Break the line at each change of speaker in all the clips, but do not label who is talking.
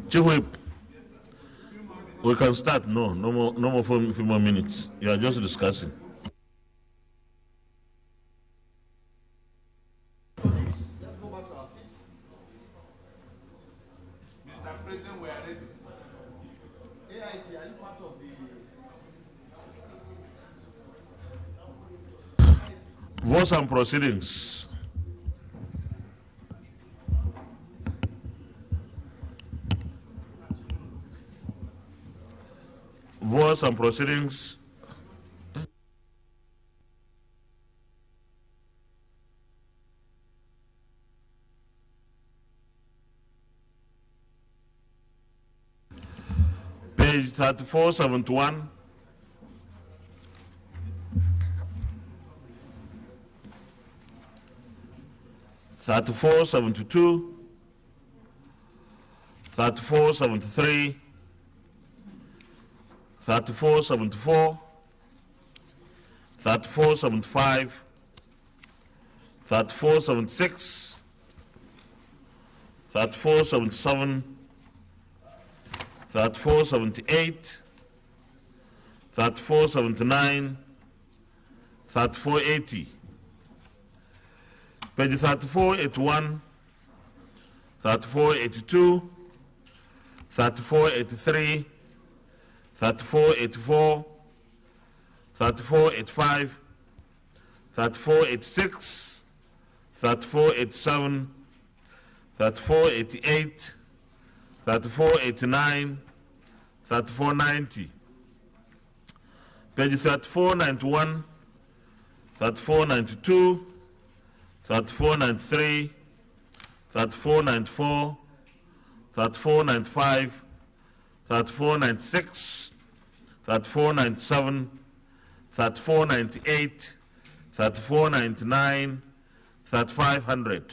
Chief Whip, we can start. No more few more minutes. You are just discussing. Votes and proceedings. Votes and proceedings. Page 3471. Thirty-four, 72, 34, 73, 34, 74, 34, 75, 34, 76, 34, 77, 34, 78, 34, 79, 34, 80. Page 34, 81, 34, 82, 34, 83, 34, 84, 34, 85, 34, 86, 34, 87, 34, 88, 34, 89, 34, 90. Page 34, 91, 34, 92, 34, 93, 34, 94, 34, 95, 34, 96, 34, 97, 34, 98, 34, 99, 3500.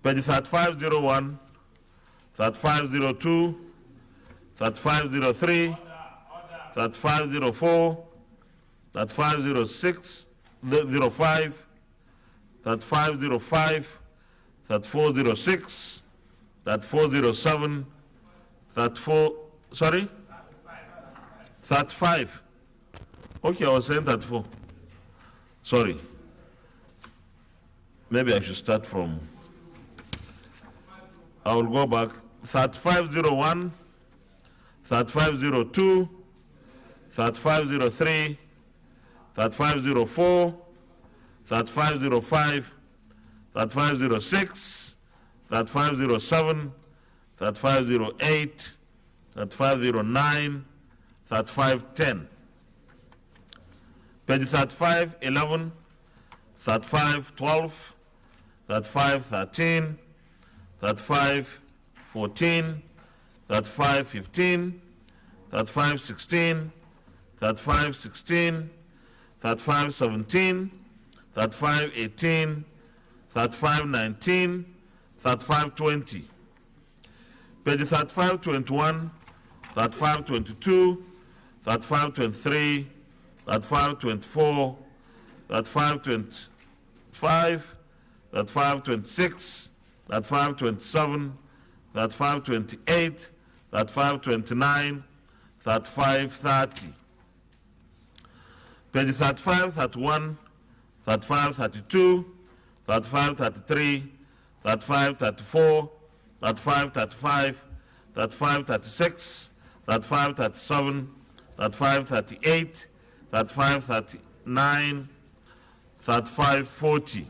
Page 3501, 3502, 3503, 3504, 3506, 05, 3505, 3406, 3407, 35. Okay, I was saying 34. Sorry. Maybe I should start from. I will go back. 3501, 3502, 3503, 3504, 3505, 3506, 3507, 3508, 3509, 3510. Page 3511, 3512, 3513, 3514, 3515, 3516, 3516, 3517, 3518, 3519, 3520. Page 3521, 3522, 3523, 3524, 3525, 3526, 3527, 3528, 3529, 3530. Page 35, 31, 35, 32, 35, 33, 35, 34, 35, 35, 35, 36, 35, 37, 35, 38, 35, 39, 35, 40.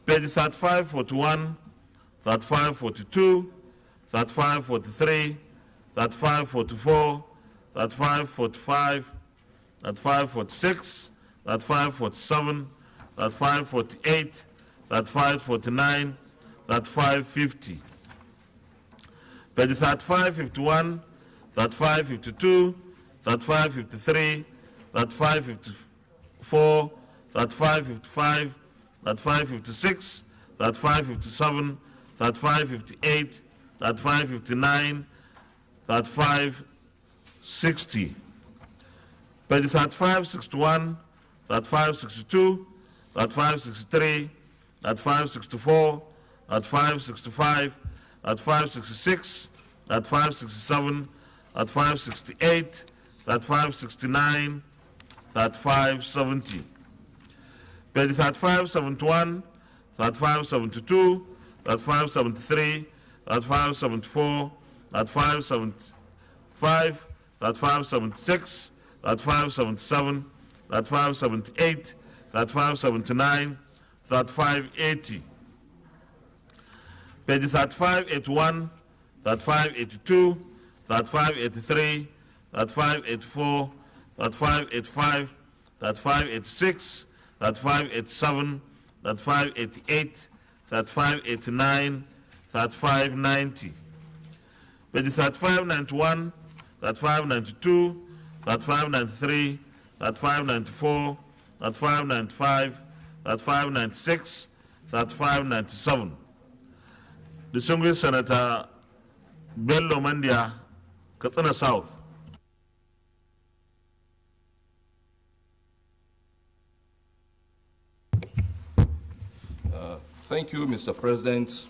Page 35, 41, 35, 42, 35, 43, 35, 44, 35, 45, 35, 46, 35, 47, 35, 48, 35, 49, 35, 50. Page 35, 51, 35, 52, 35, 53, 35, 54, 35, 55, 35, 56, 35, 57, 35, 58, 35, 59, 35, 60. Page 35, 61, 35, 62, 35, 63, 35, 64, at 565, at 566, at 567, at 568, at 569, at 570. Page 3571, at 572, at 573, at 574, at 575, at 576, at 577, at 578, at 579, at 580. Page 3581, at 582, at 583, at 584, at 585, at 586, at 587, at 588, at 589, at 590. Page 3591, at 592, at 593, at 594, at 595, at 596, at 597. Distinguished Senator Bello Mandia, Katsina South.
Thank you, Mr. President.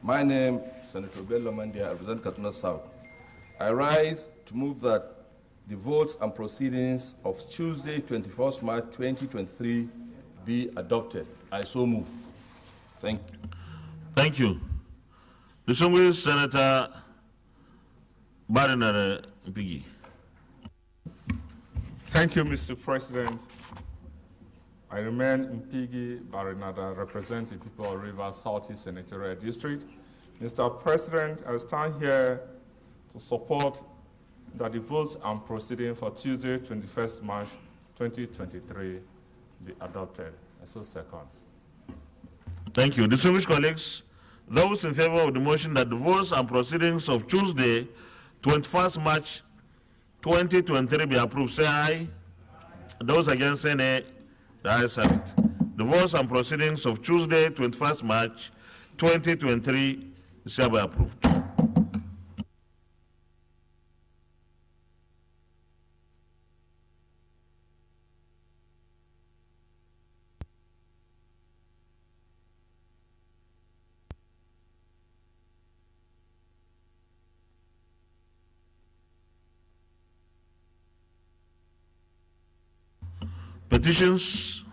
My name is Senator Bello Mandia. I represent Katsina South. I rise to move that the votes and proceedings of Tuesday, 21st March 2023 be adopted. I so move. Thank you.
Thank you. Distinguished Senator Barinare Mpigi.
Thank you, Mr. President. I remain Mpigi Barinada, representing people of River Southeast Senatorial District. Mr. President, I stand here to support that the votes and proceedings for Tuesday, 21st March 2023 be adopted. I so second.
Thank you. Distinguished colleagues, those in favor of the motion that the votes and proceedings of Tuesday, 21st March 2023 be approved, say aye. Those against, say nay. The ayes have it. The votes and proceedings of Tuesday, 21st March 2023 is hereby approved. Petitions.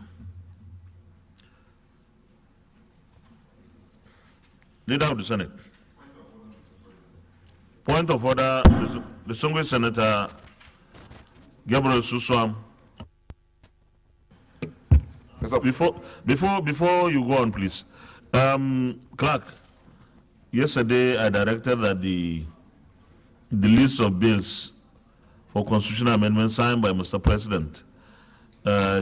Leader of the Senate. Point of order, distinguished Senator Gabriel Suswam. Before you go on, please. Clerk, yesterday I directed that the list of bills for constitutional amendments signed by Mr. President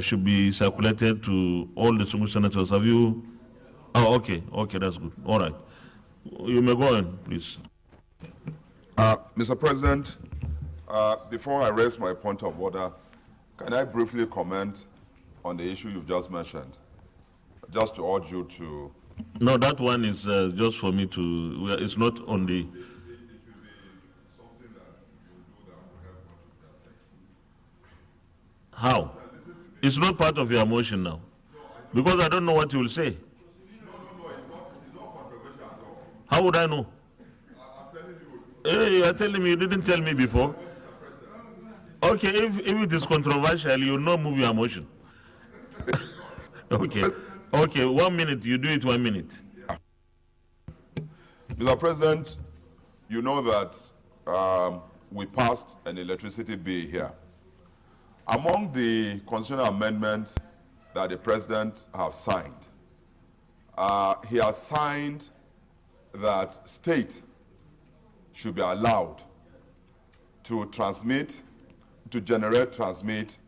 should be circulated to all the distinguished senators. Have you? Oh, okay, that's good. All right. You may go on, please.
Mr. President, before I raise my point of order, can I briefly comment on the issue you've just mentioned? Just to urge you to...
No, that one is just for me to... It's not on the... How? It's not part of your motion now. Because I don't know what you will say.
No, it's not controversial at all.
How would I know?
I'm telling you.
Hey, you're telling me, you didn't tell me before. Okay, if it is controversial, you will not move your motion. Okay, 1 minute, you do it 1 minute.
Yeah. Mr. President, you know that we passed an electricity bill here. Among the constitutional amendments that the President has signed, he has signed that state should be allowed to transmit, to generate, transmit,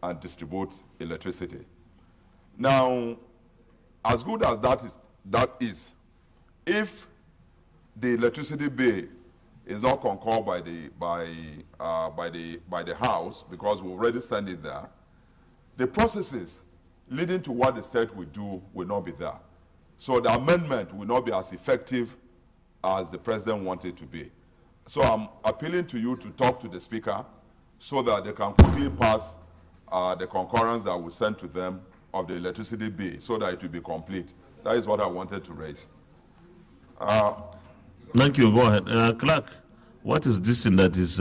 and distribute electricity. Now, as good as that is, if the electricity bill is not concurred by the House, because we already sent it there, the processes leading to what the state will do will not be there. So the amendment will not be as effective as the President wanted it to be. So I'm appealing to you to talk to the Speaker so that they can quickly pass the concurrence that we send to them of the electricity bill so that it will be complete. That is what I wanted to raise.
Thank you. Go ahead. Clerk, what is this thing that is...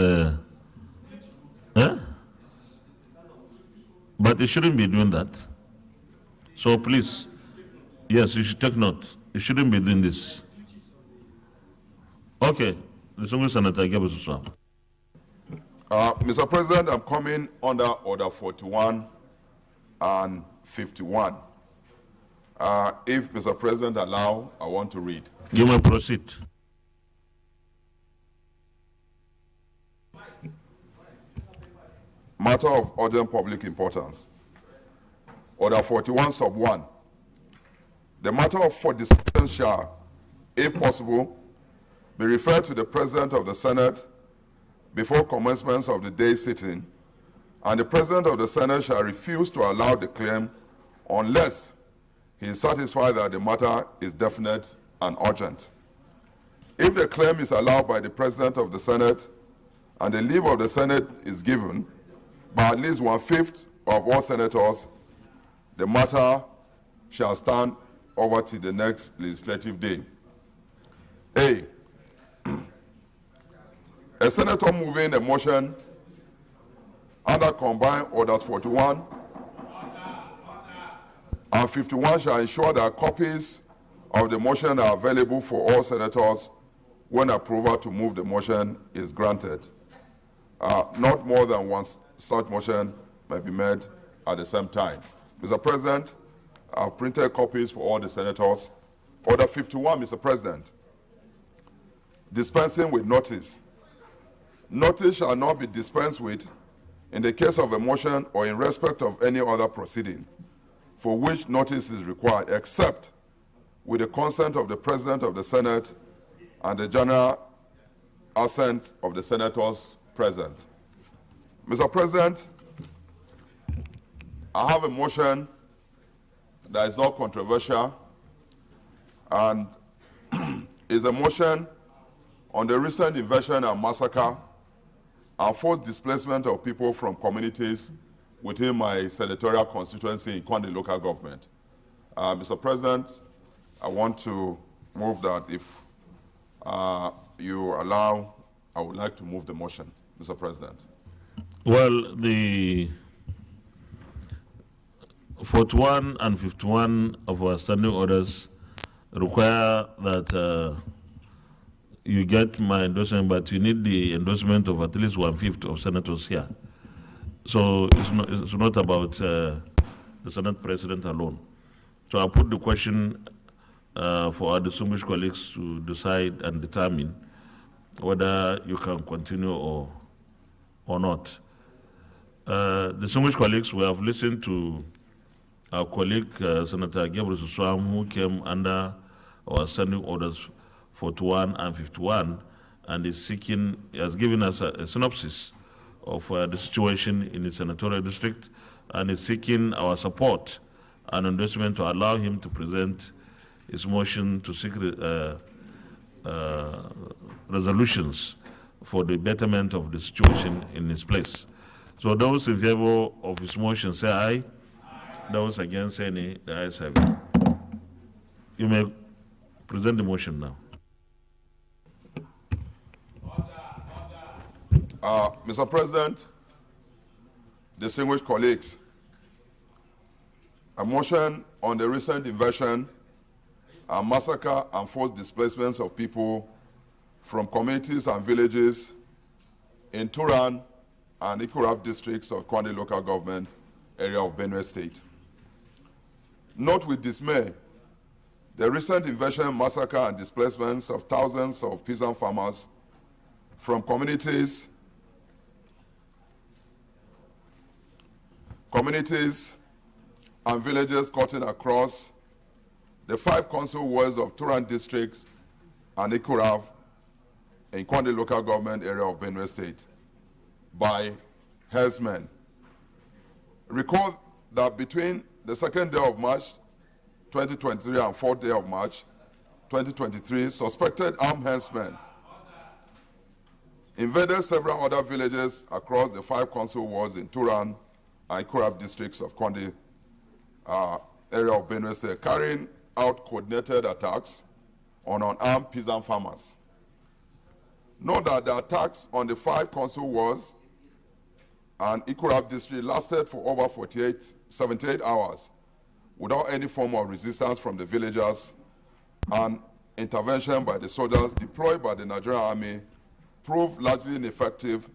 But it shouldn't be doing that. So please, yes, you should take note. You shouldn't be doing this. Okay. The Distinguished Senator Gabriel Suswam.
Mr. President, I'm coming under Order 41 and 51. If Mr. President allow, I want to read.
You may proceed.
Matter of urgent public importance. Order 41 sub 1. The matter for discussion shall, if possible, be referred to the President of the Senate before commencement of the day sitting, and the President of the Senate shall refuse to allow the claim unless he is satisfied that the matter is definite and urgent. If the claim is allowed by the President of the Senate and the leave of the Senate is given by at least 1/5 of all senators, the matter shall stand over to the next legislative day. A. A senator moving a motion under combined orders 41 and 51 shall ensure that copies of the motion are available for all senators when approval to move the motion is granted. Not more than one such motion may be made at the same time. Mr. President, I've printed copies for all the senators. Order 51, Mr. President. Dispensing with notice. Notice shall not be dispensed with in the case of a motion or in respect of any other proceeding for which notice is required, except with the consent of the President of the Senate and the general assent of the senators present. Mr. President, I have a motion that is not controversial and is a motion on the recent invasion and massacre and forced displacement of people from communities within my senatorial constituency in Kwande local government. Mr. President, I want to move that if you allow, I would like to move the motion, Mr. President.
Well, the 41 and 51 of our standing orders require that you get my endorsement, but you need the endorsement of at least 1/5 of senators here. So it's not about the Senate President alone. So I'll put the question for our distinguished colleagues to decide and determine whether you can continue or not. Distinguished colleagues, we have listened to our colleague, Senator Gabriel Suswam, who came under our standing orders 41 and 51, and has given us a synopsis of the situation in the senatorial district, and is seeking our support and endorsement to allow him to present his motion to seek resolutions for the betterment of the situation in his place. So those in favor of his motion say aye. Those against say nay. The ayes have it. You may present the motion now.
Mr. President, distinguished colleagues, a motion on the recent invasion and massacre and forced displacements of people from communities and villages in Turan and Ikuraf districts of Kwande local government area of Benue State. Note with dismay the recent invasion, massacre, and displacements of thousands of peasant farmers from communities and villages cutting across the 5 council wards of Turan district and Ikuraf in Kwande local government area of Benue State by herdsmen. Recall that between the 2nd day of March 2023 and 4th day of March 2023, suspected armed herdsmen invaded several other villages across the 5 council wards in Turan and Ikuraf districts of Kwande area of Benue State, carrying out coordinated attacks on unarmed peasant farmers. Note that the attacks on the 5 council wards and Ikurab district lasted for over 78 hours without any form of resistance from the villagers, and intervention by the soldiers deployed by the Nigerian army proved largely ineffective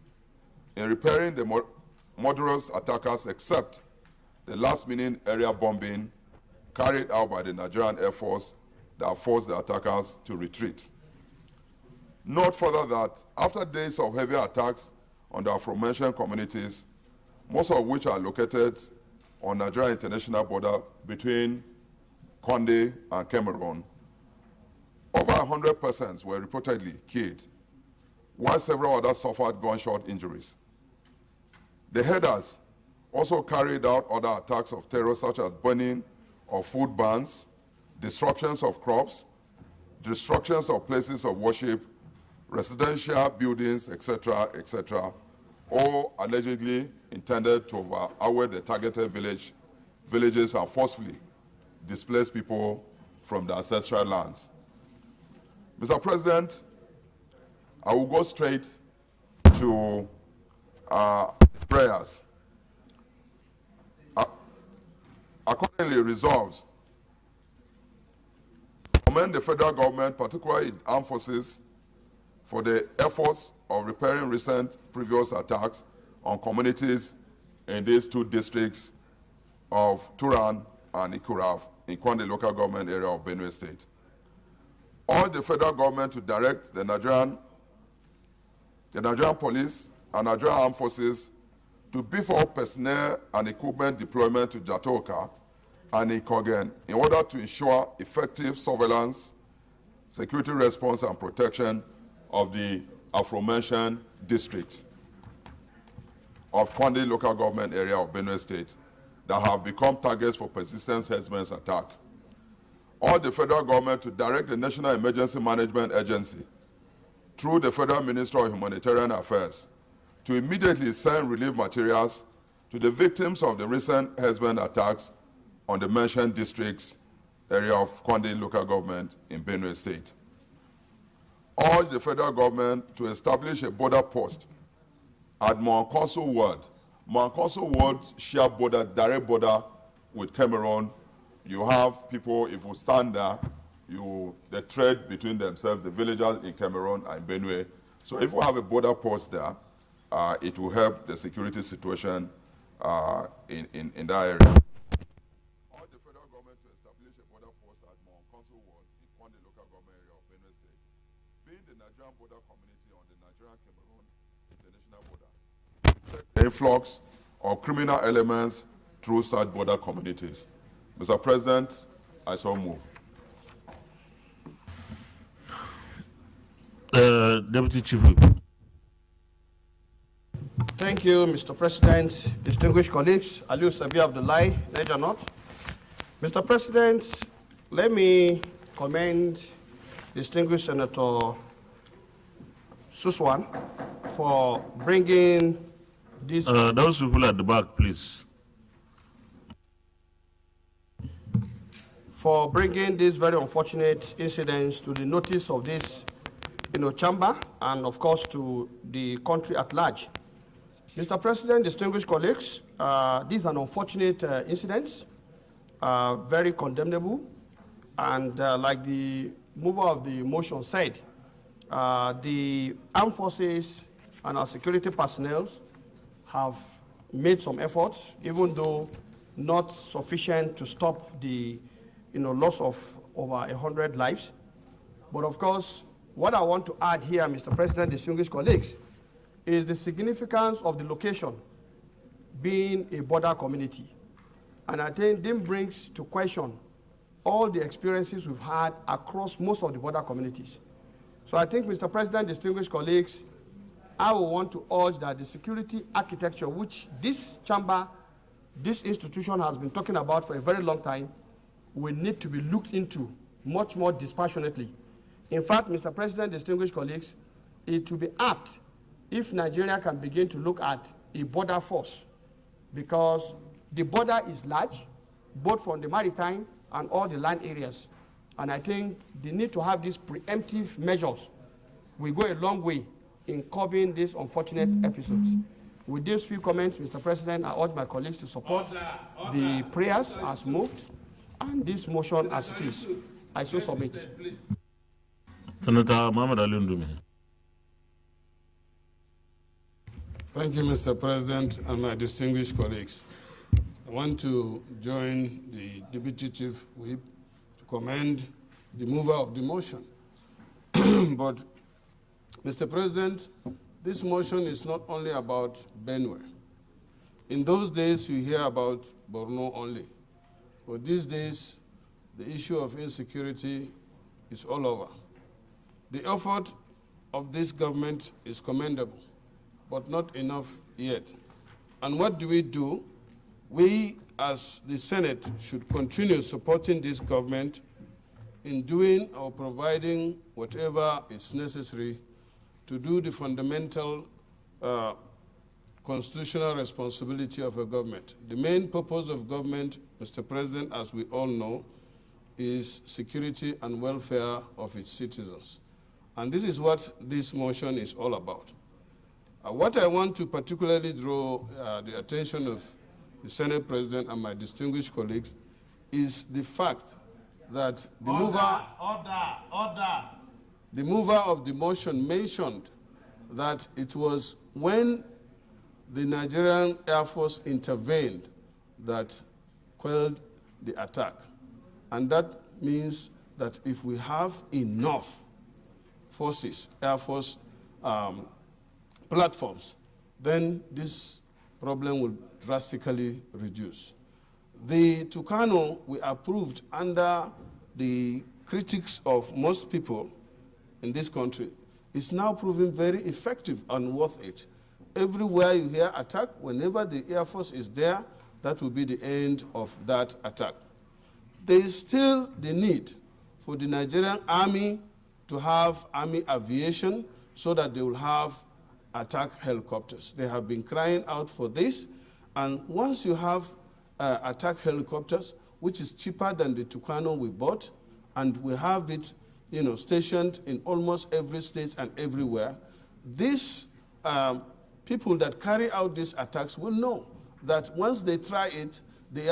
in repelling the murderous attackers, except the last-minute area bombing carried out by the Nigerian Air Force that forced the attackers to retreat. Note further that after days of heavy attacks on the aforementioned communities, most of which are located on Nigeria international border between Conde and Cameroon, over 100 persons were reportedly killed, while several others suffered gunshot injuries. The headers also carried out other attacks of terror, such as burning of food barns, destructions of crops, destructions of places of worship, residential buildings, etc., etc., all allegedly intended to overwhelm the targeted villages and forcefully displace people from the ancestral lands. Mr. President, I will go straight to prayers. Accordingly resolved, commend the federal government, particularly armed forces, for the efforts of repairing recent previous attacks on communities in these 2 districts of Turan and Ikuraf in Kwande local government area of Benue State. Urge the federal government to direct the Nigerian police and Nigerian armed forces to beef up personnel and equipment deployment to Jatoka and Ikogen in order to ensure effective surveillance, security response, and protection of the aforementioned districts of Kwande local government area of Benue State that have become targets for persistent herdsmen's attack. Urge the federal government to direct the National Emergency Management Agency through the Federal Ministry of Humanitarian Affairs to immediately send relief materials to the victims of the recent herdsmen attacks on the mentioned districts area of Kwande local government in Benue State. Urge the federal government to establish a border post at Monkonso Ward. Monkonso Ward share border, direct border with Cameroon. You have people, if you stand there, they trade between themselves, the villagers in Cameroon and Benue. So if we have a border post there, it will help the security situation in that area. Urge the federal government to establish a border post at Monkonso Ward in Kwande local government area of Benue State, being the Nigerian border community on the Nigerian-Cameroon international border, check the influx of criminal elements through such border communities. Mr. President, I so move.
Deputy Chief Whip.
Thank you, Mr. President, distinguished colleagues, Aliu Sabi Abdullahi, Niger North. Mr. President, let me commend distinguished Senator Suswan for bringing this.
Those people at the back, please.
For bringing these very unfortunate incidents to the notice of this chamber and, of course, to the country at large. Mr. President, distinguished colleagues, these are unfortunate incidents, very condemnable, and like the mover of the motion said, the armed forces and our security personnel have made some efforts, even though not sufficient to stop the loss of over 100 lives. But of course, what I want to add here, Mr. President, distinguished colleagues, is the significance of the location being a border community. And I think this brings to question all the experiences we've had across most of the border communities. So I think, Mr. President, distinguished colleagues, I will want to urge that the security architecture, which this chamber, this institution has been talking about for a very long time, will need to be looked into much more dispassionately. In fact, Mr. President, distinguished colleagues, it will be apt if Nigeria can begin to look at a border force, because the border is large, both from the maritime and all the land areas. And I think the need to have these preemptive measures will go a long way in curbing these unfortunate episodes. With these few comments, Mr. President, I urge my colleagues to support the prayers as moved and this motion as it is. I so submit.
Senator Mohammed Ali Ndume.
Thank you, Mr. President, and my distinguished colleagues. I want to join the Deputy Chief Whip to commend the mover of the motion. But, Mr. President, this motion is not only about Benue. In those days, you hear about Borno only. But these days, the issue of insecurity is all over. The effort of this government is commendable, but not enough yet. And what do? We, as the Senate, should continue supporting this government in doing or providing whatever is necessary to do the fundamental constitutional responsibility of a government. The main purpose of government, Mr. President, as we all know, is security and welfare of its citizens. And this is what this motion is all about. What I want to particularly draw the attention of the Senate President and my distinguished colleagues is the fact that the mover of the motion mentioned that it was when the Nigerian Air Force intervened that quelled the attack. And that means that if we have enough forces, Air Force platforms, then this problem will drastically reduce. The Tucano we approved under the critics of most people in this country is now proving very effective and worth it. Everywhere you hear attack, whenever the Air Force is there, that will be the end of that attack. There is still the need for the Nigerian Army to have Army aviation so that they will have attack helicopters. They have been crying out for this, and once you have attack helicopters, which is cheaper than the Tucano we bought, and we have it stationed in almost every state and everywhere, these people that carry out these attacks will know that once they try it, the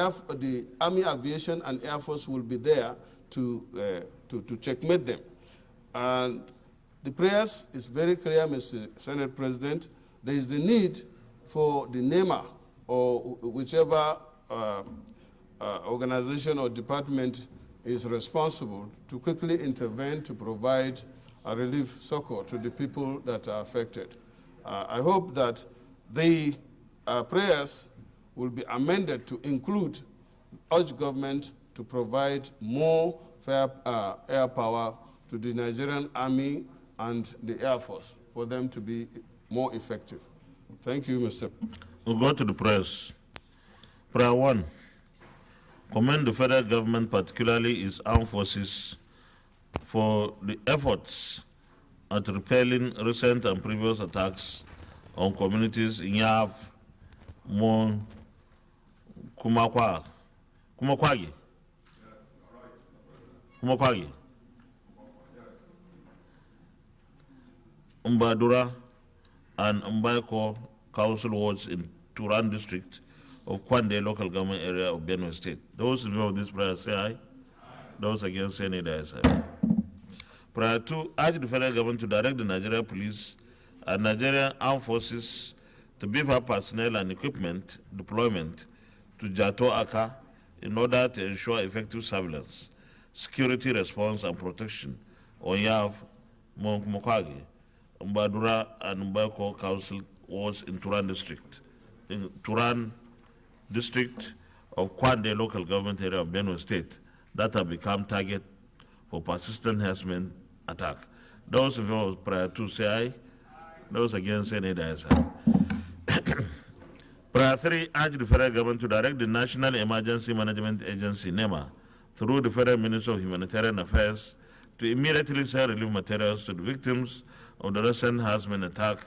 Army Aviation and Air Force will be there to checkmate them. And the prayers is very clear, Mr. Senate President. There is the need for the NEMA or whichever organization or department is responsible to quickly intervene to provide a relief succor to the people that are affected. I hope that the prayers will be amended to include urge government to provide more fair air power to the Nigerian Army and the Air Force for them to be more effective. Thank you, Mr.
We'll go to the press. Prayer 1. Commend the federal government, particularly its armed forces, for the efforts at repelling recent and previous attacks on communities in Yav, Mon, Kumakwagi, Mbadura, and Mbaiko council wards in Turan district of Kwande local government area of Benue State. Those in favor of this prayer say aye. Those against say nay, say aye. Prayer 2, urge the federal government to direct the Nigeria Police and Nigerian Armed Forces to beef up personnel and equipment deployment to Jato Aka in order to ensure effective surveillance, security response and protection on Yav, Mokwagi, Mbadura and Mbaiko council wards in Turan district. In Turan district of Kwande local government area of Benue State that have become target for persistent harassment attack. Those in favor of prayer 2 say aye. Those against say nay, say aye. Prayer 3, urge the federal government to direct the National Emergency Management Agency, NEMA, through the Federal Ministry of Humanitarian Affairs, to immediately send relief materials to the victims of the recent harassment attack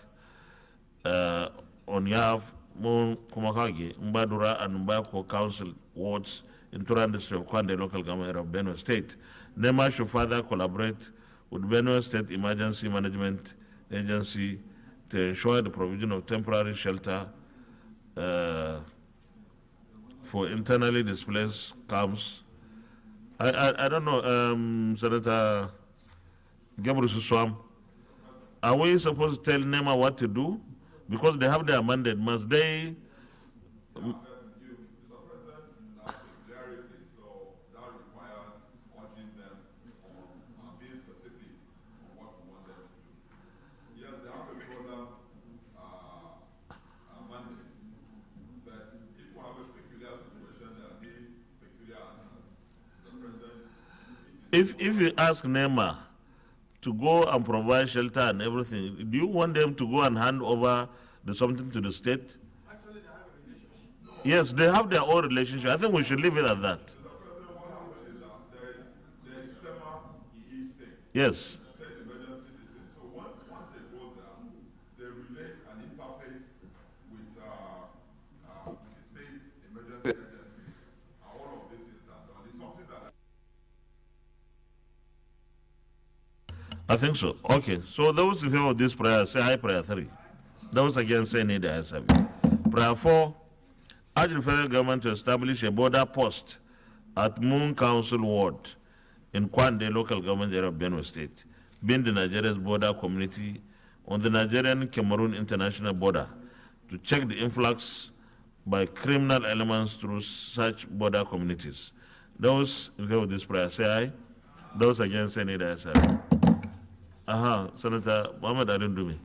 on Yav, Mon Kumakagi, Mbadura and Mbako Council wards in Turan District of Kwande local government of Benue State. NEMA should further collaborate with Benue State Emergency Management Agency to ensure the provision of temporary shelter for internally displaced camps. I don't know, Senator Gabriel Suswam, are we supposed to tell NEMA what to do? Because they have their mandate, must they? If you ask NEMA to go and provide shelter and everything, do you want them to go and hand over something to the state?
Actually, they have a relationship.
Yes, they have their own relationship. I think we should leave it at that. Yes. I think so. Okay. So those in favor of this prayer, say aye, prayer 3. Those against, say nay, the ayes have it. Prayer 4, urge the federal government to establish a border post at Moon Council Ward in Kwande local government area of Benue State, being the Nigeria's border community on the Nigerian-Cameroon international border, to check the influx by criminal elements through such border communities. Those in favor of this prayer, say aye. Those against, say nay, the ayes have it. Senator Mohammed Arindumi.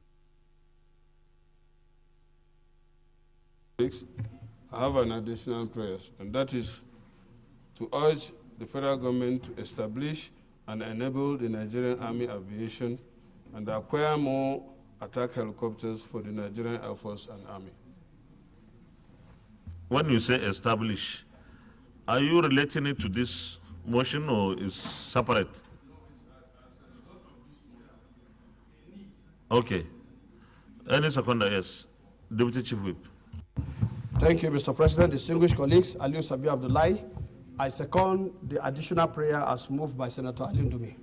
I have an additional prayer, and that is to urge the federal government to establish and enable the Nigerian Army Aviation and acquire more attack helicopters for the Nigerian Air Force and Army.
When you say establish, are you relating it to this motion or is separate? Okay. Any seconder, yes. Deputy Chief Whip.
Thank you, Mr. President. Distinguished colleagues, Aliu Sabi Abdullahi. I second the additional prayer as moved by Senator Aliu Ndumi.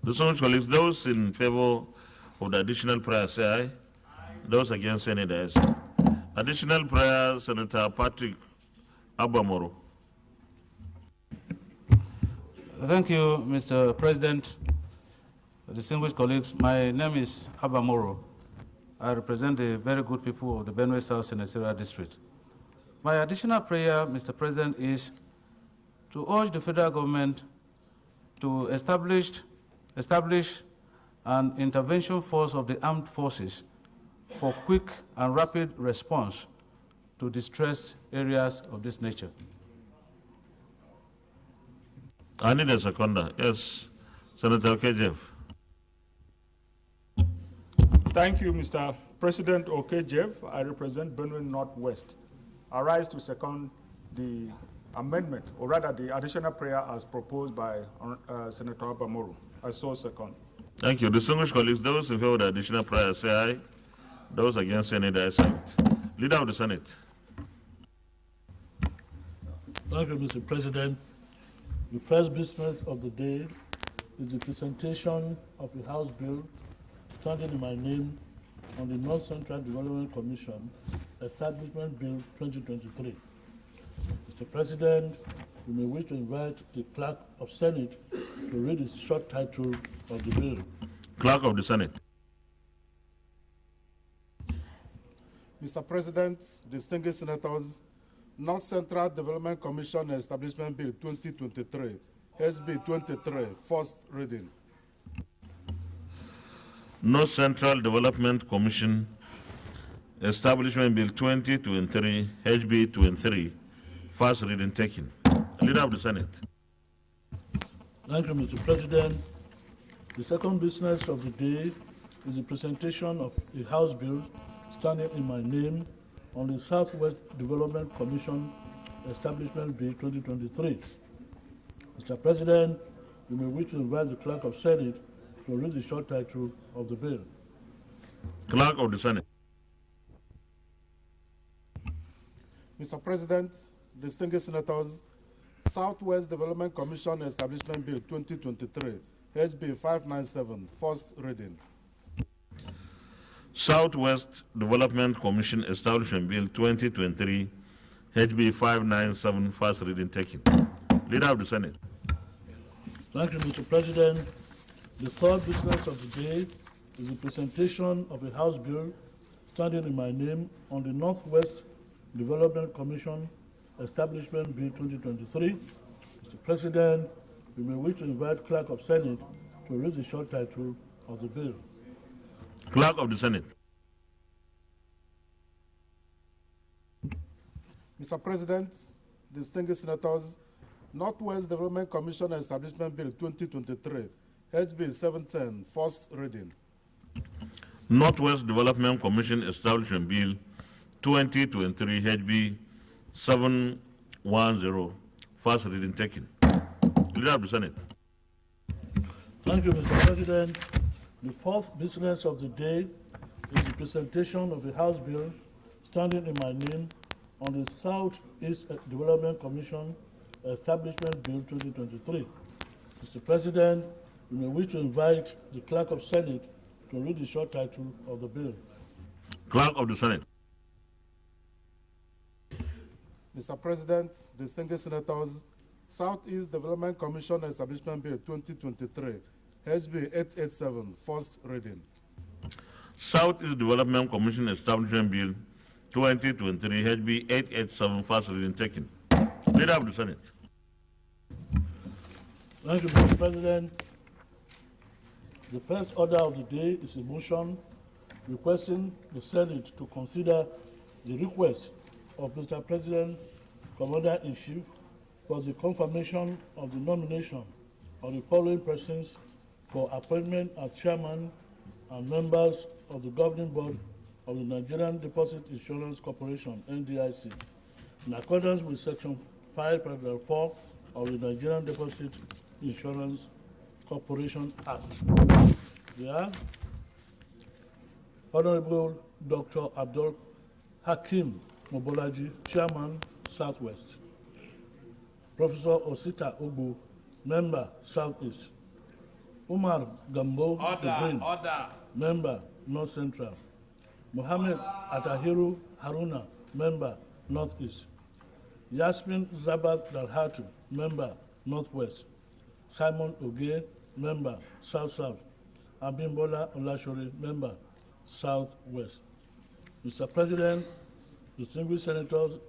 Distinguished colleagues, those in favor of the additional prayer, say aye. Those against, say nay, the ayes. Additional prayer, Senator Patrick Abamoro.
Thank you, Mr. President. Distinguished colleagues, my name is Abamoro. I represent the very good people of the Benue South Senatorial District. My additional prayer, Mr. President, is to urge the federal government to establish an intervention force of the armed forces for quick and rapid response to distressed areas of this nature.
I need a seconder. Yes, Senator Okejeff.
Thank you, Mr. President Okejeff. I represent Benue Northwest. I rise to second the amendment, or rather the additional prayer as proposed by Senator Abamoro. I so second.
Thank you. Distinguished colleagues, those in favor of the additional prayer, say aye. Those against, say nay, the ayes have it. Leader of the Senate.
Thank you, Mr. President. The first business of the day is the presentation of a House bill standing in my name on the North Central Development Commission Establishment Bill 2023. Mr. President, you may wish to invite the Clerk of Senate to read the short title of the bill.
Clerk of the Senate.
Mr. President, distinguished senators, North Central Development Commission Establishment Bill 2023, SB 23, first reading.
North Central Development Commission Establishment Bill 2023, HB 23, first reading taken. Leader of the Senate.
Thank you, Mr. President. The second business of the day is the presentation of a House bill standing in my name on the Southwest Development Commission Establishment Bill 2023. Mr. President, you may wish to invite the Clerk of Senate to read the short title of the bill.
Clerk of the Senate.
Mr. President, distinguished senators, Southwest Development Commission Establishment Bill 2023, HB 597, first reading.
Southwest Development Commission Establishment Bill 2023, HB 597, first reading taken. Leader of the Senate.
Thank you, Mr. President. The third business of the day is the presentation of a House bill standing in my name on the Northwest Development Commission Establishment Bill 2023. Mr. President, we may wish to invite Clerk of Senate to read the short title of the bill.
Clerk of the Senate.
Mr. President, distinguished senators, Northwest Development Commission Establishment Bill 2023, HB 710, first reading.
Northwest Development Commission Establishment Bill 2023, HB 710, first reading taken. Leader of the Senate.
Thank you, Mr. President. The fourth business of the day is the presentation of a House bill standing in my name on the Southeast Development Commission Establishment Bill 2023. Mr. President, we may wish to invite the Clerk of Senate to read the short title of the bill.
Clerk of the Senate.
Mr. President, distinguished senators, Southeast Development Commission Establishment Bill 2023, HB 887, first reading.
Southeast Development Commission Establishment Bill 2023, HB 887, first reading taken. Leader of the Senate.
Thank you, Mr. President. The first order of the day is a motion requesting the Senate to consider the request of Mr. President, Commander-in-Chief, for the confirmation of the nomination of the following persons for appointment as chairman and members of the governing board of the Nigerian Deposit Insurance Corporation, NDIC, in accordance with Section 5, Paragraph 4 of the Nigerian Deposit Insurance Corporation Act. They are Honorable Dr. Abdul Hakim Mobolaji, Chairman, Southwest. Professor Osita Ogbu, Member, Southeast. Umar Gambo, Member, North Central. Mohammed Atahiru Haruna, Member, Northeast. Yasmin Zabat Dalhatu, Member, Northwest. Simon Oge, Member, South-South. Abimbola Olashore, Member, Southwest. Mr. President, distinguished senators,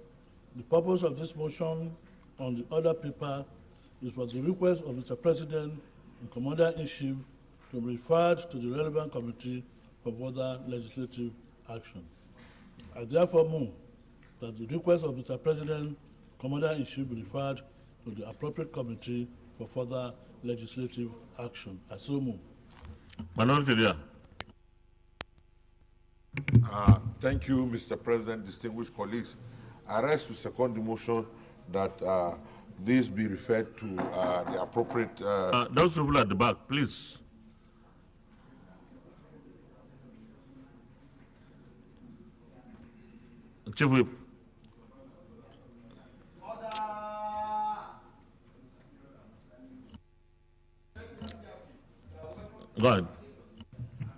the purpose of this motion on the order paper is for the request of Mr. President and Commander-in-Chief to be referred to the relevant committee for further legislative action. I therefore move that the request of Mr. President, Commander-in-Chief be referred to the appropriate committee for further legislative action. I so move.
Minority Leader.
Thank you, Mr. President, distinguished colleagues. I rise to second the motion that this be referred to the appropriate...
Those people at the back, please. Chief Whip. Go ahead.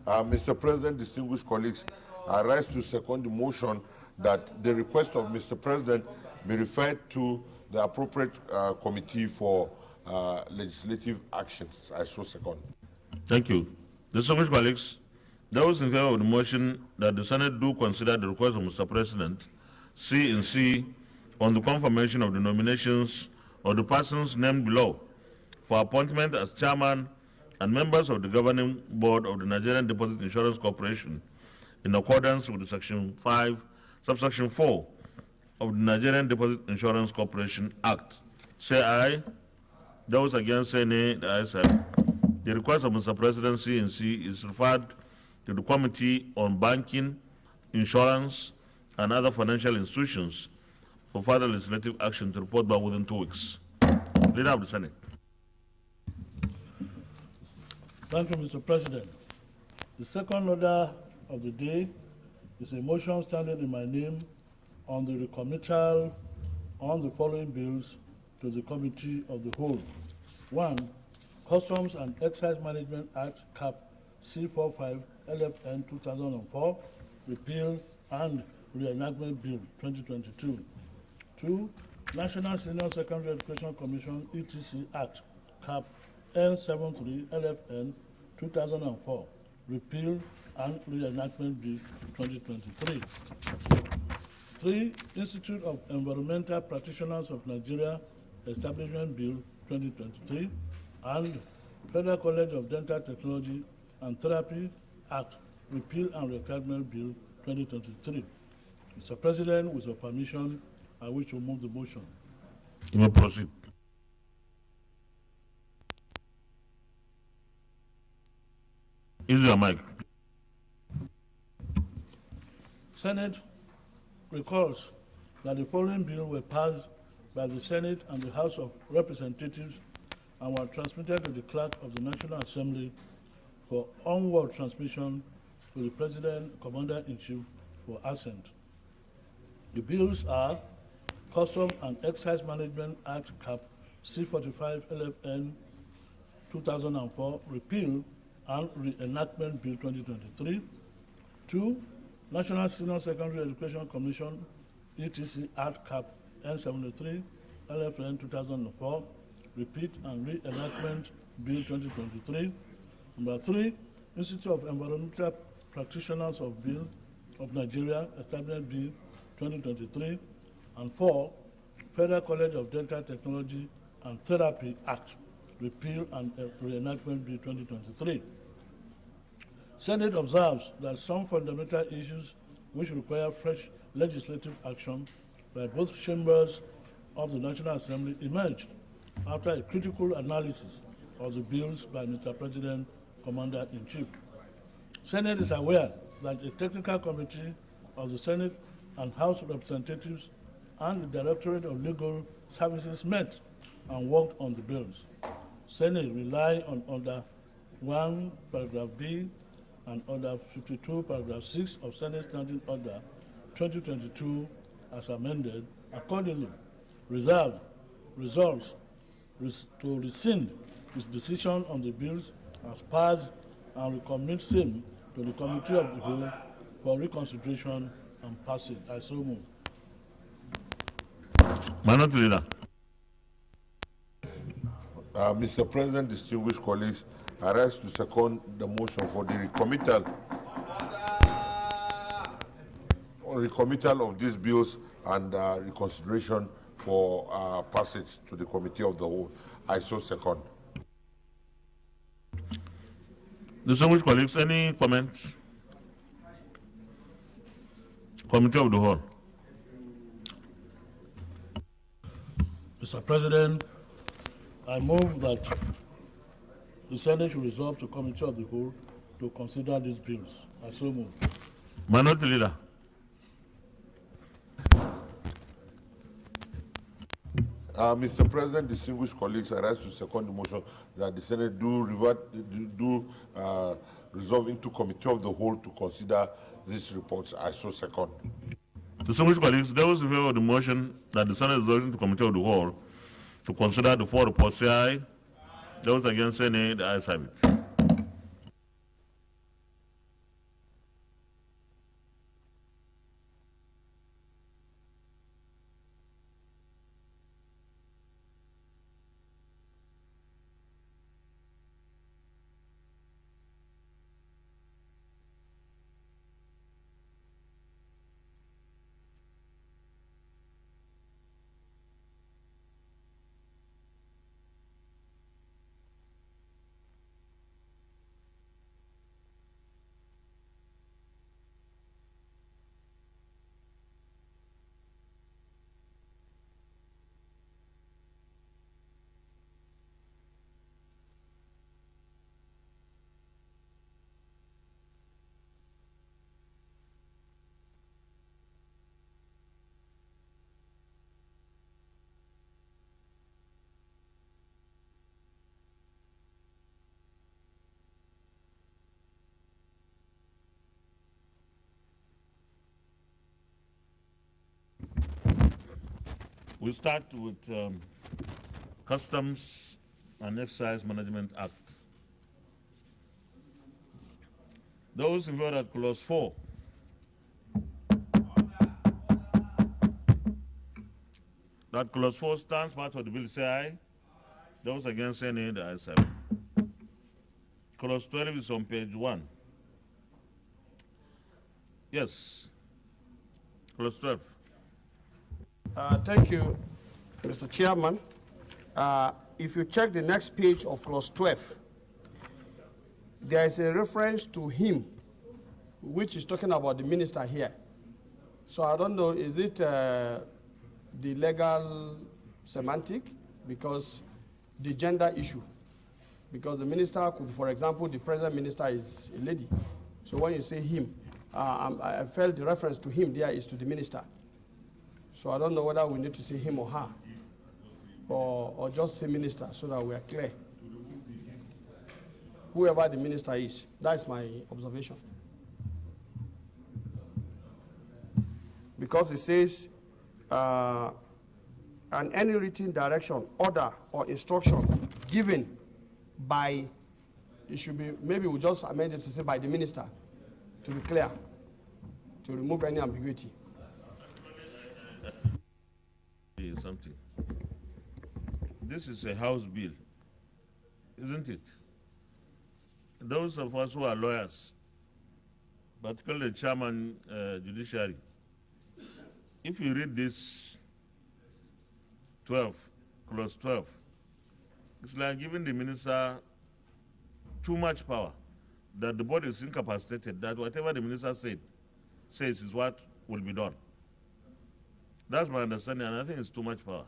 Mr. President, distinguished colleagues, I rise to second the motion that the request of Mr. President be referred to the appropriate committee for legislative actions. I so second.
Thank you. Distinguished colleagues, those in favor of the motion that the Senate do consider the request of Mr. President, C and C, on the confirmation of the nominations of the persons named below for appointment as chairman and members of the governing board of the Nigerian Deposit Insurance Corporation in accordance with the Section 5, Subsection 4 of the Nigerian Deposit Insurance Corporation Act. Say aye. Those against say nay. The ayes have it. The request of Mr. President C and C is referred to the Committee on Banking, Insurance, and other financial institutions for further legislative action to report back within 2 weeks. Leader of the Senate.
Thank you, Mr. President. The second order of the day is a motion standing in my name on the recommittal on the following bills to the Committee of the Whole. 1. Customs and Excise Management Act, Cap C45 LFN 2004, Repeal and Reenactment Bill 2022. 2. National Senior Secondary Education Commission ETC Act, Cap N73 LFN 2004, Repeal and Reenactment Bill 2023. 3. Institute of Environmental Practitioners of Nigeria Establishment Bill 2023 and Federal College of Dental Technology and Therapy Act, Repeal and Reenactment Bill 2023. Mr. President, with your permission, I wish to move the motion.
You may proceed. Use your mic.
Senate recalls that the following bills were passed by the Senate and the House of Representatives and were transmitted to the Clerk of the National Assembly for onward transmission to the President, Commander-in-Chief for assent. The bills are Custom and Excise Management Act, Cap C45 LFN 2004, Repeal and Reenactment Bill 2023. 2. National Senior Secondary Education Commission ETC Act, Cap N73 LFN 2004, Repeal and Reenactment Bill 2023. Number 3. Institute of Environmental Practitioners of Bill of Nigeria Establishment Bill 2023. And 4. Federal College of Dental Technology and Therapy Act, Repeal and Reenactment Bill 2023. Senate observes that some fundamental issues which require fresh legislative action by both chambers of the National Assembly emerged after a critical analysis of the bills by Mr. President, Commander-in-Chief. Senate is aware that a technical committee of the Senate and House of Representatives and the Directorate of Legal Services met and worked on the bills. Senate rely on Order 1, Paragraph B, and Order 52, Paragraph 6 of Senate Standing Order 2022 as amended. Accordingly, resolves to rescind its decision on the bills as passed and recommit same to the Committee of the Whole for reconsideration and passage. I so move.
Minority Leader.
Mr. President, distinguished colleagues, I rise to second the motion for the recommittal of these bills and reconsideration for passage to the Committee of the Whole. I so second.
Distinguished colleagues, any comments? Committee of the Whole.
Mr. President, I move that the Senate should resolve to Committee of the Whole to consider these bills. I so move.
Minority Leader.
Mr. President, distinguished colleagues, I rise to second the motion that the Senate resolve into Committee of the Whole to consider these reports. I so second.
Distinguished colleagues, those in favor of the motion that the Senate resolve into Committee of the Whole to consider the 4 reports, say aye. Those against, say nay. The ayes have it. We start with Customs and Excise Management Act. Those in favor of clause 4. That clause 4 stands part of the bill, say aye. Those against say nay, the ayes have it. Clause 12 is on page 1. Yes. Clause 12.
Thank you, Mr. Chairman. If you check the next page of clause 12, there is a reference to him, which is talking about the minister here. So I don't know, is it the legal semantic? Because the gender issue. Because the minister could, for example, the present minister is a lady. So when you say him, I felt the reference to him there is to the minister. So I don't know whether we need to say him or her, or just say minister, so that we are clear. Whoever the minister is, that's my observation. Because it says, and any written direction, order, or instruction given by, it should be, maybe we'll just amend it to say by the minister, to be clear, to remove any ambiguity.
Something. This is a House bill, isn't it? Those of us who are lawyers, particularly the chairman judiciary, if you read this 12, clause 12, it's like giving the minister too much power, that the body is incapacitated, that whatever the minister says is what will be done. That's my understanding, and I think it's too much power.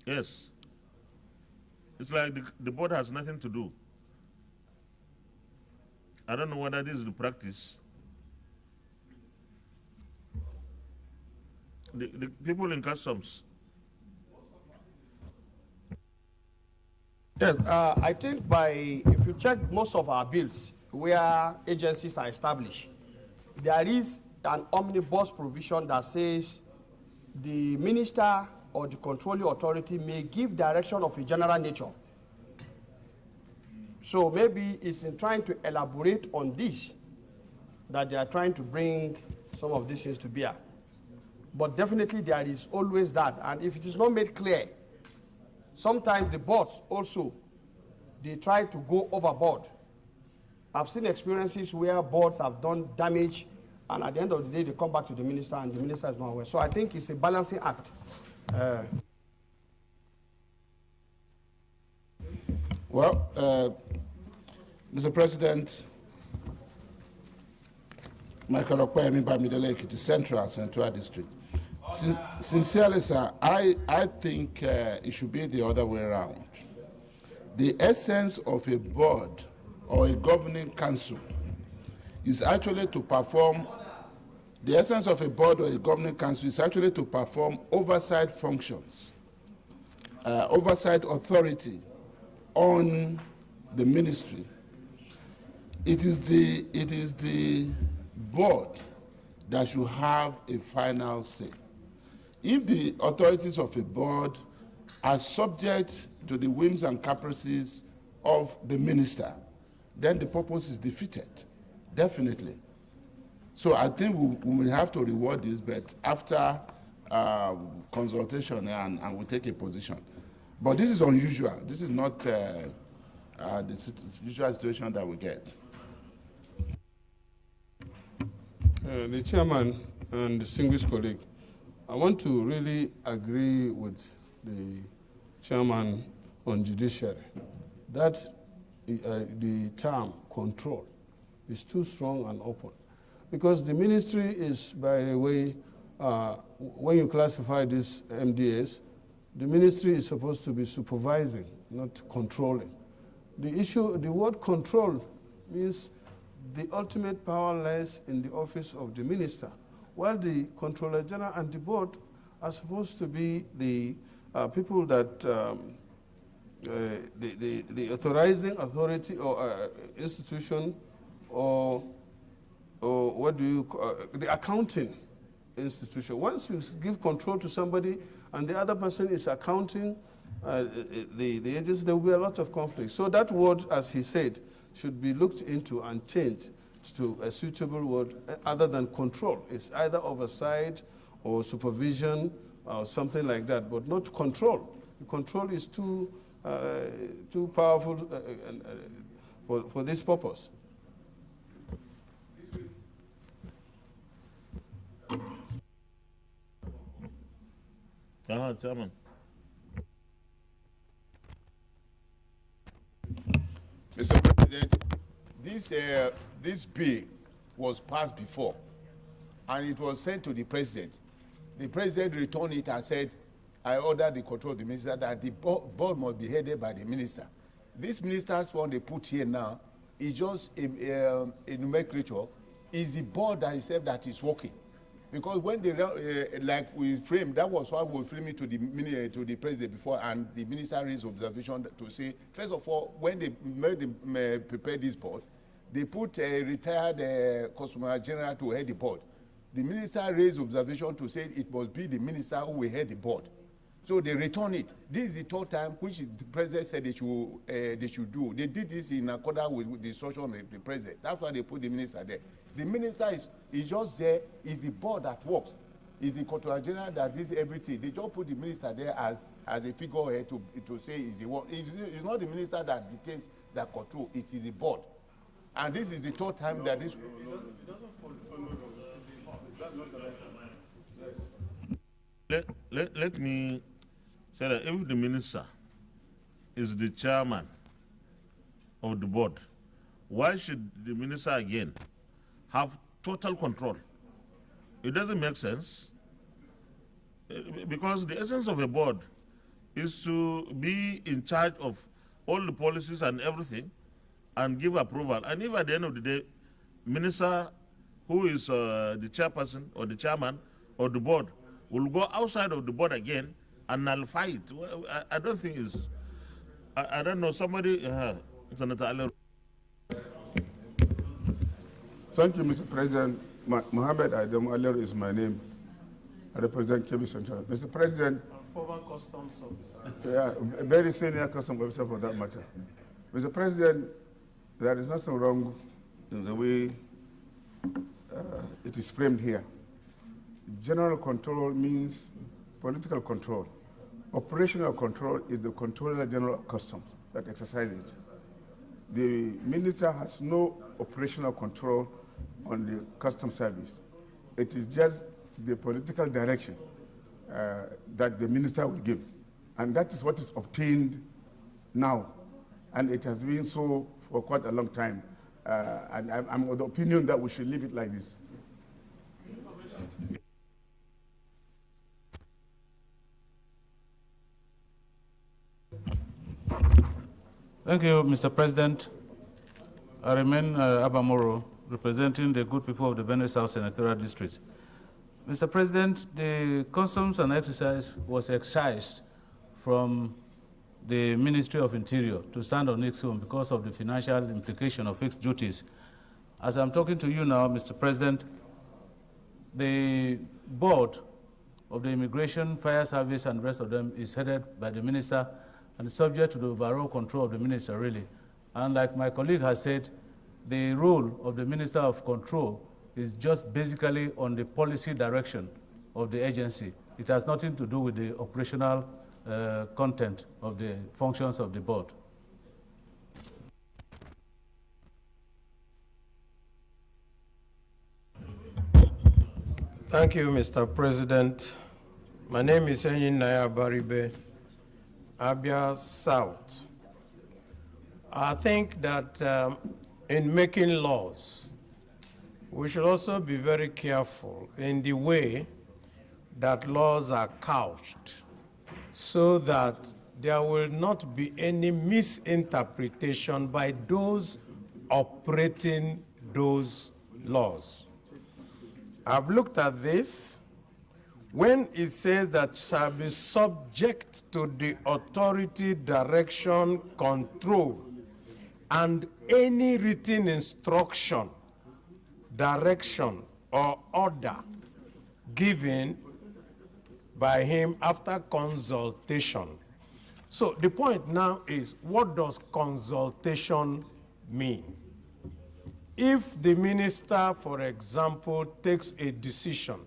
Yes. It's like the board has nothing to do. I don't know whether this is the practice. The people in customs.
Yes, I think if you check most of our bills where agencies are established, there is an omnibus provision that says the minister or the controlling authority may give direction of a general nature. So maybe it's in trying to elaborate on this that they are trying to bring some of these things to bear. But definitely there is always that, and if it is not made clear, sometimes the boards also, they try to go overboard. I've seen experiences where boards have done damage, and at the end of the day, they come back to the minister, and the minister is not aware. So I think it's a balancing act.
Mr. President, Michael Okwemi Bamidele, Ekiti Central District. Sincerely, sir, I think it should be the other way around. The essence of a board or a governing council is actually to perform, the essence of a board or a governing council is actually to perform oversight functions, oversight authority on the ministry. It is the board that should have a final say. If the authorities of a board are subject to the whims and caprices of the minister, then the purpose is defeated, definitely. So I think we will have to reward this, but after consultation and we take a position. But this is unusual. This is not the usual situation that we get.
The chairman and distinguished colleague, I want to really agree with the chairman on judiciary that the term control is too strong and open, because the ministry is, by the way, when you classify these MDAs, the ministry is supposed to be supervising, not controlling. The word control means the ultimate power lies in the office of the minister, while the Controller General and the board are supposed to be the people that the authorizing authority or institution or what do you call the accounting
institution. Once you give control to somebody and the other person is accounting the agency, there will be a lot of conflict. So that word, as he said, should be looked into and changed to a suitable word other than control. It's either oversight or supervision or something like that, but not control. Control is too powerful for this purpose.
Chairman.
Mr. President, this bill was passed before, and it was sent to the president. The president returned it and said, I order the control of the minister that the board must be headed by the minister. This minister's one they put here now is just a nomenclature. Is the board that itself that is working. Because when they, like we framed, that was why we framed it to the president before, and the minister raised observation to say, first of all, when they prepared this board, they put a retired customer general to head the board. The minister raised observation to say it must be the minister who will head the board. So they return it. This is the third time which the president said they should do. They did this in accordance with the instruction of the president. That's why they put the minister there. The minister is just there, is the board that works. Is the controller general that does everything. They just put the minister there as a figurehead to say is the one. It's not the minister that dictates that control, it is the board. And this is the third time that this...
Let me say that if the minister is the chairman of the board, why should the minister again have total control? It doesn't make sense, because the essence of a board is to be in charge of all the policies and everything and give approval. And if at the end of the day, minister who is the chairperson or the chairman or the board will go outside of the board again and nullify it, I don't think it's, I don't know, somebody, Senator Ali.
Thank you, Mr. President. Mohammed Adam Aler is my name. I represent Kebbi Central. Mr. President.
Former customs officer.
Yeah, a very senior customs officer for that matter. Mr. President, there is nothing wrong in the way it is framed here. General control means political control. Operational control is the controller general of customs that exercises it. The minister has no operational control on the customs service. It is just the political direction that the minister will give. And that is what is obtained now. And it has been so for quite a long time. And I'm of the opinion that we should leave it like this.
Thank you, Mr. President. I remain Abamoro, representing the good people of the Benue South Senatorial District. Mr. President, the customs and exercise was excised from the Ministry of Interior to stand on its own because of the financial implication of fixed duties. As I'm talking to you now, Mr. President, the board of the Immigration, Fire Service, and the rest of them is headed by the minister and subject to the overall control of the minister, really. And like my colleague has said, the role of the Minister of Control is just basically on the policy direction of the agency. It has nothing to do with the operational content of the functions of the board.
Thank you, Mr. President. My name is Enyin Naya Baribe, Abia South. I think that in making laws, we should also be very careful in the way that laws are couched so that there will not be any misinterpretation by those operating those laws. I've looked at this. When it says that shall be subject to the authority, direction, control, and any written instruction, direction, or order given by him after consultation. So the point now is, what does consultation mean? If the minister, for example, takes a decision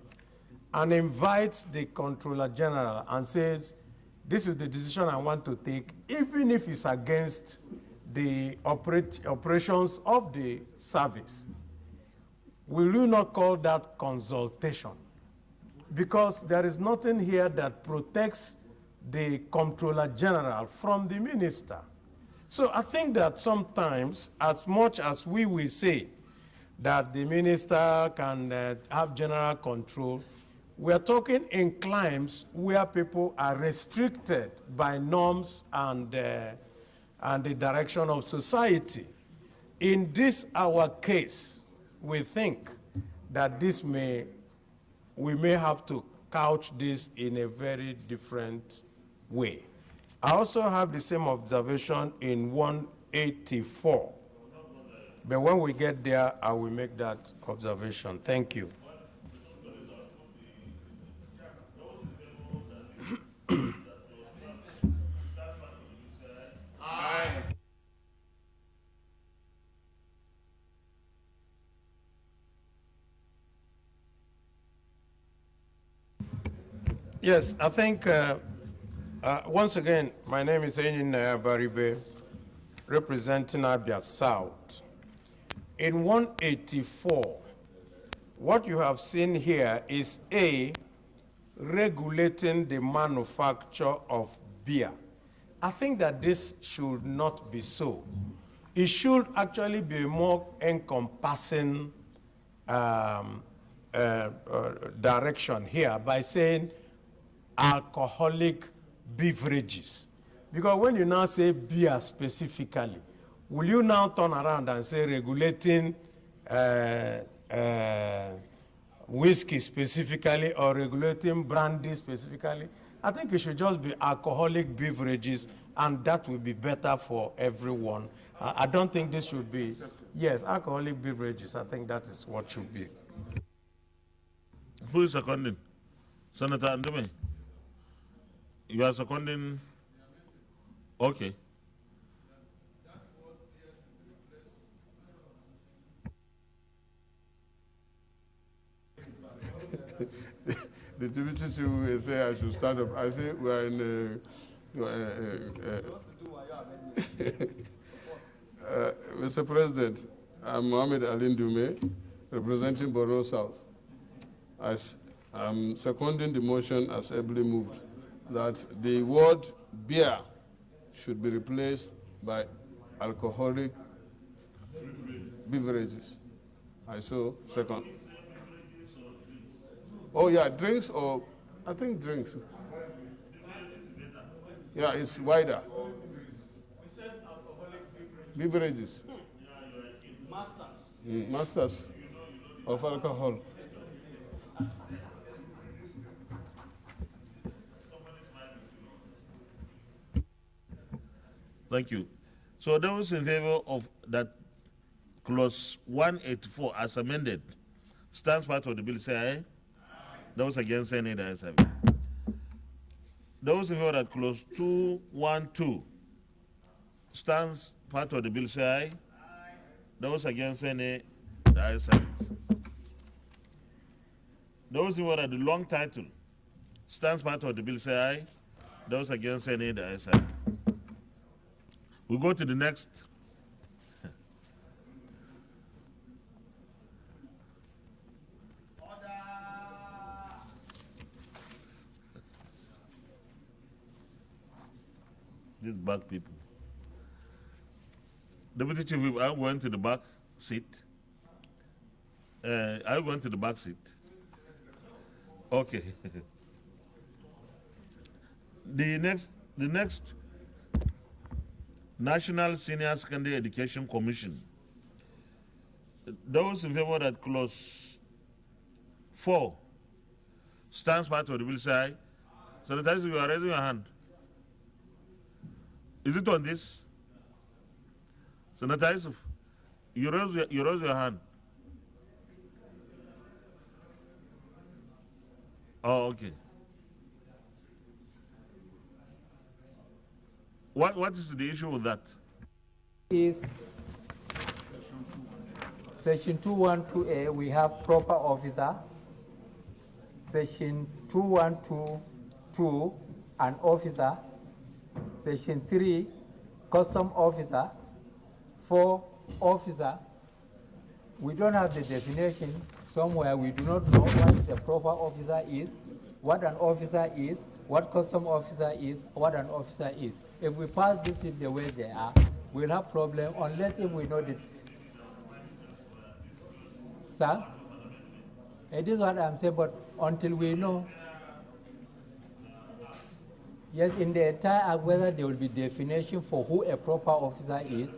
and invites the Controller General and says, this is the decision I want to take, even if it's against the operations of the service, will you not call that consultation? Because there is nothing here that protects the Comptroller General from the minister. So I think that sometimes, as much as we will say that the minister can have general control, we are talking in climes where people are restricted by norms and the direction of society. In this our case, we think that we may have to couch this in a very different way. I also have the same observation in 184. But when we get there, I will make that observation. Thank you. Yes, I think, once again, my name is Enin Baribe, representing Abia South. In 184, what you have seen here is A, regulating the manufacture of beer. I think that this should not be so. It should actually be a more encompassing direction here by saying alcoholic beverages. Because when you now say beer specifically, will you now turn around and say regulating whiskey specifically or regulating brandy specifically? I think it should just be alcoholic beverages, and that will be better for everyone. I don't think this should be, yes, alcoholic beverages. I think that is what should be.
Who is seconding? Senator Andume? You are seconding? Okay.
The deputy chief will say I should stand up. I say we are in Mr. President, I'm Mohammed Alin Dume, representing Borno South. I'm seconding the motion as ably moved that the word beer should be replaced by alcoholic beverages. I so second. Oh yeah, drinks, or I think drinks. Yeah, it's wider. We said alcoholic beverages. Masters. Masters of alcohol.
Thank you. So those in favor of that clause 184 as amended stands part of the bill, say aye. Those against, say nay. The ayes have it. Those in favor that clause 212 stands part of the bill, say aye. Those against, say nay. The ayes have it. Those in favor that the long title stands part of the bill, say aye. Those against, say nay. The ayes have it. We go to the next. These back people. Deputy Chief, I'm going to the back seat. Are you going to the back seat? Okay. The next National Senior Secondary Education Commission. Those in favor that clause 4 stands part of the bill, say aye. Senator, you are raising your hand. Is it on this? Senator Yusuf, you raise your hand. Oh, okay. What is the issue with that?
Is Section 212A, we have proper officer. Section 2122, an officer. Section 3, custom officer. 4, officer. We don't have the definition somewhere. We do not know what a proper officer is, what an officer is, what custom officer is, what an officer is. If we pass this in the way they are, we'll have problem unless if we know the. Sir, it is what I'm saying, but until we know, yes, in the entire act, whether there will be definition for who a proper officer is,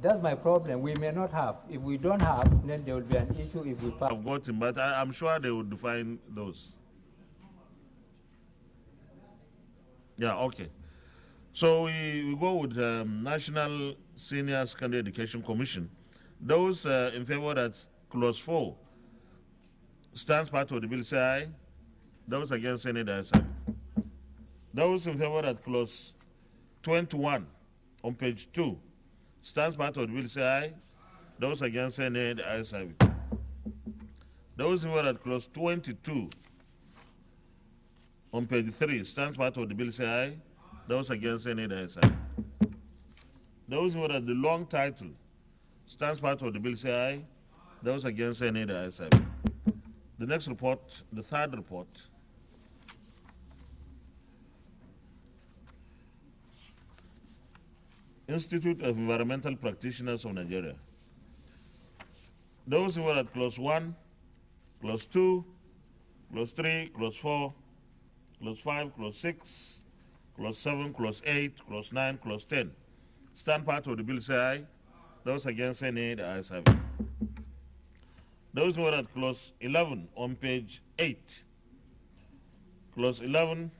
that's my problem. We may not have. If we don't have, then there will be an issue if we pass.
I've got him, but I'm sure they will define those. Yeah, okay. So we go with National Senior Secondary Education Commission. Those in favor that clause 4 stands part of the bill say aye. Those against any that say. Those in favor that clause 21 on page 2 stands part of the bill say aye. Those against any the ayes have it. Those in favor that clause 22 on page 3 stands part of the bill say aye. Those against any the ayes have it. Those in favor that the long title stands part of the bill say aye. Those against any the ayes have it. The next report, the third report. Institute of Environmental Practitioners of Nigeria. Those who were at clause 1, clause 2, clause 3, clause 4, clause 5, clause 6, clause 7, clause 8, clause 9, clause 10. Stand part of the bill say aye. Those against any, the ayes have it. Those who were at clause 11 on page 8, clause 11,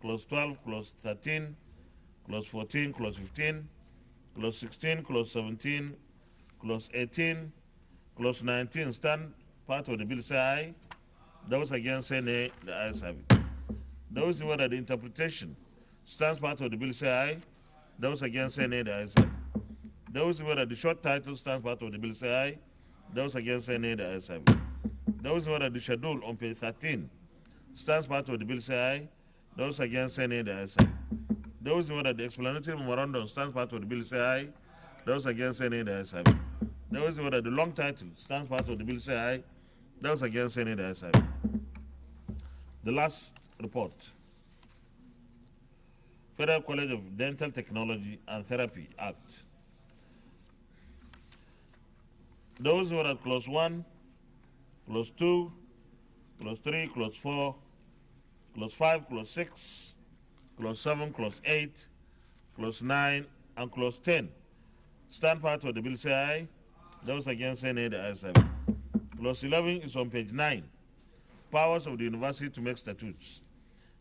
clause 12, clause 13, clause 14, clause 15, clause 16, clause 17, clause 18, clause 19 stand part of the bill say aye. Those against say nay, the ayes have it. Those who were at the interpretation stands part of the bill say aye. Those against say nay, the ayes have it. Those who were at the short title stands part of the bill say aye. Those against say nay, the ayes have it. Those who were at the schedule on page 13 stands part of the bill say aye. Those against say nay, the ayes have it. Those who were at the explanatory memorandum stands part of the bill say aye. Those against say nay, the ayes have it. Those who were at the long title stands part of the bill say aye. Those against say nay, the ayes have it. The last report. Federal College of Dental Technology and Therapy Act. Those who are at clause 1, clause 2, clause 3, clause 4, clause 5, clause 6, clause 7, clause 8, clause 9, and clause 10 stand part of the bill say aye. Those against say nay, the ayes have it. Clause 11 is on page 9. Powers of the university to make statutes.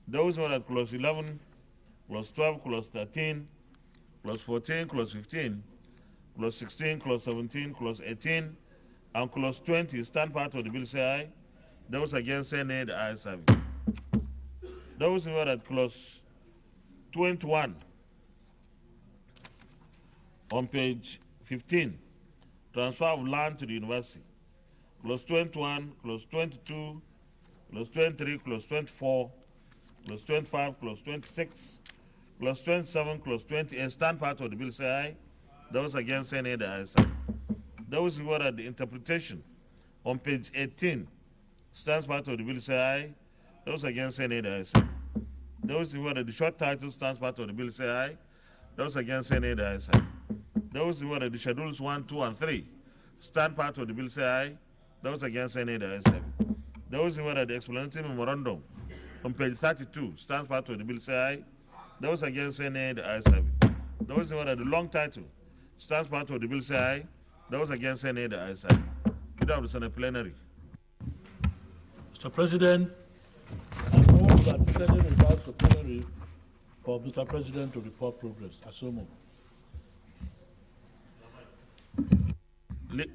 Those who are at clause 11, clause 12, clause 13, clause 14, clause 15, clause 16, clause 17, clause 18, and clause 20 stand part of the bill say aye. Those against say nay, the ayes have it. Those who are at clause 21 on page 15, transfer of land to the university. Clause 21, clause 22, clause 23, clause 24, clause 25, clause 26, clause 27, clause 28 stand part of the bill say aye. Those against say nay, the ayes have it. Those who were at the interpretation on page 18 stands part of the bill say aye. Those against say nay, the ayes have it. Those who were at the short title stands part of the bill say aye. Those against say nay, the ayes have it. Those who were at the schedules 1, 2, and 3 stand part of the bill say aye. Those against say nay, the ayes have it. Those who were at the explanatory memorandum on page 32 stands part of the bill say aye. Those against say nay, the ayes have it. Those who were at the long title stands part of the bill say aye. Those against say nay, the ayes have it. Good afternoon, plenary.
Mr. President, I move that the Senate requires the plenary for Mr. President to report progress. I so move.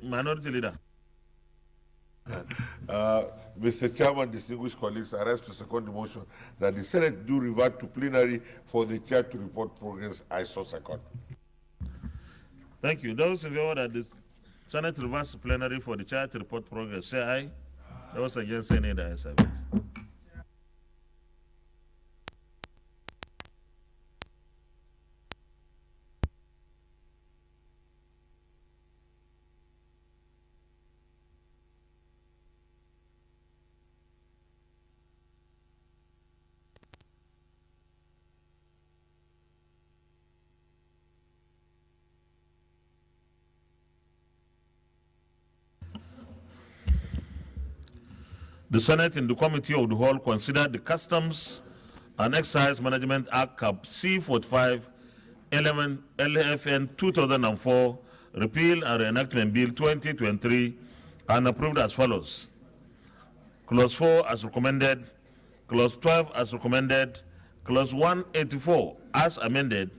Minority Leader.
Mr. Chairman, distinguished colleagues, I rise to second the motion that the Senate do revert to plenary for the chair to report progress. I so second.
Thank you. Those in favor that the Senate reverse to plenary for the chair to report progress, say aye. Those against, say nay. The ayes have it. The Senate in the Committee of the Whole considered the Customs and Excise Management Act Cap C45 LFN 2004 Repeal and Reenactment Bill 2023 and approved as follows. Clause 4 as recommended, Clause 12 as recommended, Clause 184 as amended,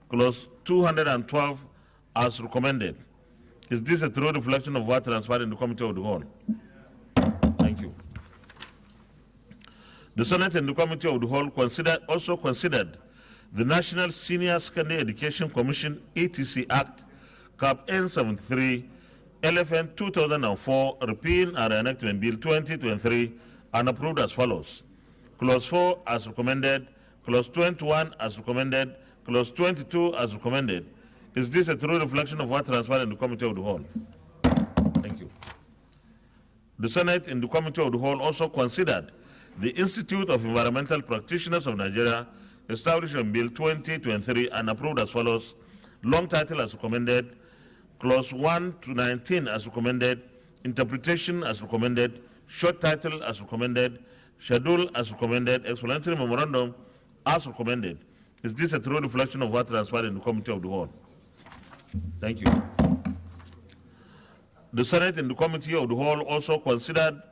Clause 212 as recommended. Is this a true reflection of what transpired in the Committee of the Whole? Thank you. The Senate and the Committee of the Whole also considered the National Senior Secondary Education Commission ETC Act, Cap N73, LFN 2004, Repeal and Reenactment Bill 2023, and approved as follows. Clause 4 as recommended, Clause 21 as recommended, Clause 22 as recommended. Is this a true reflection of what transpired in the Committee of the Whole? Thank you. The Senate in the Committee of the Whole also considered the Institute of Environmental Practitioners of Nigeria, established in Bill 2023 and approved as follows. Long title as recommended, Clause 1 to 19 as recommended, interpretation as recommended, short title as recommended, schedule as recommended, explanatory memorandum as recommended. Is this a true reflection of what transpired in the Committee of the Whole? Thank you. The Senate in the Committee of the Whole also considered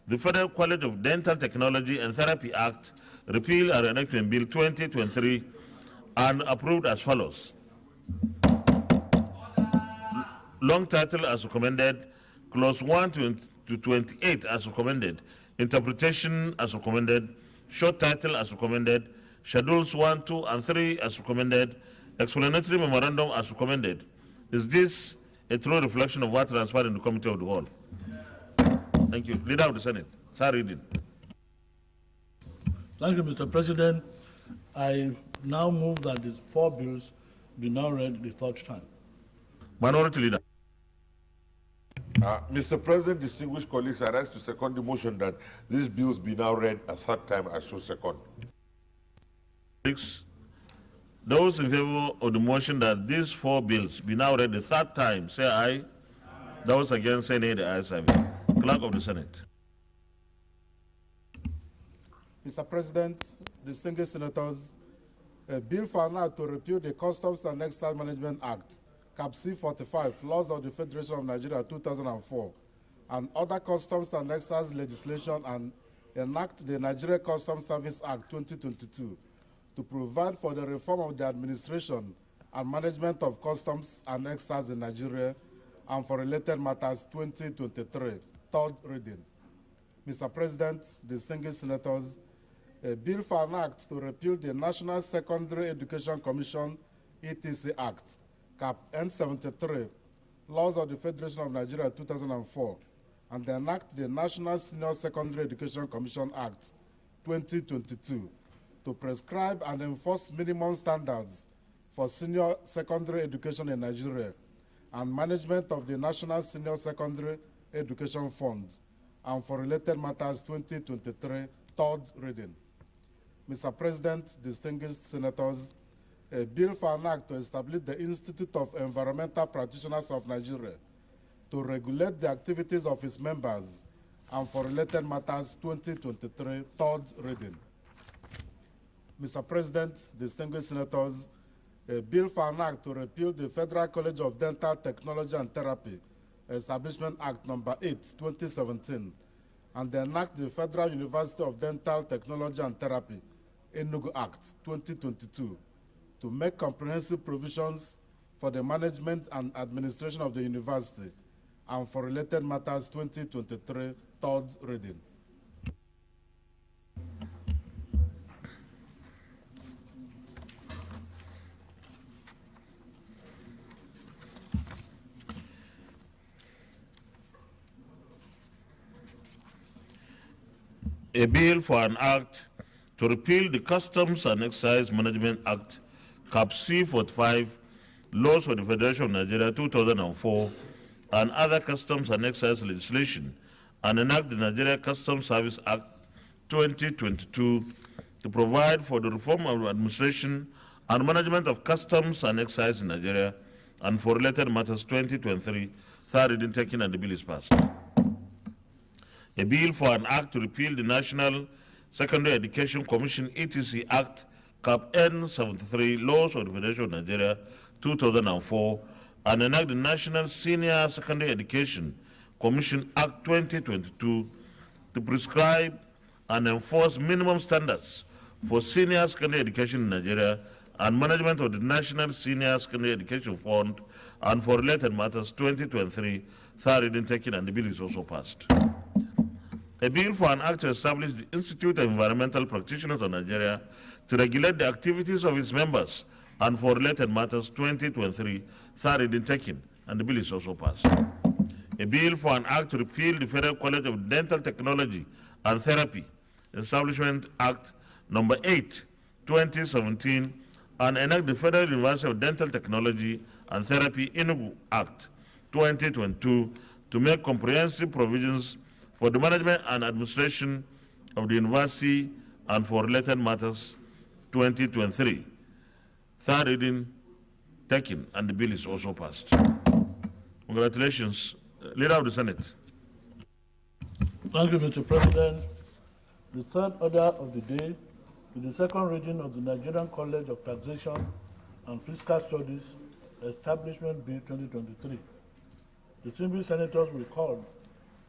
the Federal College of Dental Technology and Therapy Act, Repeal and Reenactment Bill 2023, and approved as follows. Long title as recommended, Clause 1 to 28 as recommended, interpretation as recommended, short title as recommended, schedules 1, 2, and 3 as recommended, explanatory memorandum as recommended. Is this a true reflection of what transpired in the Committee of the Whole? Thank you. Leader of the Senate, third reading.
Thank you, Mr. President. I now move that these 4 bills be now read the third time.
Minority Leader.
Mr. President, distinguished colleagues, I rise to second the motion that these bills be now read a third time. I so second.
Those in favor of the motion that these 4 bills be now read the third time, say aye. Those against, say nay. The ayes have it. Clerk of the Senate.
Mr. President, distinguished senators, a bill for an act to repeal the Customs and Excise Management Act, Cap C45, Laws of the Federation of Nigeria 2004, and other customs and excise legislation, and enact the Nigeria Customs Service Act 2022 to provide for the reform of the administration and management of customs and excise in Nigeria and for related matters 2023, third reading. Mr. President, distinguished senators, a bill for an act to repeal the National Secondary Education Commission ETC Act, Cap N73, Laws of the Federation of Nigeria 2004, and enact the National Senior Secondary Education Commission Act 2022 to prescribe and enforce minimum standards for senior secondary education in Nigeria and management of the National Senior Secondary Education Fund, and for related matters 2023, third reading. Mr. President, distinguished senators, a bill for an act to establish the Institute of Environmental Practitioners of Nigeria to regulate the activities of its members and for related matters 2023, third reading. Mr. President, distinguished senators, a bill for an act to repeal the Federal College of Dental Technology and Therapy Establishment Act No. 8, 2017, and enact the Federal University of Dental Technology and Therapy Enugu Act 2022 to make comprehensive provisions for the management and administration of the university and for related matters 2023, third reading.
A bill for an act to repeal the Customs and Excise Management Act, Cap C45, Laws of the Federation of Nigeria 2004, and other customs and excise legislation, and enact the Nigeria Customs Service Act 2022 to provide for the reform of administration and management of customs and excise in Nigeria, and for related matters 2023, third reading taken, and the bill is passed. A bill for an act to repeal the National Secondary Education Commission ETC Act, Cap N73, Laws of the Federation of Nigeria 2004, and enact the National Senior Secondary Education Commission Act 2022 to prescribe and enforce minimum standards for senior secondary education in Nigeria and management of the National Senior Secondary Education Fund, and for related matters 2023, third reading taken, and the bill is also passed. A bill for an act to establish the Institute of Environmental Practitioners of Nigeria to regulate the activities of its members, and for related matters 2023, third reading taken, and the bill is also passed. A bill for an act to repeal the Federal College of Dental Technology and Therapy Establishment Act number 8, 2017, and enact the Federal University of Dental Technology and Therapy Enugu Act 2022 to make comprehensive provisions for the management and administration of the university and for related matters 2023. Third reading taken, and the bill is also passed. Congratulations, Leader of the Senate.
Thank you, Mr. President. The third order of the day is the second reading of the Nigerian College of Taxation and Fiscal Studies Establishment Bill 2023. Distinguished senators recall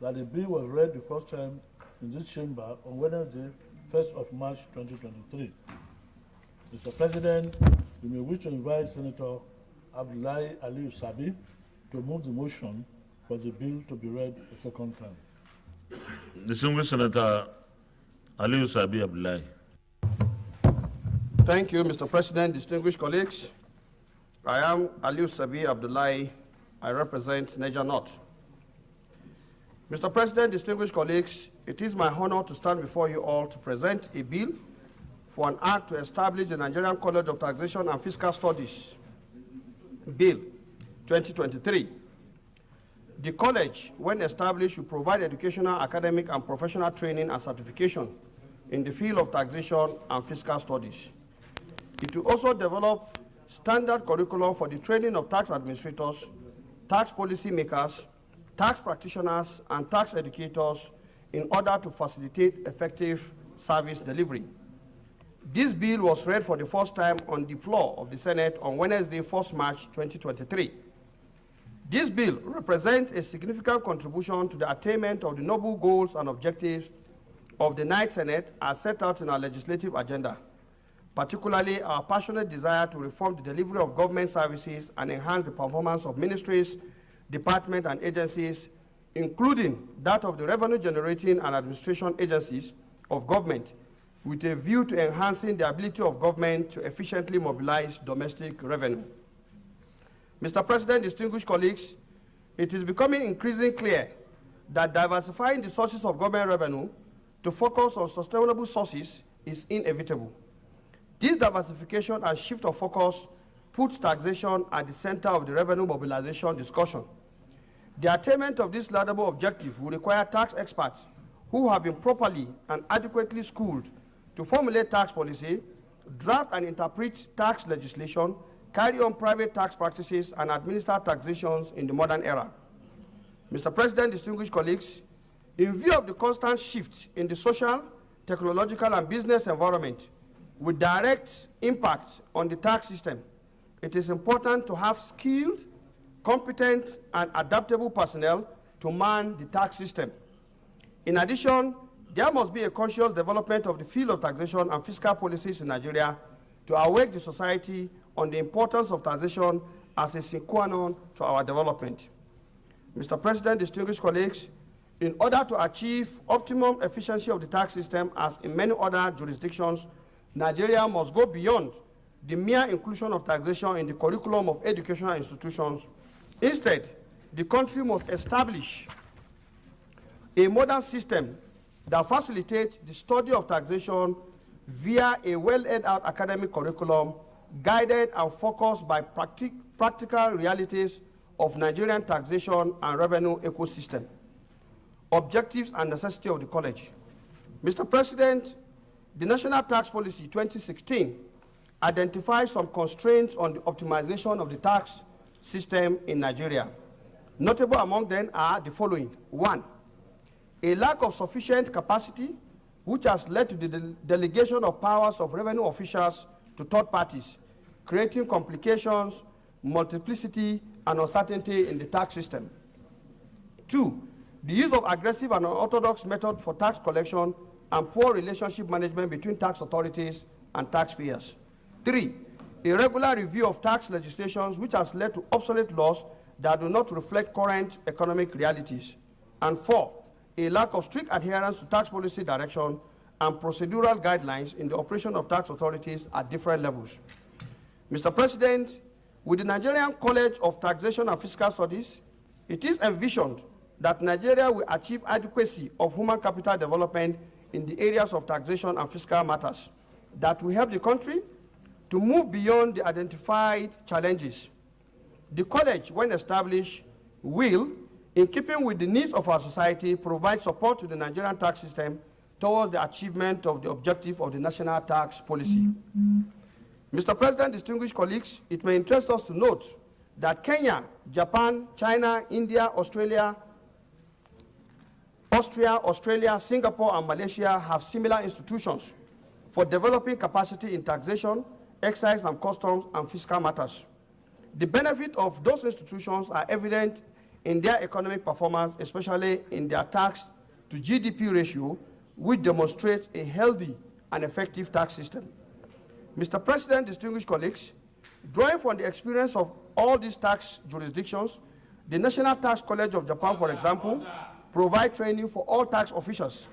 that the bill was read the first time in this chamber on Wednesday, 1st of March 2023. Mr. President, you may wish to invite Senator Abdullahi Aliyu Sabi to move the motion for the bill to be read a second time.
Distinguished Senator Aliyu Sabi Abdullahi.
Thank you, Mr. President, distinguished colleagues. I am Aliyu Sabi Abdullahi. I represent Niger North. Mr. President, distinguished colleagues, it is my honor to stand before you all to present a bill for an act to establish the Nigerian College of Taxation and Fiscal Studies, Bill 2023. The college, when established, will provide educational, academic, and professional training and certification in the field of taxation and fiscal studies. It will also develop standard curriculum for the training of tax administrators, tax policy makers, tax practitioners, and tax educators in order to facilitate effective service delivery. This bill was read for the first time on the floor of the Senate on Wednesday, 1st March 2023. This bill represents a significant contribution to the attainment of the noble goals and objectives of the Ninth Senate as set out in our legislative agenda, particularly our passionate desire to reform the delivery of government services and enhance the performance of ministries, departments, and agencies, including that of the revenue generating and administration agencies of government, with a view to enhancing the ability of government to efficiently mobilize domestic revenue. Mr. President, distinguished colleagues, it is becoming increasingly clear that diversifying the sources of government revenue to focus on sustainable sources is inevitable. This diversification and shift of focus puts taxation at the center of the revenue mobilization discussion. The attainment of this laudable objective will require tax experts who have been properly and adequately schooled to formulate tax policy, draft and interpret tax legislation, carry on private tax practices, and administer taxations in the modern era. Mr. President, distinguished colleagues, in view of the constant shift in the social, technological, and business environment with direct impact on the tax system, it is important to have skilled, competent, and adaptable personnel to man the tax system. In addition, there must be a conscious development of the field of taxation and fiscal policies in Nigeria to awake the society on the importance of taxation as a sine qua non to our development. Mr. President, distinguished colleagues, in order to achieve optimum efficiency of the tax system, as in many other jurisdictions, Nigeria must go beyond the mere inclusion of taxation in the curriculum of educational institutions. Instead, the country must establish a modern system that facilitates the study of taxation via a well-laid-out academic curriculum, guided and focused by practical realities of Nigerian taxation and revenue ecosystem, objectives and necessity of the college. Mr. President, the National Tax Policy 2016 identifies some constraints on the optimization of the tax system in Nigeria. Notable among them are the following. 1, a lack of sufficient capacity, which has led to the delegation of powers of revenue officials to third parties, creating complications, multiplicity, and uncertainty in the tax system. 2, the use of aggressive and unorthodox methods for tax collection and poor relationship management between tax authorities and taxpayers. 3, irregular review of tax legislations, which has led to obsolete laws that do not reflect current economic realities. And 4, a lack of strict adherence to tax policy direction and procedural guidelines in the operation of tax authorities at different levels. Mr. President, with the Nigerian College of Taxation and Fiscal Studies, it is envisioned that Nigeria will achieve adequacy of human capital development in the areas of taxation and fiscal matters that will help the country to move beyond the identified challenges. The college, when established, will, in keeping with the needs of our society, provide support to the Nigerian tax system towards the achievement of the objective of the national tax policy. Mr. President, distinguished colleagues, it may interest us to note that Kenya, Japan, China, India, Austria, Singapore, and Malaysia have similar institutions for developing capacity in taxation, excise and customs, and fiscal matters. The benefit of those institutions are evident in their economic performance, especially in their tax to GDP ratio, which demonstrates a healthy and effective tax system. Mr. President, distinguished colleagues, drawing from the experience of all these tax jurisdictions, the National Tax College of Japan, for example, provides training for all tax officials.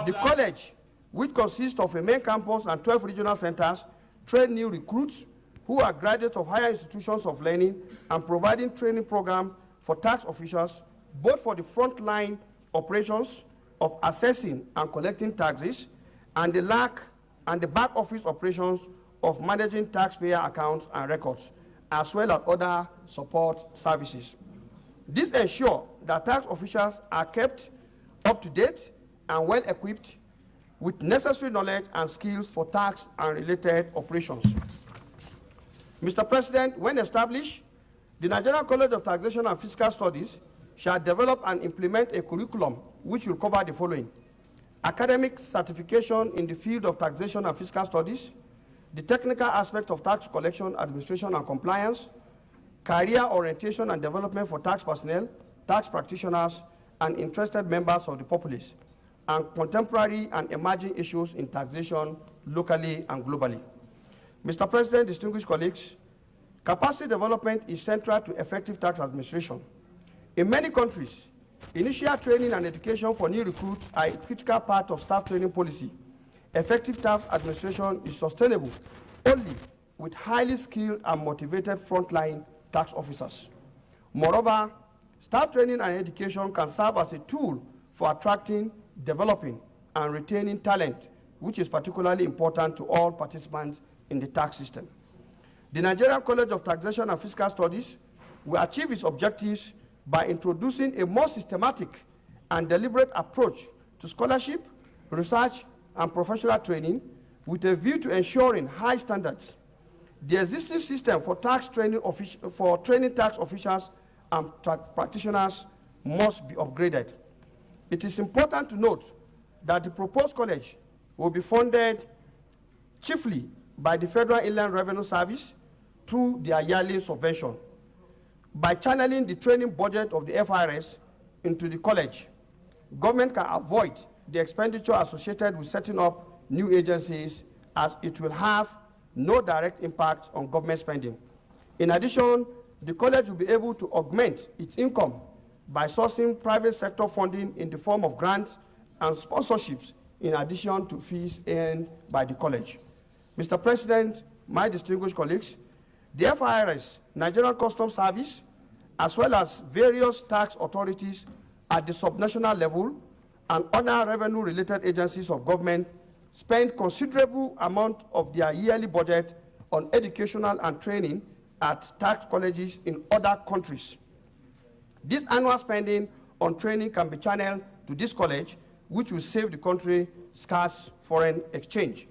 The college, which consists of a main campus and 12 regional centers, train new recruits who are graduates of higher institutions of learning and providing training programs for tax officials, both for the frontline operations of assessing and collecting taxes and the back office operations of managing taxpayer accounts and records, as well as other support services. This ensures that tax officials are kept up to date and well equipped with necessary knowledge and skills for tax and related operations. Mr. President, when established, the Nigerian College of Taxation and Fiscal Studies shall develop and implement a curriculum which will cover the following: academic certification in the field of taxation and fiscal studies, the technical aspect of tax collection, administration, and compliance, career orientation and development for tax personnel, tax practitioners, and interested members of the populace, and contemporary and emerging issues in taxation locally and globally. Mr. President, distinguished colleagues, capacity development is central to effective tax administration. In many countries, initial training and education for new recruits are a critical part of staff training policy. Effective tax administration is sustainable only with highly skilled and motivated frontline tax officers. Moreover, staff training and education can serve as a tool for attracting, developing, and retaining talent, which is particularly important to all participants in the tax system. The Nigerian College of Taxation and Fiscal Studies will achieve its objectives by introducing a more systematic and deliberate approach to scholarship, research, and professional training with a view to ensuring high standards. The existing system for training tax officials and practitioners must be upgraded. It is important to note that the proposed college will be funded chiefly by the Federal Inland Revenue Service through their yearly subvention. By channeling the training budget of the FRS into the college, government can avoid the expenditure associated with setting up new agencies, as it will have no direct impact on government spending. In addition, the college will be able to augment its income by sourcing private sector funding in the form of grants and sponsorships in addition to fees earned by the college. Mr. President, my distinguished colleagues, the FIRS, Nigerian Customs Service, as well as various tax authorities at the subnational level and other revenue-related agencies of government spend considerable amount of their yearly budget on educational and training at tax colleges in other countries. This annual spending on training can be channeled to this college, which will save the country scarce foreign exchange.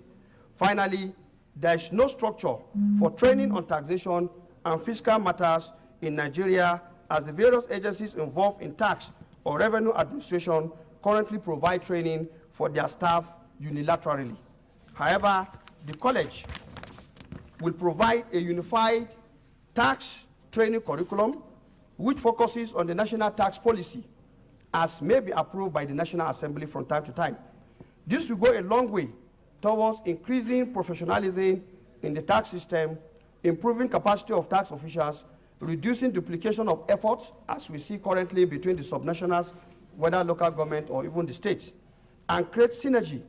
Finally, there is no structure for training on taxation and fiscal matters in Nigeria, as the various agencies involved in tax or revenue administration currently provide training for their staff unilaterally. However, the college will provide a unified tax training curriculum which focuses on the national tax policy, as may be approved by the National Assembly from time to time. This will go a long way towards increasing professionalism in the tax system, improving capacity of tax officials, reducing duplication of efforts, as we see currently between the subnationals, whether local government or even the states, and create synergy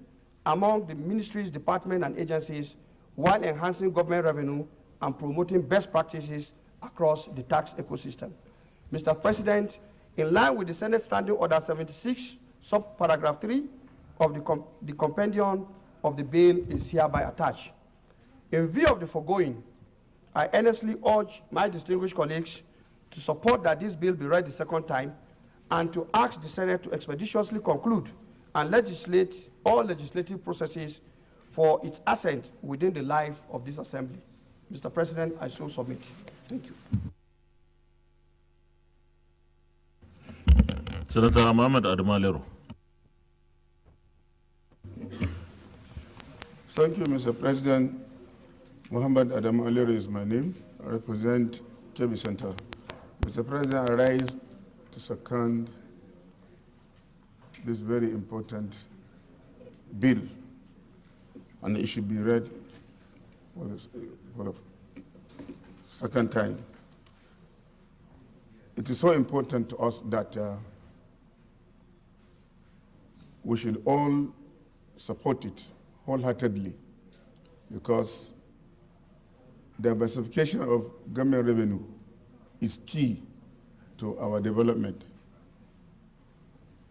among the ministries, departments, and agencies while enhancing government revenue and promoting best practices across the tax ecosystem. Mr. President, in line with the Senate Standing Order 76, subparagraph 3 of the compendium of the bill is hereby attached. In view of the foregoing, I earnestly urge my distinguished colleagues to support that this bill be read the second time and to ask the Senate to expeditiously conclude and legislate all legislative processes for its assent within the life of this assembly. Mr. President, I so submit. Thank you.
Senator Mohammed Adamalero.
Thank you, Mr. President. Muhammad Adam Aliru is my name. I represent Kebbi Central. Mr. President, I rise to second this very important bill, and it should be read for the second time. It is so important to us that we should all support it wholeheartedly, because diversification of government revenue is key to our development.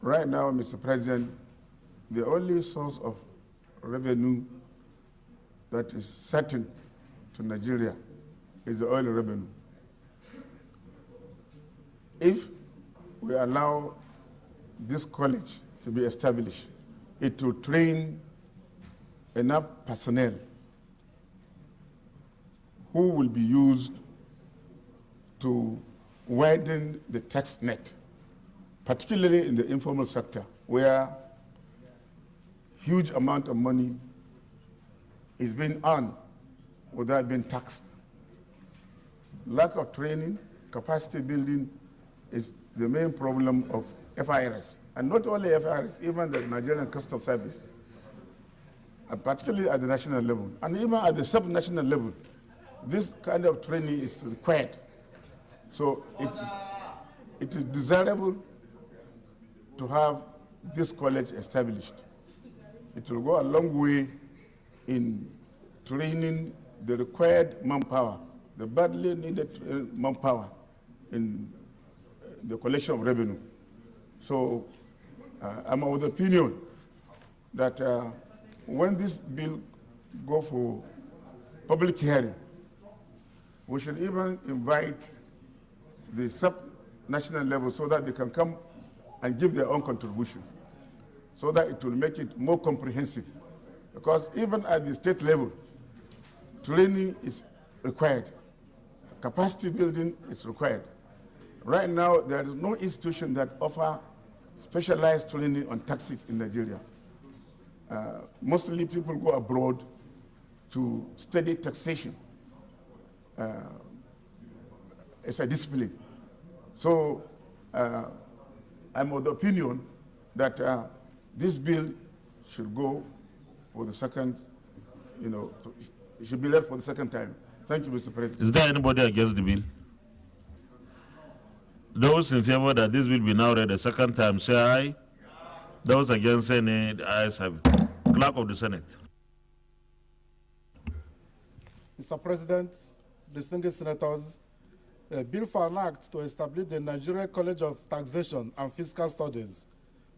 Right now, Mr. President, the only source of revenue that is certain to Nigeria is the oil revenue. If we allow this college to be established, it will train enough personnel who will be used to widen the tax net, particularly in the informal sector, where huge amount of money is being earned without being taxed. Lack of training, capacity building is the main problem of FIRS. And not only FIRS, even the Nigerian Customs Service, particularly at the national level, and even at the sub-national level, this kind of training is required. So it is desirable to have this college established. It will go a long way in training the required manpower, the badly needed manpower in the collection of revenue. So I'm of the opinion that when this bill go for public hearing, we should even invite the sub-national level so that they can come and give their own contribution, so that it will make it more comprehensive. Because even at the state level, training is required. Capacity building is required. Right now, there is no institution that offers specialized training on taxes in Nigeria. Mostly people go abroad to study taxation. It's a discipline. So I'm of the opinion that this bill should go for the second, it should be read for the second time. Thank you, Mr. President.
Is there anybody against the bill? Those in favor that this will be now read a second time, say aye. Those against, say nay. The ayes have it. Clerk of the Senate.
Mr. President, distinguished senators, a bill for an act to establish the Nigeria College of Taxation and Fiscal Studies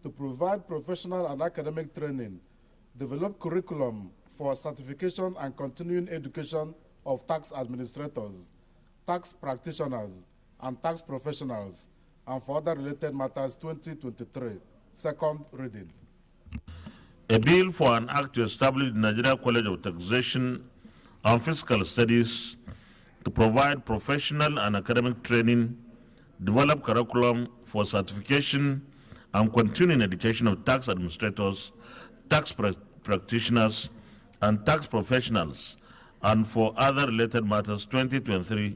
to provide professional and academic training, develop curriculum for certification and continuing education of tax administrators, tax practitioners, and tax professionals, and for other related matters 2023, second reading.
A bill for an act to establish the Nigeria College of Taxation and Fiscal Studies to provide professional and academic training, develop curriculum for certification and continuing education of tax administrators, tax practitioners, and tax professionals, and for other related matters 2023,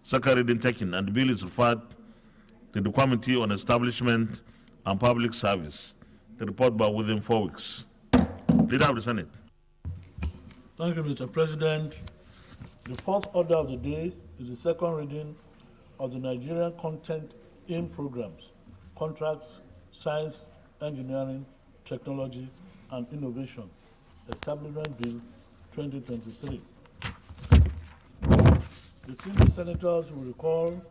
second reading taken, and the bill is referred to the Committee on Establishment and Public Service to report back within 4 weeks. Leader of the Senate.
Thank you, Mr. President. The fourth order of the day is the second reading of the Nigerian Content in Programs, Contracts, Science, Engineering, Technology, and Innovation, Establishment Bill 2023. Distinguished senators will recall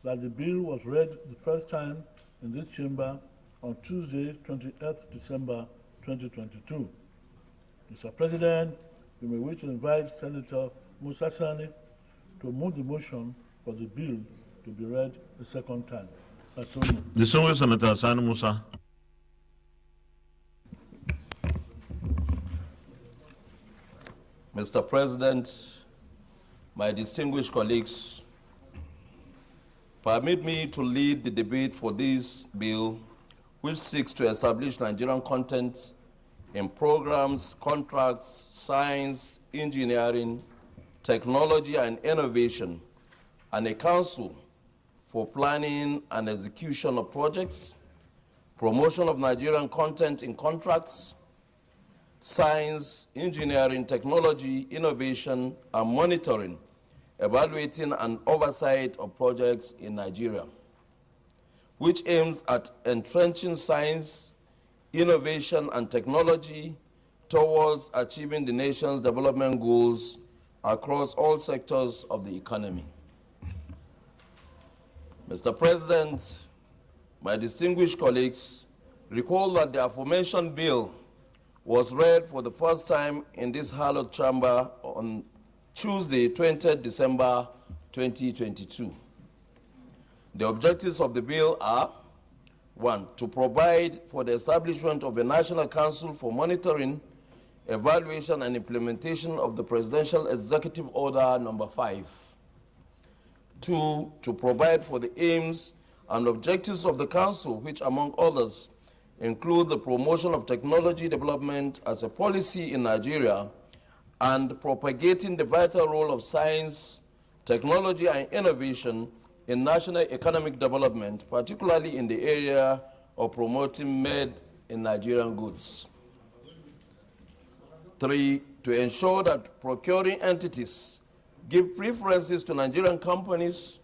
that the bill was read the first time in this chamber on Tuesday, 28th December 2022. Mr. President, you may wish to invite Senator Musa Sani to move the motion for the bill to be read the second time.
Distinguished Senator Sani Musa.
Mr. President, my distinguished colleagues, permit me to lead the debate for this bill, which seeks to establish Nigerian content in programs, contracts, science, engineering, technology, and innovation, and a council for planning and execution of projects, promotion of Nigerian content in contracts, science, engineering, technology, innovation, and monitoring, evaluating and oversight of projects in Nigeria, which aims at entrenching science, innovation, and technology towards achieving the nation's development goals across all sectors of the economy. Mr. President, my distinguished colleagues, recall that the aforementioned bill was read for the first time in this hallowed chamber on Tuesday, 20th December 2022. The objectives of the bill are: 1, to provide for the establishment of a National Council for monitoring, evaluation, and implementation of the Presidential Executive Order Number 5. 2, to provide for the aims and objectives of the Council, which, among others, include the promotion of technology development as a policy in Nigeria and propagating the vital role of science, technology, and innovation in national economic development, particularly in the area of promoting made in Nigerian goods. 3, to ensure that procuring entities give preferences to Nigerian companies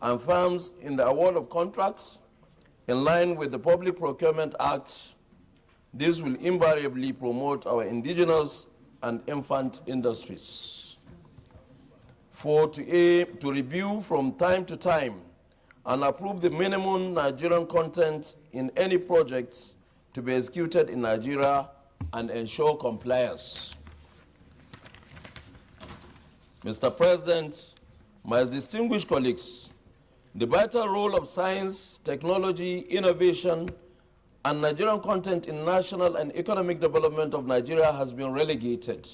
and firms in the award of contracts in line with the Public Procurement Act. This will invariably promote our indigenous and infant industries. 4, to review from time to time and approve the minimum Nigerian content in any project to be executed in Nigeria and ensure compliance. Mr. President, my distinguished colleagues, the vital role of science, technology, innovation, and Nigerian content in national and economic development of Nigeria has been relegated.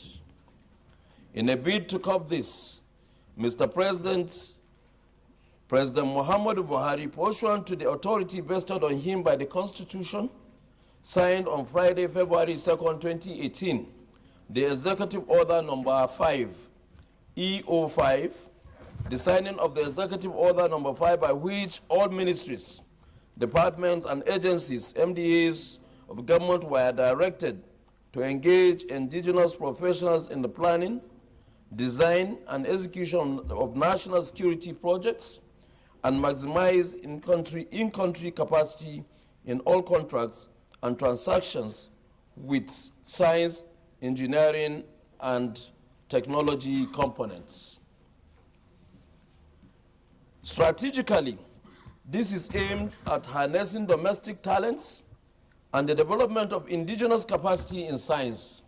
In a bid to curb this, Mr. President, President Muhammadu Buhari, pursuant to the authority vested on him by the Constitution, signed on Friday, February 2nd, 2018, the Executive Order Number 5, EO5, the signing of the Executive Order Number 5 by which all ministries, departments, and agencies, MDAs of government were directed to engage indigenous professionals in the planning, design, and execution of national security projects and maximize in-country capacity in all contracts and transactions with science, engineering, and technology components. Strategically, this is aimed at harnessing domestic talents and the development of indigenous capacity in science,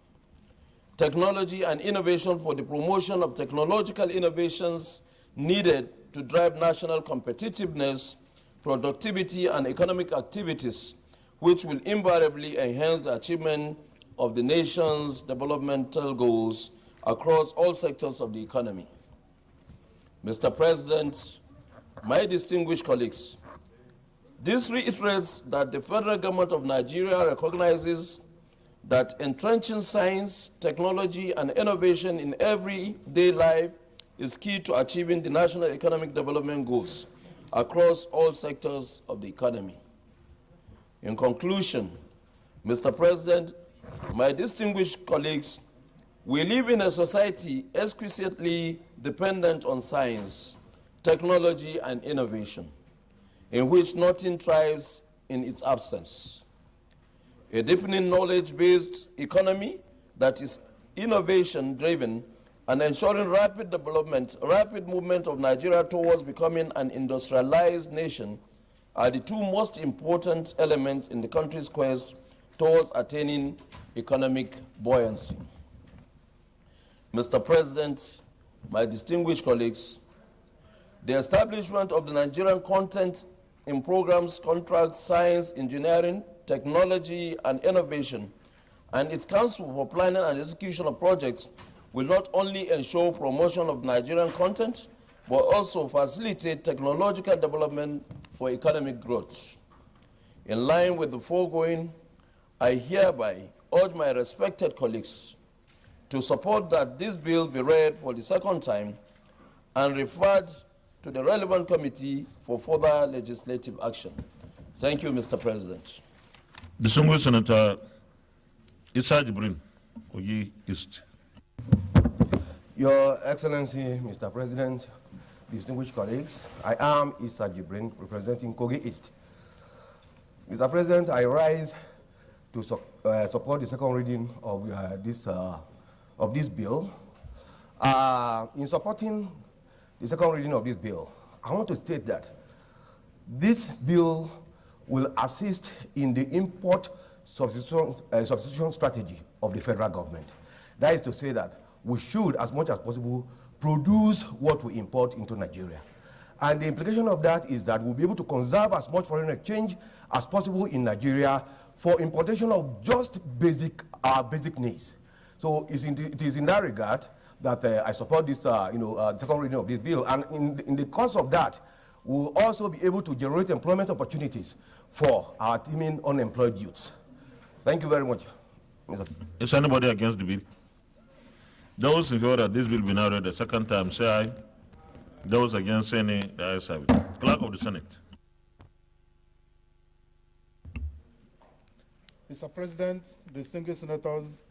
technology, and innovation for the promotion of technological innovations needed to drive national competitiveness, productivity, and economic activities, which will invariably enhance the achievement of the nation's developmental goals across all sectors of the economy. Mr. President, my distinguished colleagues, this reiterates that the federal government of Nigeria recognizes that entrenching science, technology, and innovation in everyday life is key to achieving the national economic development goals across all sectors of the economy. In conclusion, Mr. President, my distinguished colleagues, we live in a society exquisitely dependent on science, technology, and innovation, in which nothing thrives in its absence. A deepening knowledge-based economy that is innovation-driven and ensuring rapid development, rapid movement of Nigeria towards becoming an industrialized nation are the two most important elements in the country's quest towards attaining economic buoyancy. Mr. President, my distinguished colleagues, the establishment of the Nigerian content in programs, contracts, science, engineering, technology, and innovation, and its Council for Planning and Execution of Projects will not only ensure promotion of Nigerian content, but also facilitate technological development for economic growth. In line with the foregoing, I hereby urge my respected colleagues to support that this bill be read for the second time and referred to the relevant committee for further legislative action. Thank you, Mr. President.
Distinguished Senator Issa Jibrin, Kogi East.
Your Excellency, Mr. President, distinguished colleagues, I am Issa Jibrin, representing Kogi East. Mr. President, I rise to support the second reading of this bill. In supporting the second reading of this bill, I want to state that this bill will assist in the import substitution strategy of the federal government. That is to say that we should, as much as possible, produce what we import into Nigeria. And the implication of that is that we'll be able to conserve as much foreign exchange as possible in Nigeria for importation of just basic needs. So it is in that regard that I support this second reading of this bill. And in the course of that, we'll also be able to generate employment opportunities for our teeming unemployed youths. Thank you very much, Mr.
Is anybody against the bill? Those in favor that this bill be now read the second time, say aye. Those against, say nay. The ayes have it. Clerk of the Senate.
Mr. President, distinguished senators,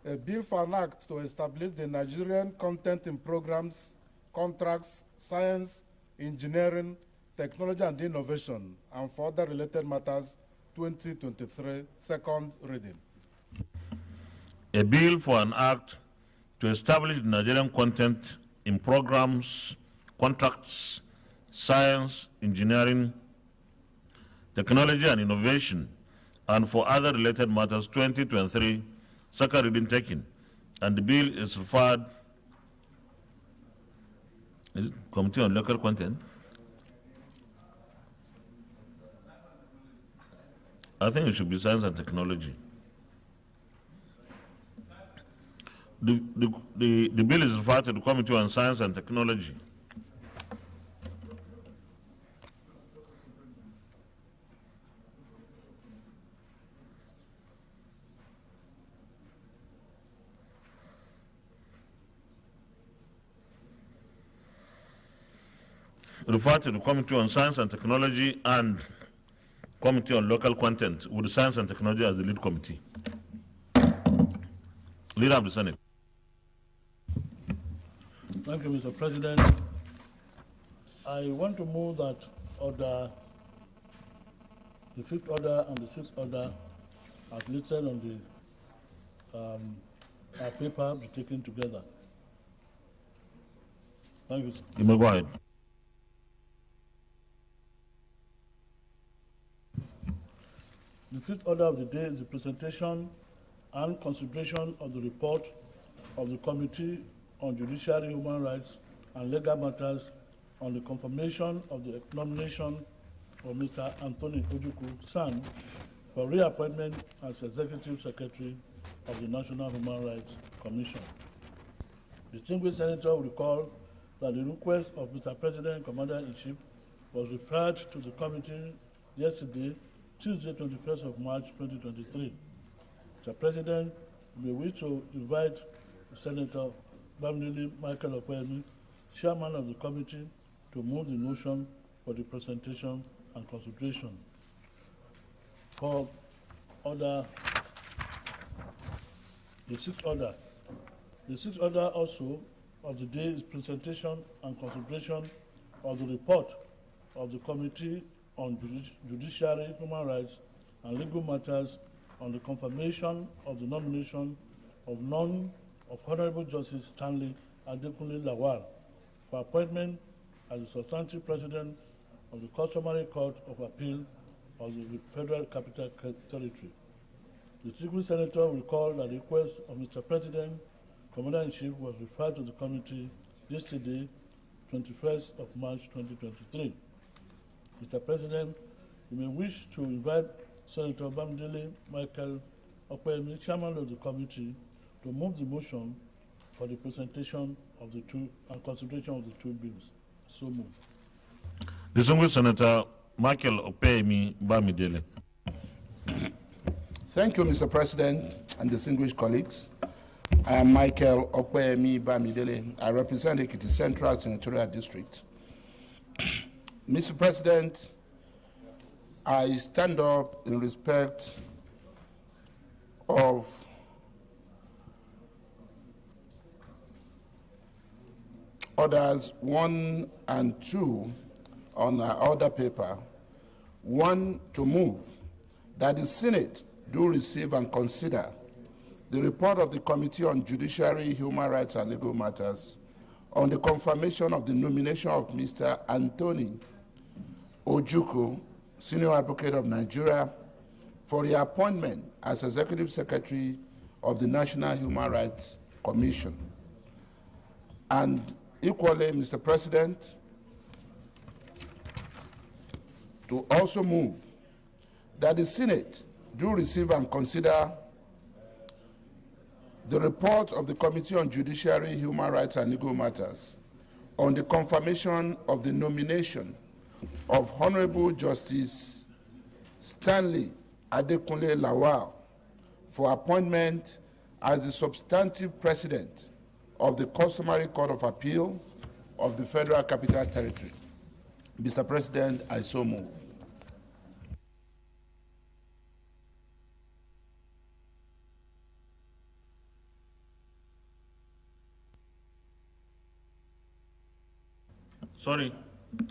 a bill for an act to establish the Nigerian content in programs, contracts, science, engineering, technology and innovation, and for other related matters, 2023, second reading.
A bill for an act to establish the Nigerian content in programs, contracts, science, engineering, technology and innovation, and for other related matters, 2023, second reading taken. And the bill is referred to Committee on Local Content. I think it should be Science and Technology. The bill is referred to the Committee on Science and Technology. Referred to the Committee on Science and Technology and Committee on Local Content, with the Science and Technology as the lead committee. Leader of the Senate.
Thank you, Mr. President. I want to move that order, the fifth order and the sixth order, as listed on the our paper, be taken together. Thank you, sir.
You may go ahead.
The fifth order of the day is the presentation and consideration of the report of the Committee on Judiciary, Human Rights and Legal Matters on the confirmation of the nomination of Mr. Anthony Ojukwu San for reappointment as Executive Secretary of the National Human Rights Commission. Distinguished Senator will recall that the request of Mr. President, Commander-in-Chief, was referred to the committee yesterday, Tuesday, 21st of March, 2023. Mr. President, we wish to invite Senator Bamidele Michael Okwemi, Chairman of the committee, to move the motion for the presentation and consideration. For order, the sixth order. The sixth order also of the day is presentation and consideration of the report of the Committee on Judiciary, Human Rights and Legal Matters on the confirmation of the nomination of Honorable Justice Stanley Adekunle Lawal for appointment as the substantive President of the Customary Court of Appeal of the Federal Capital Territory. The Distinguished Senator will recall that the request of Mr. President, Commander-in-Chief, was referred to the committee yesterday, 21st of March 2023. Mr. President, you may wish to invite Senator Bamidele Michael Okwemi, Chairman of the committee, to move the motion for the presentation of the two and consideration of the two bills. So moved.
Distinguished Senator Michael Okwemi Bamidele.
Thank you, Mr. President and distinguished colleagues. I am Michael Okwemi Bamidele. I represent Ekiti Central Senatorial District. Mr. President, I stand up in respect of orders 1 and 2 on our order paper. 1, to move that the Senate do receive and consider the report of the Committee on Judiciary, Human Rights and Legal Matters on the confirmation of the nomination of Mr. Anthony Ojukwu, Senior Advocate of Nigeria, for the appointment as Executive Secretary of the National Human Rights Commission. And equally, Mr. President, to also move that the Senate do receive and consider the report of the Committee on Judiciary, Human Rights and Legal Matters on the confirmation of the nomination of Honorable Justice Stanley Adekunle Lawal for appointment as the substantive President of the Customary Court of Appeal of the Federal Capital Territory. Mr. President, I so move.
Sorry,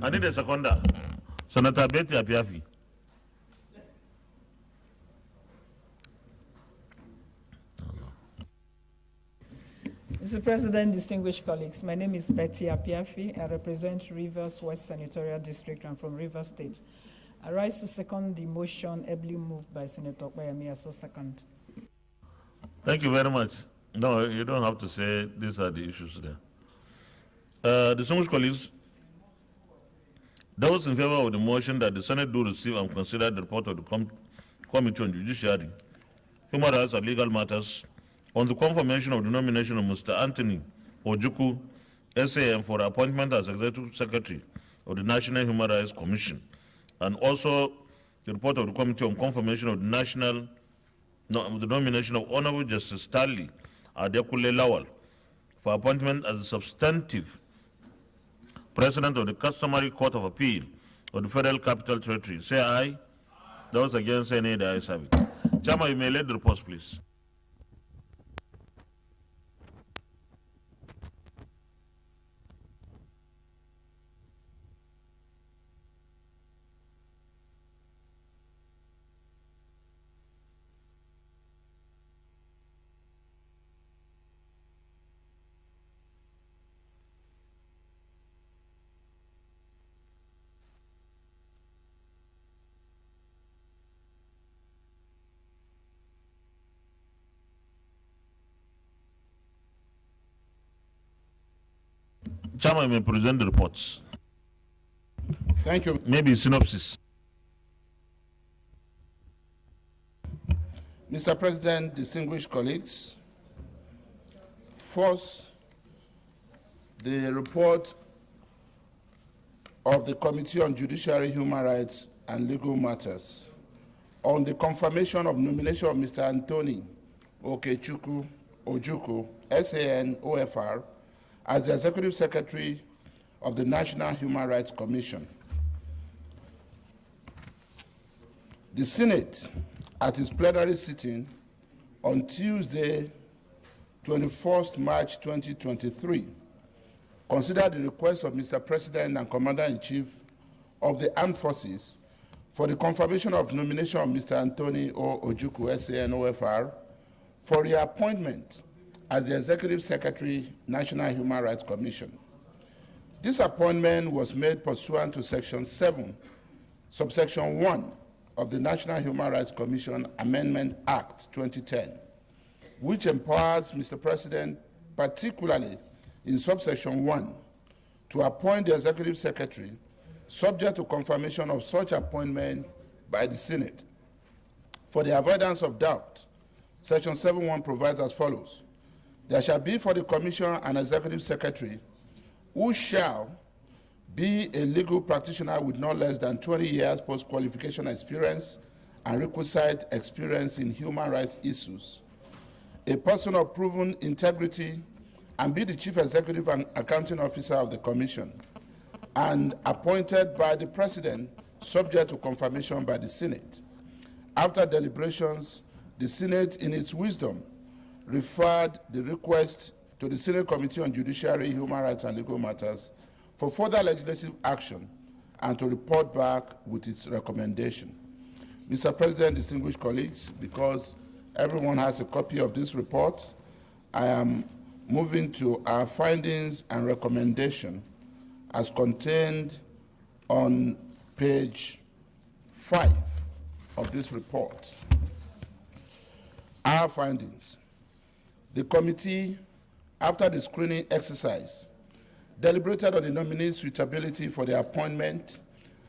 I need a seconder. Senator Betty Apiafi.
Mr. President, distinguished colleagues, my name is Betty Apiafi. I represent Rivers West Senatorial District. I'm from Rivers State. I rise to second the motion ably moved by Senator Okwemi. So second.
Thank you very much. No, you don't have to say these are the issues there. Distinguished colleagues, those in favor of the motion that the Senate do receive and consider the report of the Committee on Judiciary, Human Rights and Legal Matters on the confirmation of the nomination of Mr. Anthony Ojukwu, SAM, for appointment as Executive Secretary of the National Human Rights Commission, and also the report of the Committee on confirmation of the nomination of Honorable Justice Stanley Adekunle Lawal for appointment as the substantive President of the Customary Court of Appeal of the Federal Capital Territory. Say aye. Those against, say nay. The ayes have it. Chairman, you may lead the reports, please. Chairman may present the reports.
Thank you.
Maybe synopsis.
Mr. President, distinguished colleagues, first, the report of the Committee on Judiciary, Human Rights and Legal Matters on the confirmation of nomination of Mr. Anthony Okechukwu Ojukwu, SAN OFR, as the Executive Secretary of the National Human Rights Commission. The Senate, at its plenary sitting on Tuesday, 21st March 2023, considered the request of Mr. President and Commander-in-Chief of the Armed Forces for the confirmation of nomination of Mr. Anthony O. Ojukwu, SAN OFR, for reappointment as the Executive Secretary, National Human Rights Commission. This appointment was made pursuant to Section 7, Subsection 1 of the National Human Rights Commission Amendment Act 2010, which empowers Mr. President, particularly in subsection 1, to appoint the Executive Secretary, subject to confirmation of such appointment by the Senate. For the avoidance of doubt, Section 7.1 provides as follows: there shall be for the Commission an Executive Secretary who shall be a legal practitioner with no less than 20 years post-qualification experience and requisite experience in human rights issues, a person of proven integrity, and be the Chief Executive and Accounting Officer of the Commission, and appointed by the President, subject to confirmation by the Senate. After deliberations, the Senate, in its wisdom, referred the request to the Senate Committee on Judiciary, Human Rights and Legal Matters for further legislative action and to report back with its recommendation. Mr. President, distinguished colleagues, because everyone has a copy of this report, I am moving to our findings and recommendation as contained on page 5 of this report. Our findings. The committee, after the screening exercise, deliberated on the nominee's suitability for the appointment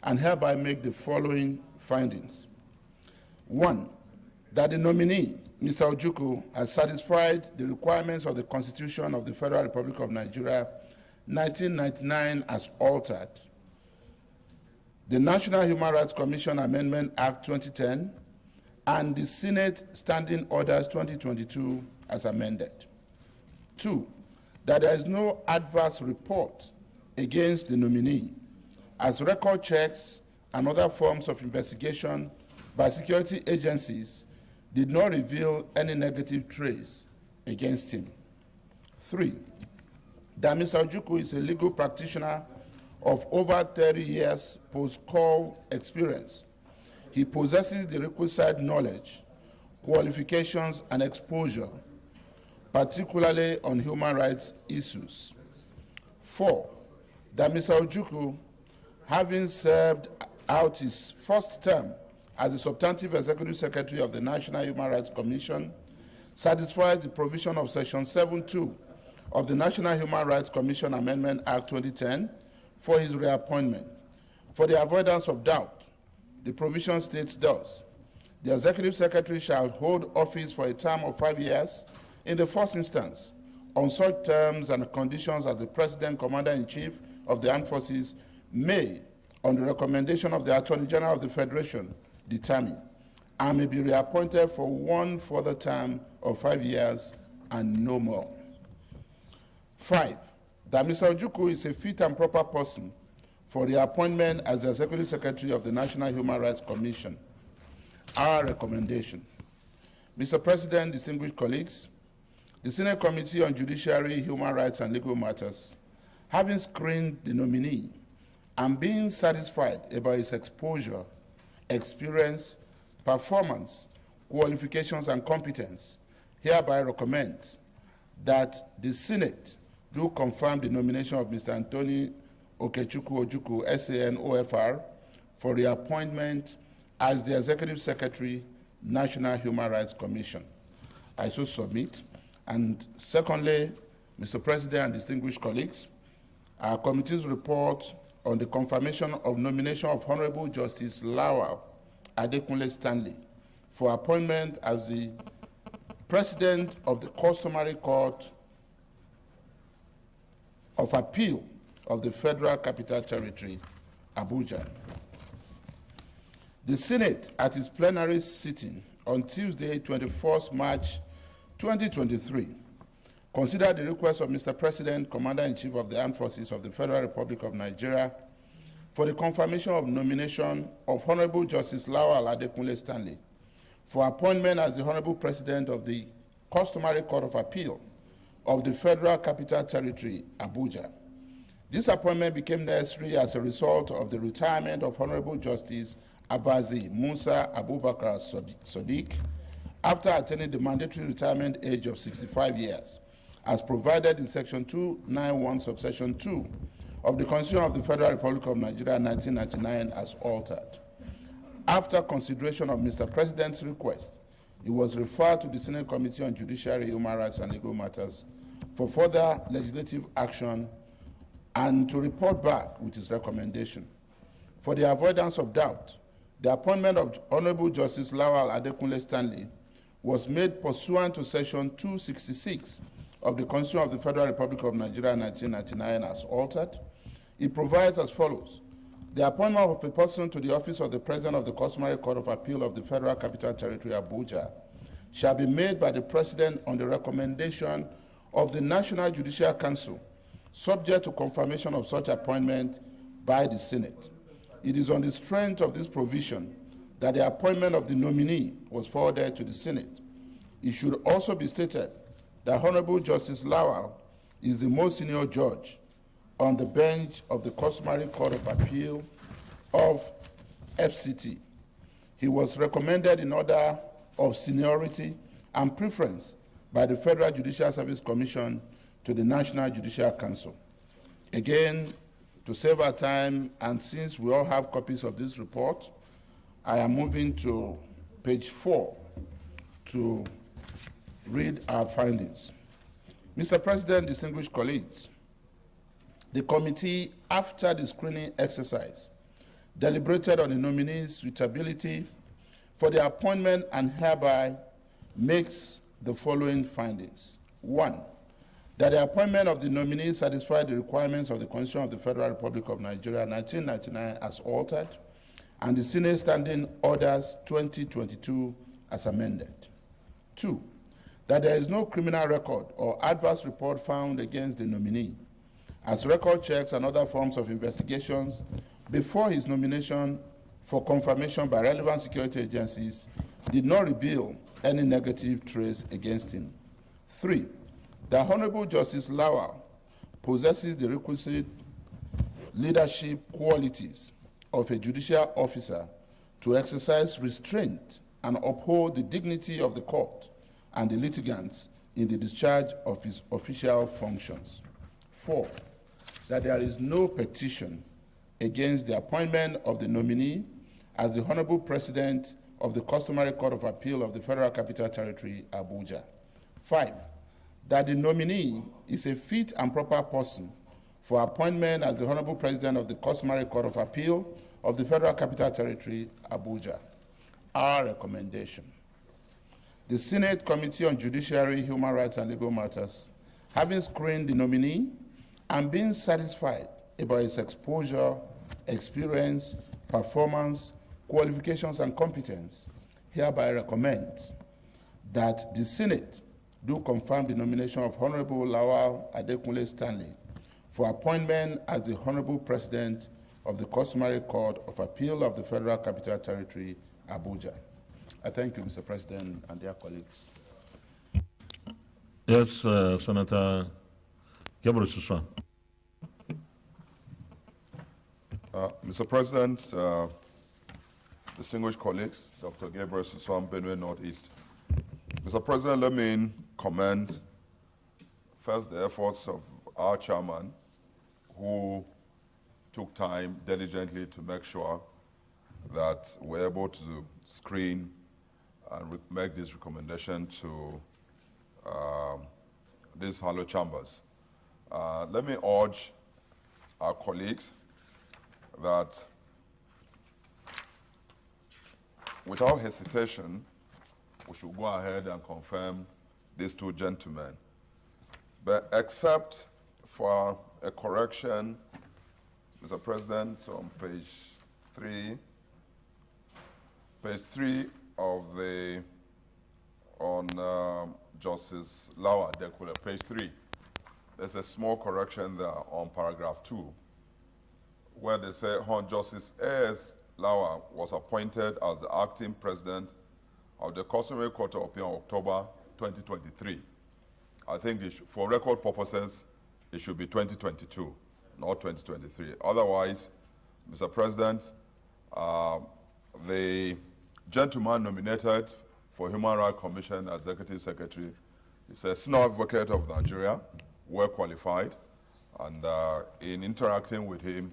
and hereby make the following findings. 1, that the nominee, Mr. Ojukwu, has satisfied the requirements of the Constitution of the Federal Republic of Nigeria, 1999 as altered, the National Human Rights Commission Amendment Act 2010, and the Senate Standing Orders 2022 as amended. 2, that there is no adverse report against the nominee, as record checks and other forms of investigation by security agencies did not reveal any negative trace against him. 3, that Mr. Ojukwu is a legal practitioner of over 30 years post-call experience. He possesses the requisite knowledge, qualifications, and exposure, particularly on human rights issues. 4, that Mr. Ojukwu, having served out his first term as the substantive Executive Secretary of the National Human Rights Commission, satisfies the provision of Section 7.2 of the National Human Rights Commission Amendment Act 2010 for his reappointment. For the avoidance of doubt, the provision states thus: the Executive Secretary shall hold office for a term of 5 years in the first instance, on such terms and conditions as the President, Commander-in-Chief of the Armed Forces may, on the recommendation of the Attorney General of the Federation, determine, and may be reappointed for one further term of 5 years and no more. 5, that Mr. Ojukwu is a fit and proper person for the appointment as the Executive Secretary of the National Human Rights Commission. Our recommendation. Mr. President, distinguished colleagues, the Senate Committee on Judiciary, Human Rights and Legal Matters, having screened the nominee and being satisfied about his exposure, experience, performance, qualifications, and competence, hereby recommend that the Senate do confirm the nomination of Mr. Anthony Okechukwu Ojukwu, SAN OFR, for reappointment as the Executive Secretary, National Human Rights Commission. I so submit. And secondly, Mr. President and distinguished colleagues, our committee's report on the confirmation of nomination of Honorable Justice Lawal Adekunle Stanley for appointment as the President of the Customary Court of Appeal of the Federal Capital Territory, Abuja. The Senate, at its plenary sitting on Tuesday, 21st March 2023, considered the request of Mr. President, Commander-in-Chief of the Armed Forces of the Federal Republic of Nigeria for the confirmation of nomination of Honorable Justice Lawal Adekunle Stanley for appointment as the Honorable President of the Customary Court of Appeal of the Federal Capital Territory, Abuja. This appointment became necessary as a result of the retirement of Honorable Justice Abazi Musa Abubakar Sadiq after attaining the mandatory retirement age of 65 years, as provided in Section 291, Subsection 2 of the Constitution of the Federal Republic of Nigeria 1999 as altered. After consideration of Mr. President's request, it was referred to the Senate Committee on Judiciary, Human Rights and Legal Matters for further legislative action and to report back with its recommendation. For the avoidance of doubt, the appointment of Honorable Justice Lawal Adekunle Stanley was made pursuant to Section 266 of the Constitution of the Federal Republic of Nigeria 1999 as altered. It provides as follows. The appointment of a person to the office of the President of the Customary Court of Appeal of the Federal Capital Territory, Abuja, shall be made by the President on the recommendation of the National Judicial Council, subject to confirmation of such appointment by the Senate. It is on the strength of this provision that the appointment of the nominee was forwarded to the Senate. It should also be stated that Honorable Justice Lawal is the most senior judge on the bench of the Customary Court of Appeal of FCT. He was recommended in order of seniority and preference by the Federal Judicial Service Commission to the National Judicial Council. Again, to save our time, and since we all have copies of this report, I am moving to page 4 to read our findings. Mr. President, distinguished colleagues, the committee, after the screening exercise, deliberated on the nominee's suitability for the appointment and hereby makes the following findings. 1, that the appointment of the nominee satisfied the requirements of the Constitution of the Federal Republic of Nigeria 1999 as altered, and the Senate Standing Orders 2022 as amended. 2, that there is no criminal record or adverse report found against the nominee, as record checks and other forms of investigations before his nomination for confirmation by relevant security agencies did not reveal any negative trace against him. 3, the Honorable Justice Lawal possesses the requisite leadership qualities of a judicial officer to exercise restraint and uphold the dignity of the court and the litigants in the discharge of his official functions. 4, that there is no petition against the appointment of the nominee as the Honorable President of the Customary Court of Appeal of the Federal Capital Territory, Abuja. 5, that the nominee is a fit and proper person for appointment as the Honorable President of the Customary Court of Appeal of the Federal Capital Territory, Abuja. Our recommendation. The Senate Committee on Judiciary, Human Rights and Legal Matters, having screened the nominee and being satisfied about his exposure, experience, performance, qualifications, and competence, hereby recommends that the Senate do confirm the nomination of Honorable Lawal Adekunle Stanley for appointment as the Honorable President of the Customary Court of Appeal of the Federal Capital Territory, Abuja. I thank you, Mr. President, and dear colleagues.
Yes, Senator Gabriel Suswan.
Mr. President, distinguished colleagues, Dr. Gabriel Suswan, Benue Northeast. Mr. President, let me commend first the efforts of our chairman, who took time diligently to make sure that we're able to screen and make this recommendation to these hollow chambers. Let me urge our colleagues that without hesitation, we should go ahead and confirm these two gentlemen. But except for a correction, Mr. President, on page 3 of the, on Justice Lawa Dekule, page 3, there's a small correction there on paragraph 2, where they say, Justice A.S. Lawa was appointed as the acting president of the Customary Court of Appeal in October 2023. I think for record purposes, it should be 2022, not 2023. Otherwise, Mr. President, the gentleman nominated for Human Rights Commission as Executive Secretary is a senior advocate of Nigeria, well qualified, and in interacting with him,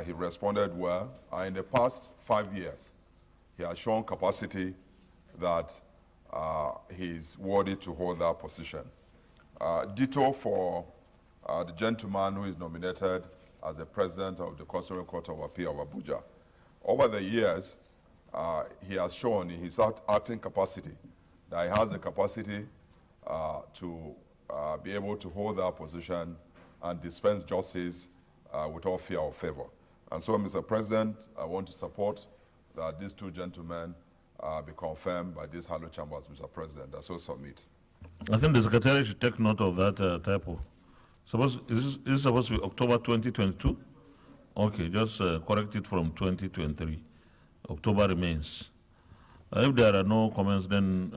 he responded well. In the past 5 years, he has shown capacity that he's worthy to hold that position. Ditto for the gentleman who is nominated as the president of the Customary Court of Appeal of Abuja. Over the years, he has shown in his acting capacity that he has the capacity to be able to hold that position and dispense justice without fear or favor. And so, Mr. President, I want to support that these two gentlemen be confirmed by these hallowed chambers, Mr. President. I so submit.
I think the Secretary should take note of that typo. Is this supposed to be October 2022? Okay, just correct it from 2023. October remains. If there are no comments, then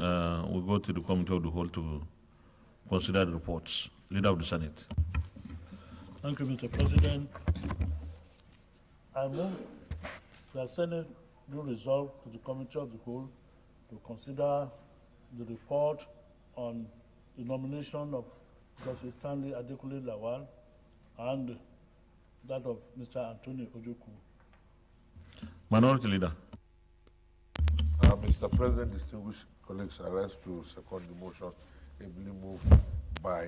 we'll go to the Committee of the Whole to consider the reports. Leader of the Senate.
Thank you, Mr. President. I move that Senate do resolve to the Committee of the Whole to consider the report on the nomination of Justice Stanley Adekunle Lawal and that of Mr. Anthony Ojukwu.
Minority Leader.
Mr. President, distinguished colleagues, I rise to second the motion ably moved by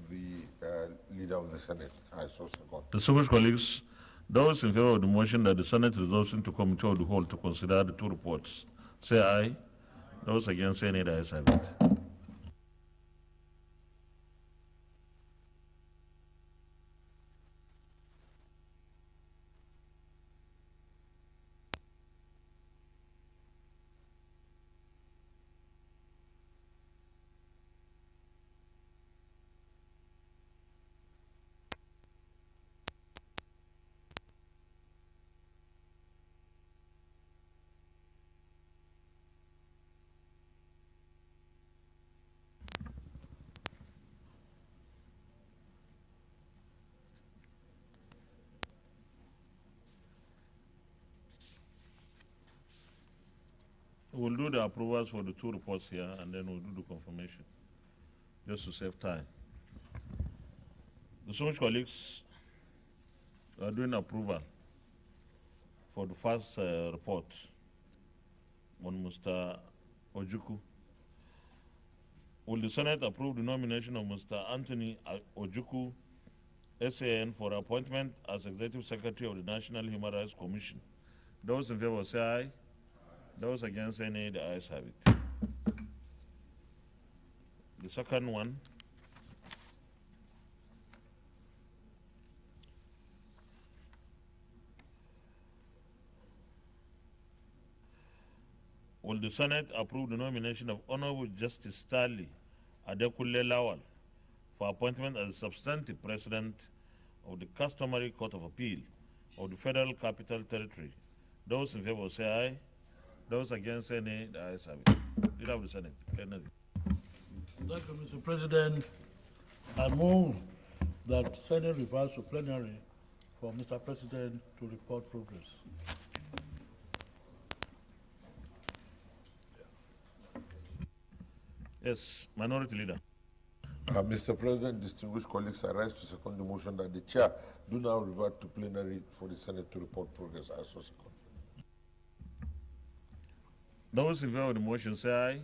the Leader of the Senate. I so second.
Distinguished colleagues, those in favor of the motion that the Senate resolves into Committee of the Whole to consider the two reports, say aye. Those against, say nay. The ayes have it. We'll do the approvals for the two reports here, and then we'll do the confirmation, just to save time. Distinguished colleagues, we are doing approval for the first report on Mr. Ojukwu. Will the Senate approve the nomination of Mr. Anthony Ojukwu, SAN, for appointment as Executive Secretary of the National Human Rights Commission? Those in favor say aye. Those against, say nay. The ayes have it. The second one, will the Senate approve the nomination of Honorable Justice Stanley Adekunle Lawal for appointment as substantive president of the Customary Court of Appeal of the Federal Capital Territory? Those in favor say aye. Those against, say nay. The ayes have it. Leader of the Senate. Plenary.
Thank you, Mr. President. I move that Senate refers to plenary for Mr. President to report progress.
Yes, Minority Leader.
Mr. President, distinguished colleagues, I rise to second the motion that the chair do now revert to plenary for the Senate to report progress. I so second.
Those in favor of the motion say aye.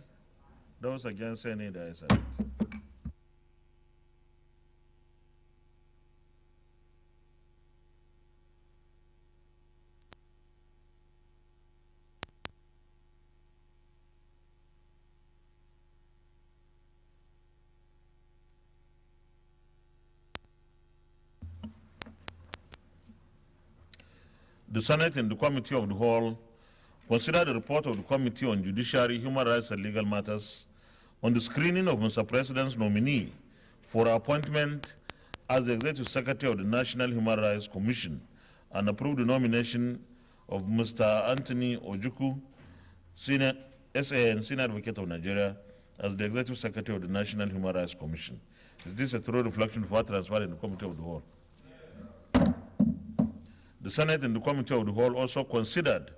Those against, say nay. The ayes have it. The Senate and the Committee of the Whole consider the report of the Committee on Judiciary, Human Rights and Legal Matters on the screening of Mr. President's nominee for appointment as the Executive Secretary of the National Human Rights Commission and approve the nomination of Mr. Anthony Ojukwu, Senior SAN, Senior Advocate of Nigeria, as the Executive Secretary of the National Human Rights Commission. Is this a true reflection of what transpired in the Committee of the Whole? The Senate and the Committee of the Whole also considered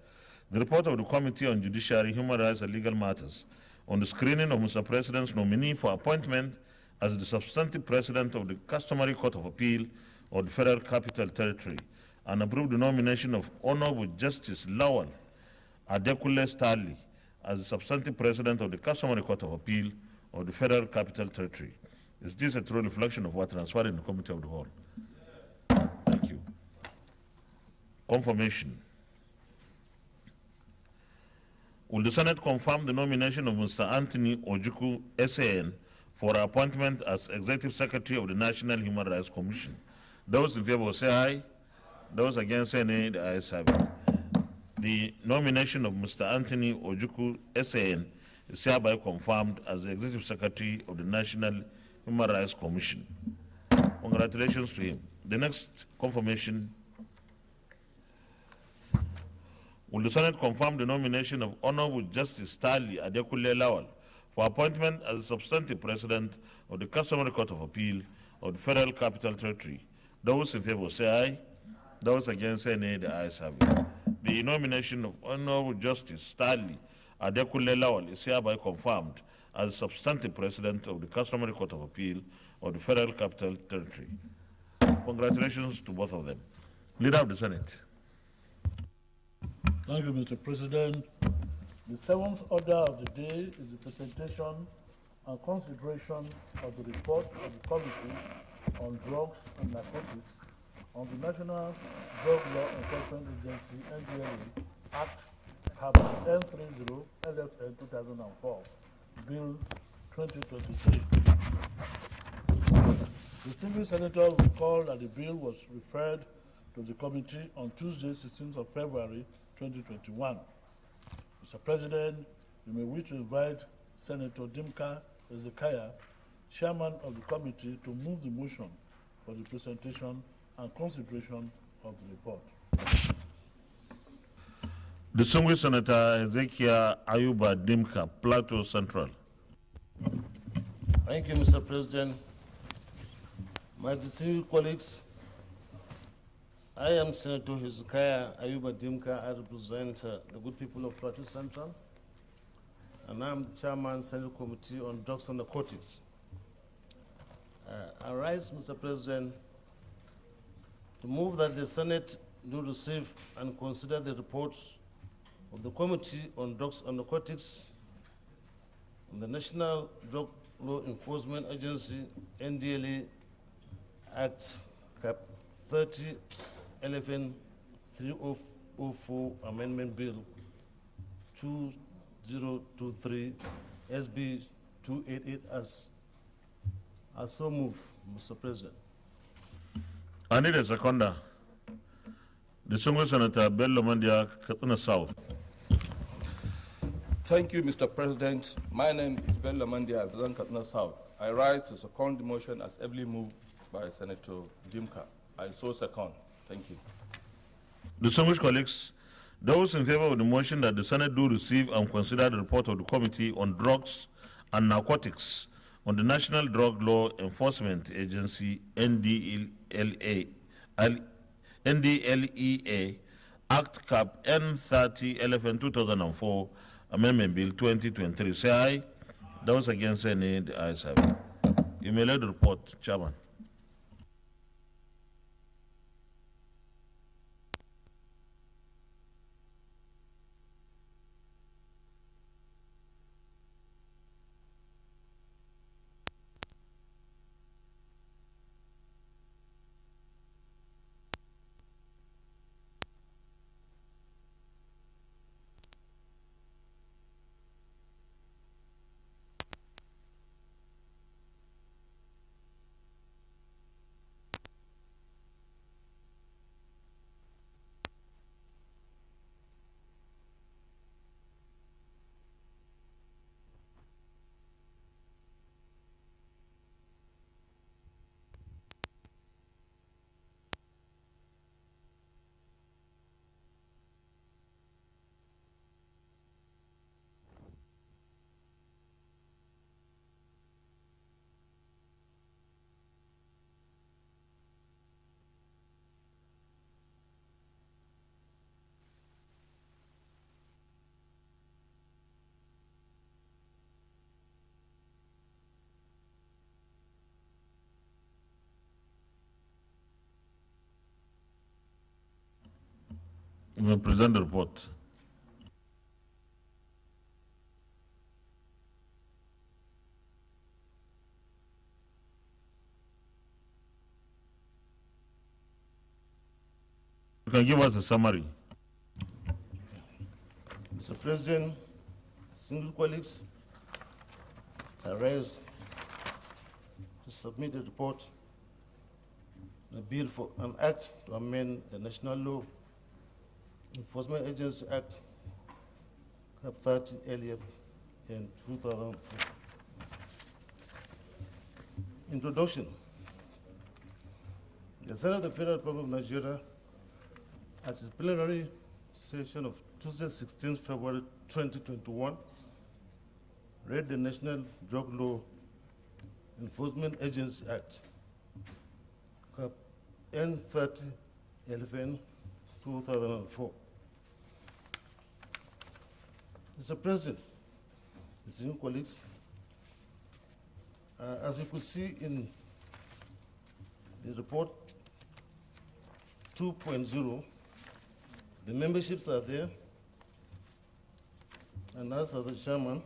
the report of the Committee on Judiciary, Human Rights and Legal Matters on the screening of Mr. President's nominee for appointment as the substantive President of the Customary Court of Appeal of the Federal Capital Territory and approved the nomination of Honorable Justice Lawal Adekunle Stanley as the substantive President of the Customary Court of Appeal of the Federal Capital Territory. Is this a true reflection of what transpired in the Committee of the Whole? Thank you. Confirmation. Will the Senate confirm the nomination of Mr. Anthony Ojukwu, SAN, for appointment as Executive Secretary of the National Human Rights Commission? Those in favor say aye. Those against say nay. The ayes have it. The nomination of Mr. Anthony Ojukwu, SAN, is hereby confirmed as the Executive Secretary of the National Human Rights Commission. Congratulations to him. The next confirmation. Will the Senate confirm the nomination of Honorable Justice Stanley Adekunle Lawal for appointment as the substantive President of the Customary Court of Appeal of the Federal Capital Territory? Those in favor say aye. Those against say nay. The ayes have it. The nomination of Honorable Justice Stanley Adekunle Lawal is hereby confirmed as the substantive President of the Customary Court of Appeal of the Federal Capital Territory. Congratulations to both of them. Leader of the Senate.
Thank you, Mr. President. The seventh order of the day is the presentation and consideration of the report of the Committee on Drugs and Narcotics on the National Drug Law Enforcement Agency, NDLA, Act N30 LFN 2004, Bill 2023. Distinguished Senators recall that the bill was referred to the committee on Tuesday, 16th of February, 2021. Mr. President, you may wish to invite Senator Dimka Ezekiah, Chairman of the committee, to move the motion for the presentation and consideration of the report.
Distinguished Senator Ezekiah Ayuba Dimka, Plateau Central.
Thank you, Mr. President. My distinguished colleagues, I am Senator Hezekiah Ayuba Dimka. I represent the good people of Plateau Central, and I'm the chairman of the Senate Committee on Drugs and Narcotics. I rise, Mr. President, to move that the Senate do receive and consider the reports of the Committee on Drugs and Narcotics on the National Drug Law Enforcement Agency, NDLA Act Cap 30 LFN 3004 Amendment Bill 2023 SB 288 as so moved, Mr. President.
I need a seconder. Distinguished Senator Bello Mandia, Katsina South.
Thank you, Mr. President. My name is Bello Mandia, I represent Katsina South. I rise to second the motion as heavily moved by Senator Dimka. I so second. Thank you.
Distinguished colleagues, those in favor of the motion that the Senate do receive and consider the report of the Committee on Drugs and Narcotics on the National Drug Law Enforcement Agency, NDLEA, Act Cap N30 LFN 2004, Amendment Bill 2023. Say aye. Those against say nay. The ayes have it. You may let the report, Chairman. You may present the report. You can give us a summary.
Mr. President, single colleagues, I rise to submit a report, a bill for an act to amend the National Law Enforcement Agency Act, Cap 30 LF in 2004. Introduction. The Senate of the Federal Republic of Nigeria, at its plenary session of Tuesday, 16 February 2021, read the National Drug Law Enforcement Agency Act, Cap N30 LFN 2004. Mr. President, esteemed colleagues, as you could see in the report 2.0, the memberships are there, and as the chairman,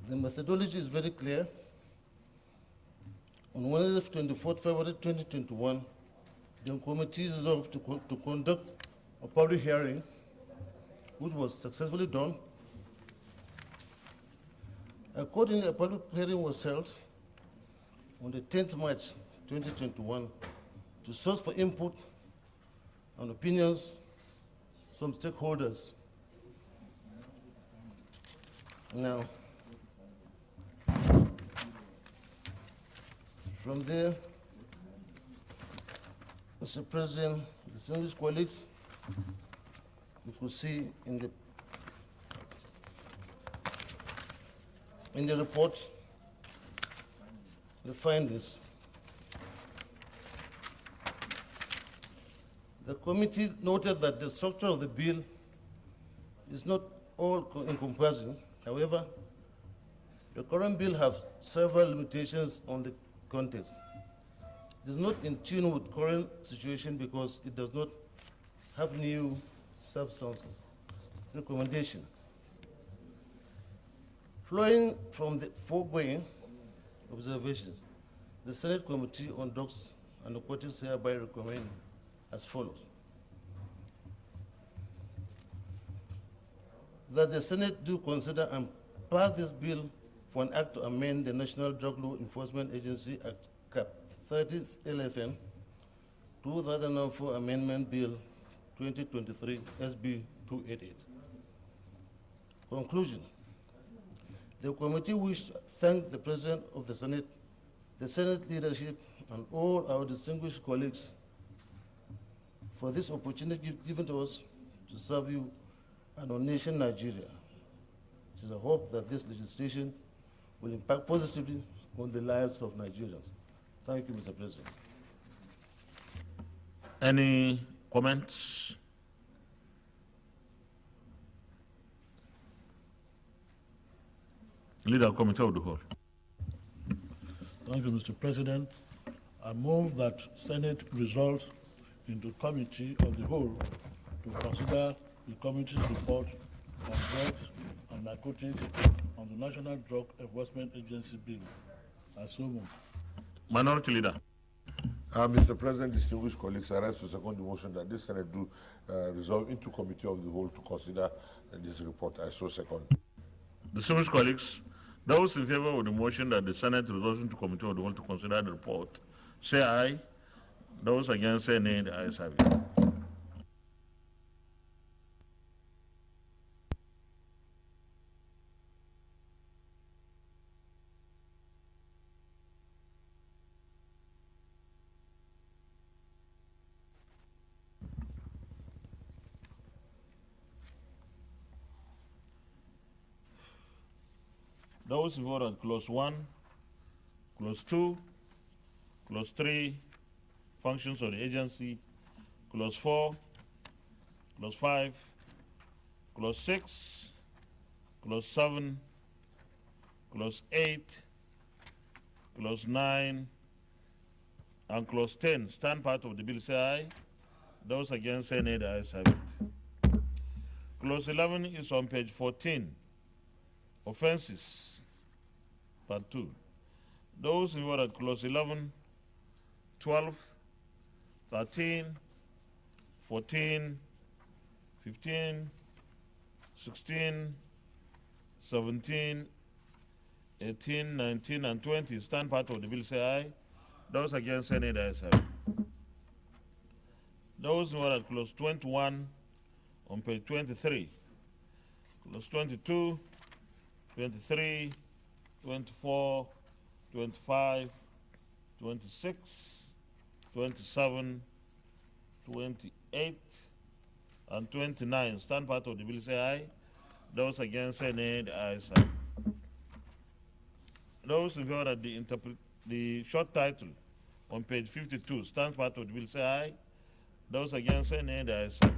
the methodology is very clear. On Wednesday, 24th February 2021, the committee resolved to conduct a public hearing, which was successfully done. Accordingly, a public hearing was held on the 10th March 2021 to source for input and opinions from stakeholders. Now, from there, Mr. President, distinguished colleagues, you could see in the report the findings. The committee noted that the structure of the bill is not all encompassing. However, the current bill has several limitations on the context. It is not in tune with current situation because it does not have new substances. Recommendation. Flowing from the foregoing observations, the Senate Committee on Drugs and Narcotics hereby recommend as follows: that the Senate do consider and pass this bill for an act to amend the National Drug Law Enforcement Agency Act, Cap 30 LFN 2004 Amendment Bill 2023 SB 288. Conclusion. The committee wishes to thank the President of the Senate leadership, and all our distinguished colleagues for this opportunity given to us to serve you and our nation, Nigeria. It is a hope that this legislation will impact positively on the lives of Nigerians. Thank you, Mr. President.
Any comments? Leader of Committee of the Whole.
Thank you, Mr. President. I move that Senate result into Committee of the Whole to consider the committee's report on drugs and narcotics on the National Drug Enforcement Agency Bill. I so move.
Minority Leader.
Mr. President, distinguished colleagues, I rise to second the motion that this Senate do resolve into Committee of the Whole to consider this report. I so second.
Distinguished colleagues, those in favor of the motion that the Senate resolves into Committee of the Whole to consider the report, say aye. Those against, say nay. The ayes have it. Those who vote on clause 1, clause 2, clause 3, functions of the agency, clause 4, clause 5, clause 6, clause 7, clause 8, clause 9, and clause 10 stand part of the bill, say aye. Those against, say nay. The ayes have it. Clause 11 is on page 14. Offenses, part 2. Those in favor of clause 11, 12, 13, 14, 15, 16, 17, 18, 19, and 20 stand part of the bill, say aye. Those against, say nay. The ayes have it. Those in favor of clause 21 on page 23. Clause 22, 23, 24, 25, 26, 27, 28, and 29 stand part of the bill, say aye. Those against, say nay. The ayes have it. Those in favor of the short title on page 52 stands part of the bill, say aye. Those against, say nay. The ayes have it.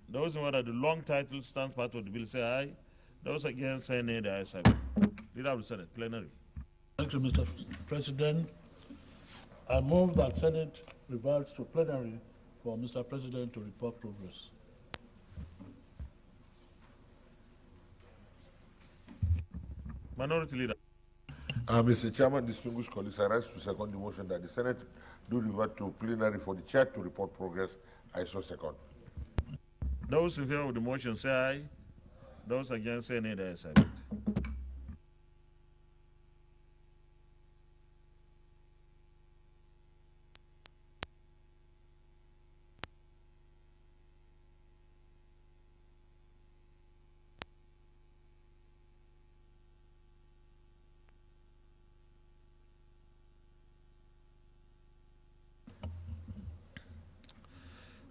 Those in favor of the long title stands part of the bill, say aye. Those against, say nay. The ayes have it. Leader of the Senate, plenary.
Thank you, Mr. President. I move that Senate reverts to plenary for Mr. President to report progress.
Minority Leader.
Mr. Chairman, distinguished colleagues, I rise to second the motion that the Senate do revert to plenary for the chair to report progress. I so second.
Those in favor of the motion, say aye. Those against, say nay. The ayes have it.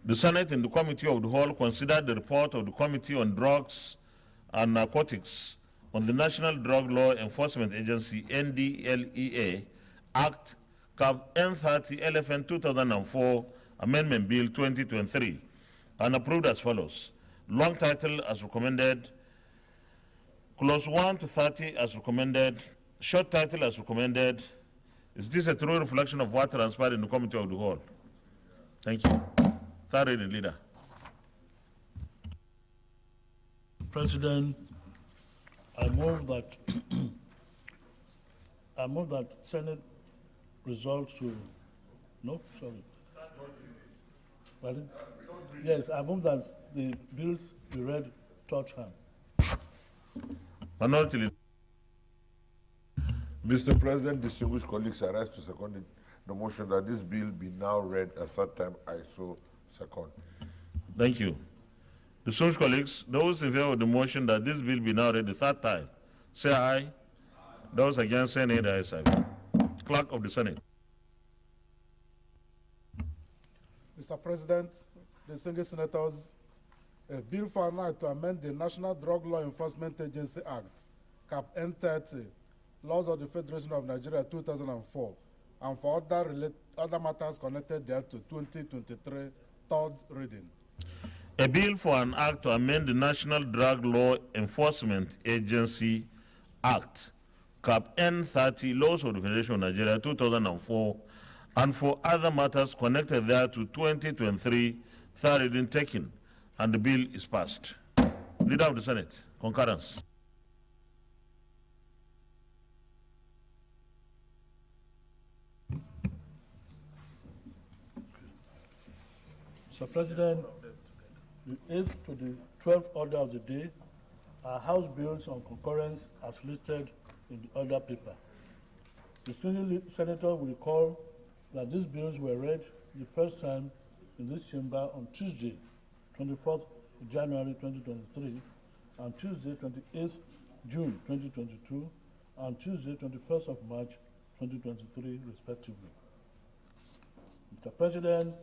The Senate and the Committee of the Whole considered the report of the Committee on Drugs and Narcotics on the National Drug Law Enforcement Agency NDLEA Act Cap N30 LFN 2004 Amendment Bill 2023 and approved as follows. Long title as recommended, clause 1 to 30 as recommended, short title as recommended. Is this a true reflection of what transpired in the Committee of the Whole? Thank you. Third reading, Leader.
President, I move that Senate resolves to Pardon? Yes, I move that the bills be read third time.
Minority Leader.
Mr. President, distinguished colleagues, I rise to second the motion that this bill be now read a third time. I so second.
Thank you. Distinguished colleagues, those in favor of the motion that this bill be now read the third time, say aye. Those against, say nay. The ayes have it. Clerk of the Senate.
Mr. President, distinguished senators, a bill for an act to amend the National Drug Law Enforcement Agency Act, Cap N30, Laws of the Federation of Nigeria 2004, and for other matters connected thereto 2023, third reading.
A bill for an act to amend the National Drug Law Enforcement Agency Act, Cap N30, Laws of the Federation of Nigeria 2004, and for other matters connected thereto 2023, third reading taken, and the bill is passed. Leader of the Senate, concurrence.
Mr. President, the 8th to the 12th order of the day are House bills on concurrence as listed in the order paper. The senior senator will recall that these bills were read the first time in this chamber on Tuesday, 24th January 2023, and Tuesday, 28th June 2022, and Tuesday, 21st of March 2023, respectively. Mr. President,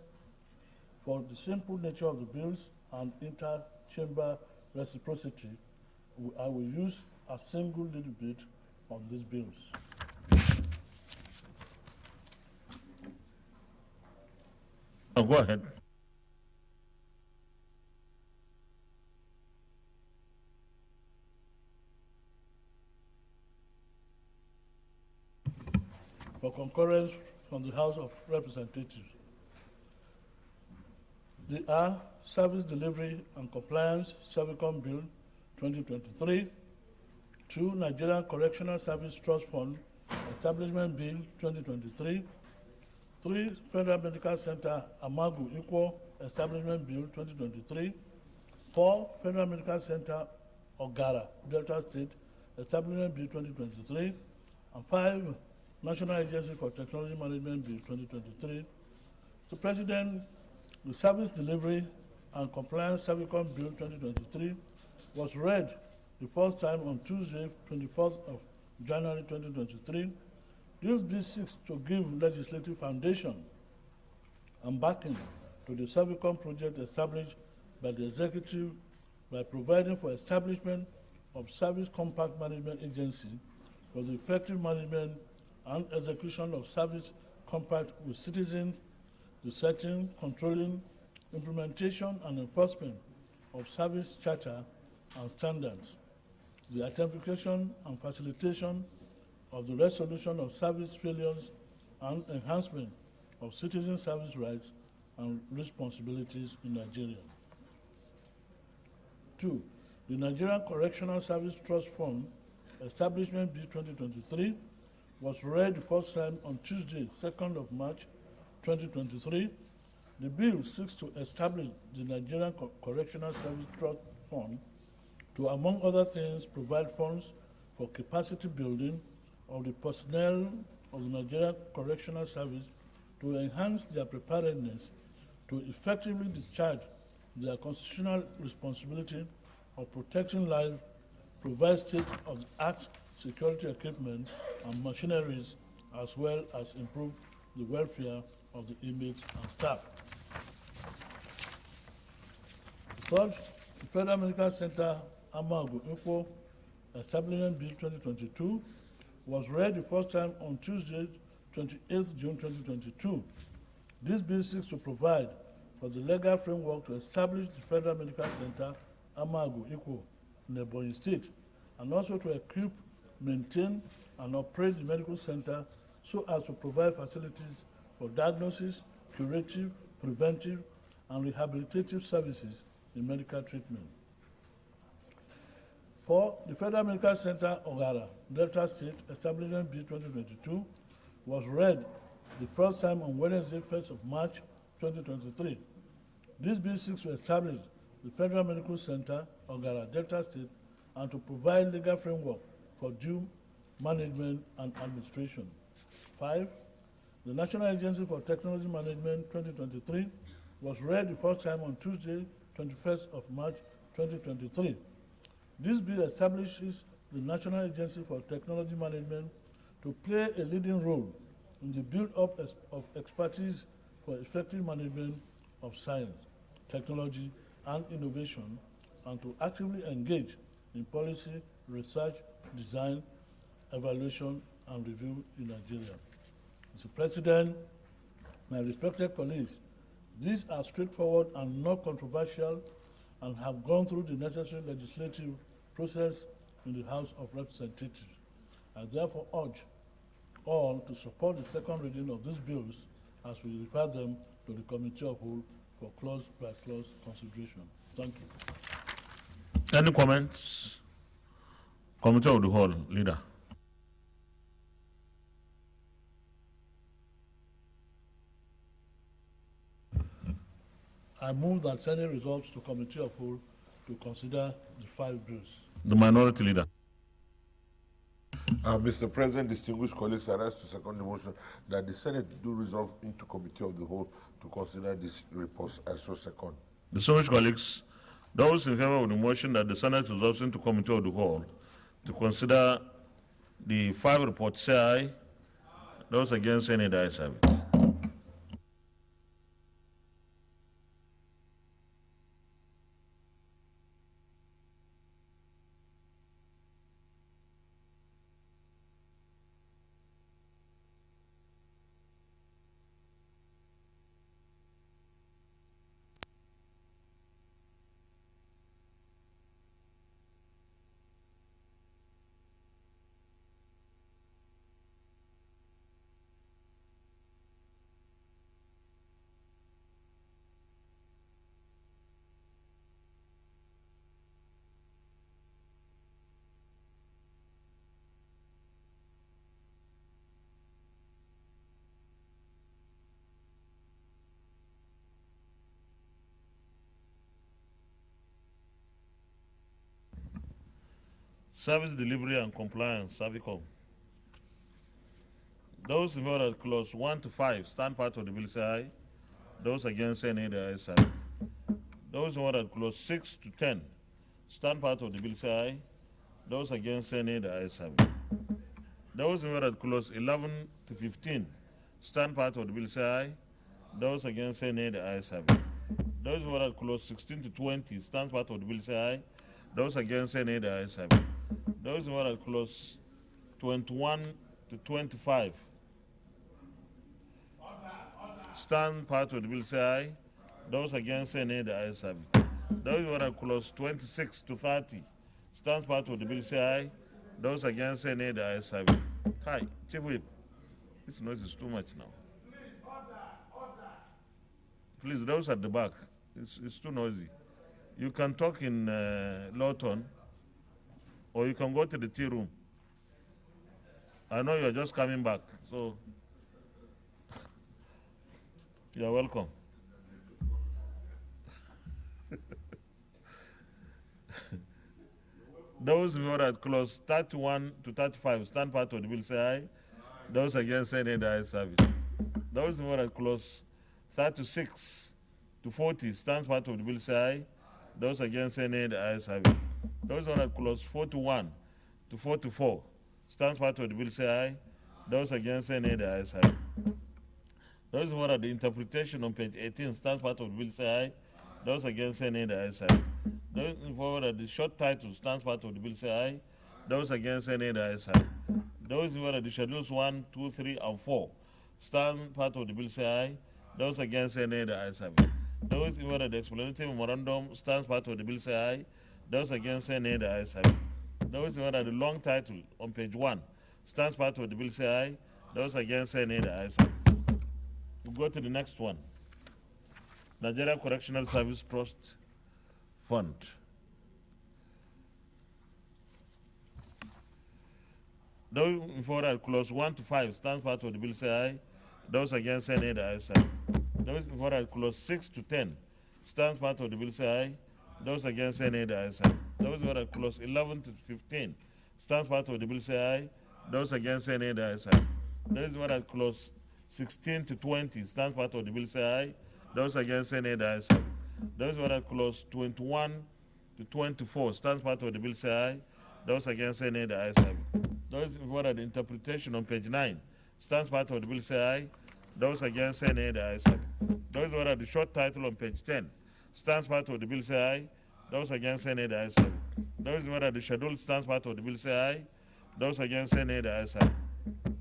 for the simple nature of the bills and inter-chamber reciprocity, I will use a single little bit on these bills.
Oh, go ahead.
For concurrence from the House of Representatives. They are Service Delivery and Compliance Servicom Bill 2023, 2. Nigerian Correctional Service Trust Fund Establishment Bill 2023, 3. Federal Medical Center Amagu Equal Establishment Bill 2023, 4. Federal Medical Center Ogara, Delta State Establishment Bill 2023, and 5. National Agency for Technology Management Bill 2023. Mr. President, the Service Delivery and Compliance Servicom Bill 2023 was read the first time on Tuesday, 24th of January 2023. This bill seeks to give legislative foundation and backing to the Servicom project established by the executive by providing for establishment of Service Compact Management Agency for the effective management and execution of Service Compact with citizens, the setting, controlling, implementation, and enforcement of service charter and standards, the identification and facilitation of the resolution of service failures and enhancement of citizen service rights and responsibilities in Nigeria. 2. The Nigerian Correctional Service Trust Fund Establishment Bill 2023 was read the first time on Tuesday, 2nd of March 2023. The bill seeks to establish the Nigerian Correctional Service Trust Fund to, among other things, provide funds for capacity building of the personnel of the Nigerian Correctional Service to enhance their preparedness to effectively discharge their constitutional responsibility of protecting life, provide state-of-the-art security equipment and machineries, as well as improve the welfare of the inmates and staff. Third, the Federal Medical Center Amagu Info Establishment Bill 2022 was read the first time on Tuesday, 28th June 2022. This bill seeks to provide for the legal framework to establish the Federal Medical Center Amagu Ikwo in Ebonyi State, and also to equip, maintain, and operate the medical center so as to provide facilities for diagnosis, curative, preventive, and rehabilitative services in medical treatment. 4. The Federal Medical Center Ogara, Delta State Establishment Bill 2022 was read the first time on Wednesday, 1st of March 2023. This bill seeks to establish the Federal Medical Center Ogara, Delta State, and to provide legal framework for due management and administration. 5. The National Agency for Technology Management 2023 was read the first time on Tuesday, 21st of March 2023. This bill establishes the National Agency for Technology Management to play a leading role in the build-up of expertise for effective management of science, technology, and innovation, and to actively engage in policy, research, design, evaluation, and review in Nigeria. Mr. President, my respected colleagues, these are straightforward and not controversial and have gone through the necessary legislative process in the House of Representatives. I therefore urge all to support the second reading of these bills as we refer them to the Committee of Whole for clause-by-clause consideration. Thank you.
Any comments? Committee of the Whole, Leader.
I move that Senate resolves to Committee of Whole to consider the 5 bills.
The Minority Leader.
Mr. President, distinguished colleagues, I rise to second the motion that the Senate do resolve into Committee of the Whole to consider this report as so second.
Distinguished colleagues, those in favor of the motion that the Senate resolves into Committee of the Whole to consider the 5 reports say aye. Those against, any the ayes have it. Service Delivery and Compliance, Servicom. Those in favor that clause 1 to 5 stand part of the bill say aye. Those against say nay, the ayes have it. Those in favor that clause 6 to 10 stand part of the bill say aye. Those against say nay, the ayes have it. Those in favor that clause 11 to 15 stand part of the bill say aye. Those against say nay, the ayes have it. Those in favor that clause 16 to 20 stand part of the bill say aye. Those against say nay, the ayes have it. Those in favor that clause 21 to 25 stand part of the bill say aye. Those against say nay, the ayes have it. Those who are clause 26 to 30 stand part of the bill say aye. Those against say nay, the ayes have it. Hi, Chief Whip, this noise is too much now. Please, those at the back, it's too noisy. You can talk in low tone, or you can go to the tea room. I know you're just coming back, so you're welcome. Those who are at clause 31 to 35 stand part of the bill say aye. Those against say nay, the ayes have it. Those who are at clause 36 to 40 stand part of the bill say aye. Those against say nay, the ayes have it. Those who are at clause 41 to 44 stand part of the bill say aye. Those against say nay, the ayes have it. Those who are at the interpretation on page 18 stand part of the bill say aye. Those against say nay, the ayes have it. Those in favor of the short title stands part of the bill say aye. Those against say nay, the ayes have it. Those in favor of the schedules 1, 2, 3, and 4 stand part of the bill say aye. Those against say nay, the ayes have it. Those in favor of the explanatory memorandum stands part of the bill say aye. Those against say nay, the ayes have it. Those in favor of the long title on page 1 stands part of the bill say aye. Those against say nay, the ayes have it. We go to the next one. Nigeria Correctional Service Trust Fund. Those in favor of clause 1 to 5 stands part of the bill say aye. Those against say nay, the ayes have it. Those in favor of clause 6 to 10 stands part of the bill say aye. Those against say nay, the ayes have it. Those in favor of clause 11 to 15 stands part of the bill say aye. Those against say nay, the ayes have it. Those in favor of clause 16 to 20 stands part of the bill say aye. Those against say nay, the ayes have it. Those who are clause 21 to 24 stands part of the bill say aye. Those against say nay, the ayes have it. Those in favor of the interpretation on page 9 stands part of the bill say aye. Those against say nay, the ayes have it. Those who are the short title on page 10 stands part of the bill say aye. Those against say nay, the ayes have it. Those who are the schedule stands part of the bill say aye. Those against say nay, the ayes have it.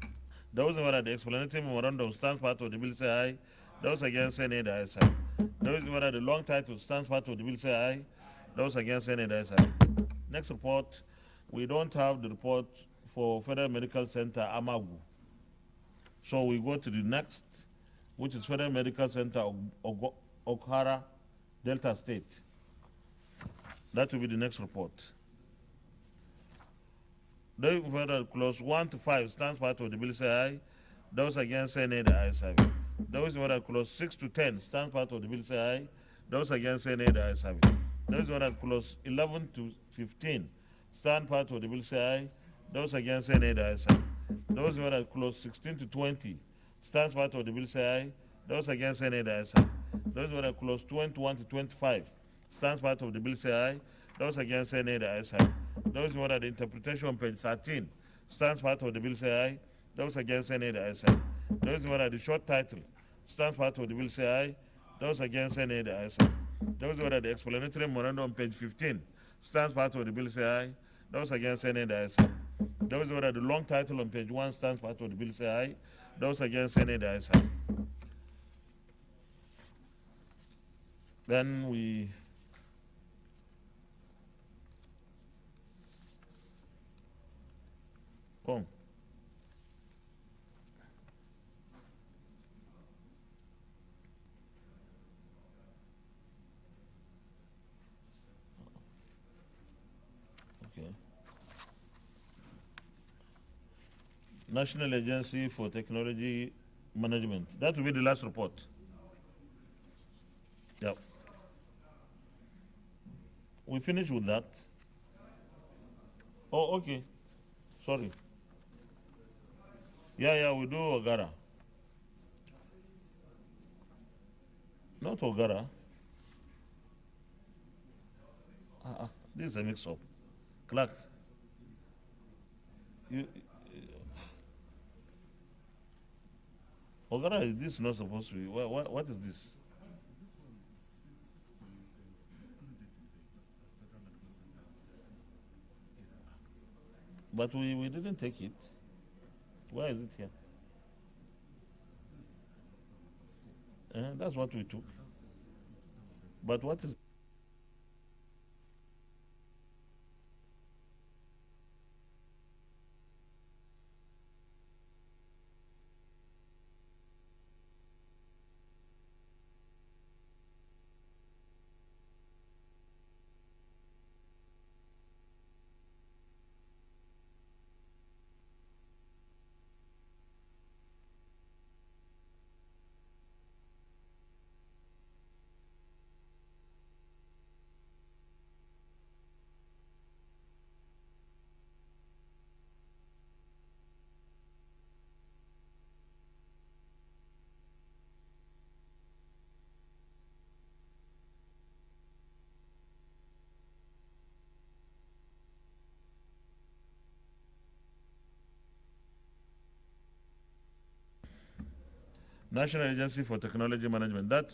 Those who are the explanatory memorandum stands part of the bill say aye. Those against say nay, the ayes have it. Those who are the long title stands part of the bill say aye. Those against say nay, the ayes have it. Next report, we don't have the report for Federal Medical Center Amagu. So we go to the next, which is Federal Medical Center Okhara, Delta State. That will be the next report. Those further clause 1 to 5 stands part of the bill say aye. Those against say nay, the ayes have it. Those who are clause 6 to 10 stand part of the bill say aye. Those against say nay, the ayes have it. Those who are clause 11 to 15 stand part of the bill say aye. Those against say nay, the ayes have it. Those who are clause 16 to 20 stands part of the bill say aye. Those against say nay, the ayes have it. Those who are clause 21 to 25 stands part of the bill say aye. Those against say nay, the ayes have it. Those who are the interpretation on page 13 stands part of the bill say aye. Those against say nay, the ayes have it. Those who are the short title stands part of the bill say aye. Those against say nay, the ayes have it. Those who are the explanatory memorandum on page 15 stands part of the bill say aye. Those against say nay, the ayes have it. Those who are the long title on page 1 stands part of the bill say aye. Those against say nay, the ayes have it. Then we come. Okay. National Agency for Technology Management. That will be the last report. Yep. We finish with that. Oh, okay. Sorry. Yeah, we do Ogara. Not Ogara. This is a mix-up. Clerk. Ogara, this is not supposed to be. What is this? But we didn't take it. Why is it here? That's what we took. But what is... National Agency for Technology Management. That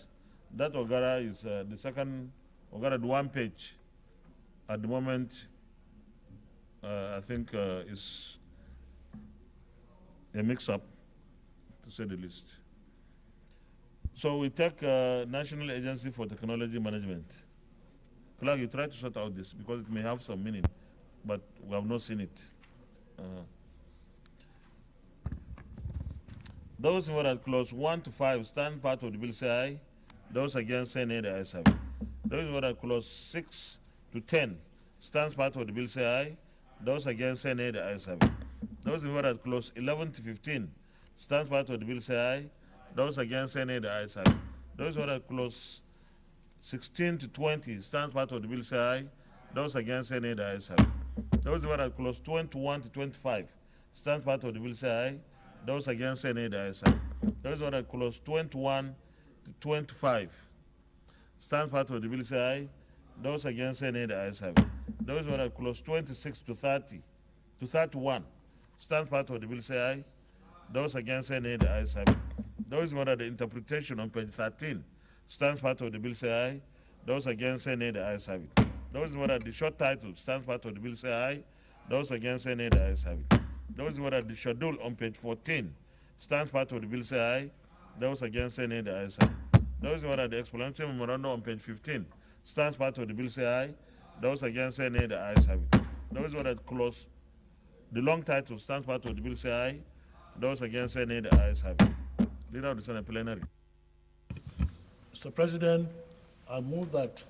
Ogara is the second Ogara, the one page. At the moment, I think is a mix-up, to say the least. So we take National Agency for Technology Management. Clark, you try to sort out this because it may have some meaning, but we have not seen it. Those in favor at clause 1 to 5 stand part of the bill say aye. Those against say nay, the ayes have it. Those in favor at clause 6 to 10 stands part of the bill say aye. Those against say nay, the ayes have it. Those in favor at clause 11 to 15 stands part of the bill say aye. Those against say nay, the ayes have it. Those in favor at clause 16 to 20 stands part of the bill say aye. Those against say nay, the ayes have it. Those in favor at clause 21 to 25 stands part of the bill say aye. Those against say nay, the ayes have it. Those in favor at clause 21 to 25 stands part of the bill say aye. Those against say nay, the ayes have it. Those in favor at clause 26 to 30 to 31 stands part of the bill say aye. Those against say nay, the ayes have it. Those in favor the interpretation on page 13 stands part of the bill say aye. Those against say nay, the ayes have it. Those in favor the short title stands part of the bill say aye. Those against say nay, the ayes have it. Those in favor the schedule on page 14 stands part of the bill say aye. Those against say nay, the ayes have it. Those in favor the explanatory memorandum on page 15 stands part of the bill say aye. Those against say nay, the ayes have it. Those in favor clause the long title stands part of the bill say aye. Those against say nay, the ayes have it. Leader of the Senate plenary.
Mr. President, I move that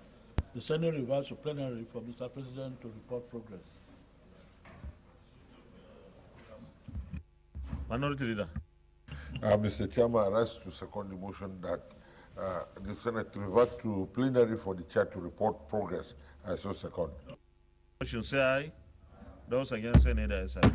the Senate reverse to plenary for Mr. President to report progress.
Minority Leader.
Mr. Chairman, I rise to second the motion that the Senate revert to plenary for the chair to report progress. I so second.
Motion say aye. Those against say nay, the ayes have it.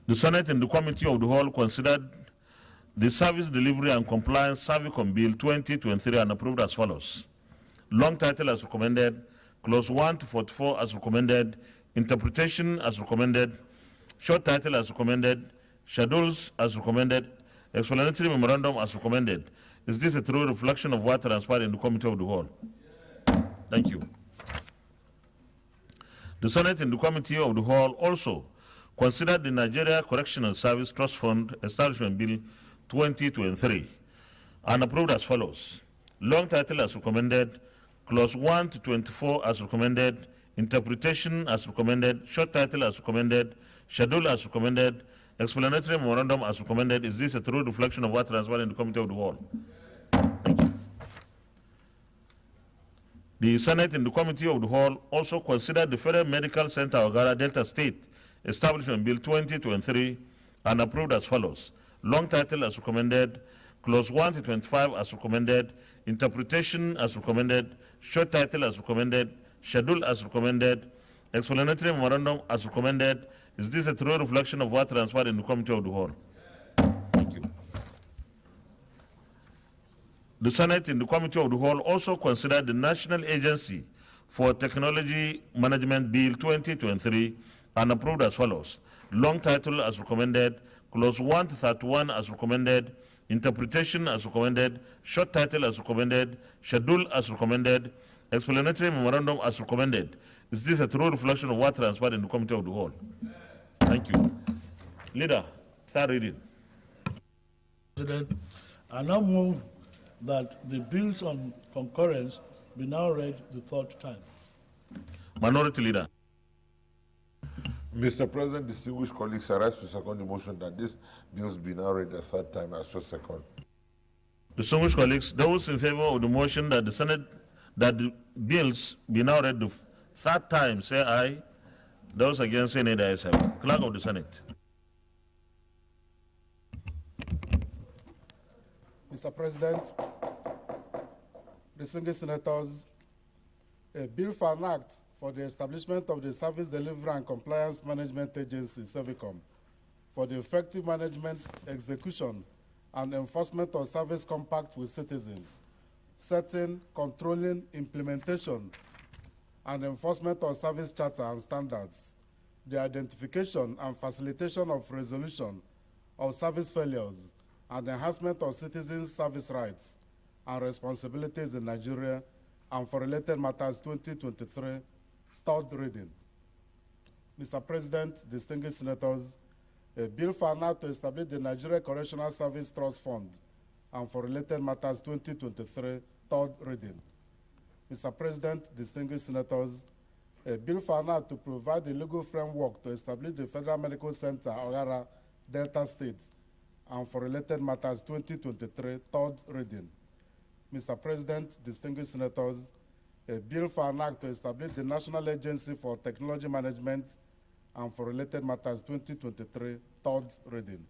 The Senate and the Committee of the Whole considered the Service Delivery and Compliance Servicom Bill 2023 and approved as follows. Long title as recommended, clause 1 to 44 as recommended, interpretation as recommended, short title as recommended, schedules as recommended, explanatory memorandum as recommended. Is this a true reflection of what transpired in the Committee of the Whole? Thank you. The Senate and the Committee of the Whole also considered the Nigeria Correctional Service Trust Fund Establishment Bill 2023 and approved as follows. Long title as recommended, clause 1 to 24 as recommended, interpretation as recommended, short title as recommended, schedule as recommended, explanatory memorandum as recommended. Is this a true reflection of what transpired in the Committee of the Whole? Thank you. The Senate in the Committee of the Whole also considered the Federal Medical Center Ogara Delta State Establishment Bill 2023 and approved as follows. Long title as recommended, clause 1 to 25 as recommended, interpretation as recommended, short title as recommended, schedule as recommended, explanatory memorandum as recommended. Is this a true reflection of what transpired in the Committee of the Whole? Thank you. The Senate in the Committee of the Whole also considered the National Agency for Technology Management Bill 2023 and approved as follows. Long title as recommended, clause 1 to 31 as recommended, interpretation as recommended, short title as recommended, schedule as recommended, explanatory memorandum as recommended. Is this a true reflection of what transpired in the Committee of the Whole? Thank you. Leader, third reading.
President, I now move that the bills on concurrence be now read the third time.
Minority Leader.
Mr. President, distinguished colleagues, I rise to second the motion that these bills be now read a third time. I so second.
Distinguished colleagues, those in favor of the motion that the bills be now read the third time, say aye. Those against, say nay. The ayes have it. Clerk of the Senate.
Mr. President, distinguished senators, a bill for an act for the establishment of the Service Delivery and Compliance Management Agency, SEVICOM, for the effective management, execution, and enforcement of service compact with citizens, setting, controlling, implementation, and enforcement of service charter and standards, the identification and facilitation of resolution of service failures, and enhancement of citizens' service rights and responsibilities in Nigeria, and for related matters 2023, third reading. Mr. President, distinguished senators, a bill for an act to establish the Nigeria Correctional Service Trust Fund, and for related matters 2023, third reading. Mr. President, distinguished senators, a bill for an act to provide the legal framework to establish the Federal Medical Center, Ogara, Delta State, and for related matters 2023, third reading. Mr. President, distinguished senators, a bill for an act to establish the National Agency for Technology Management, and for related matters 2023, third reading.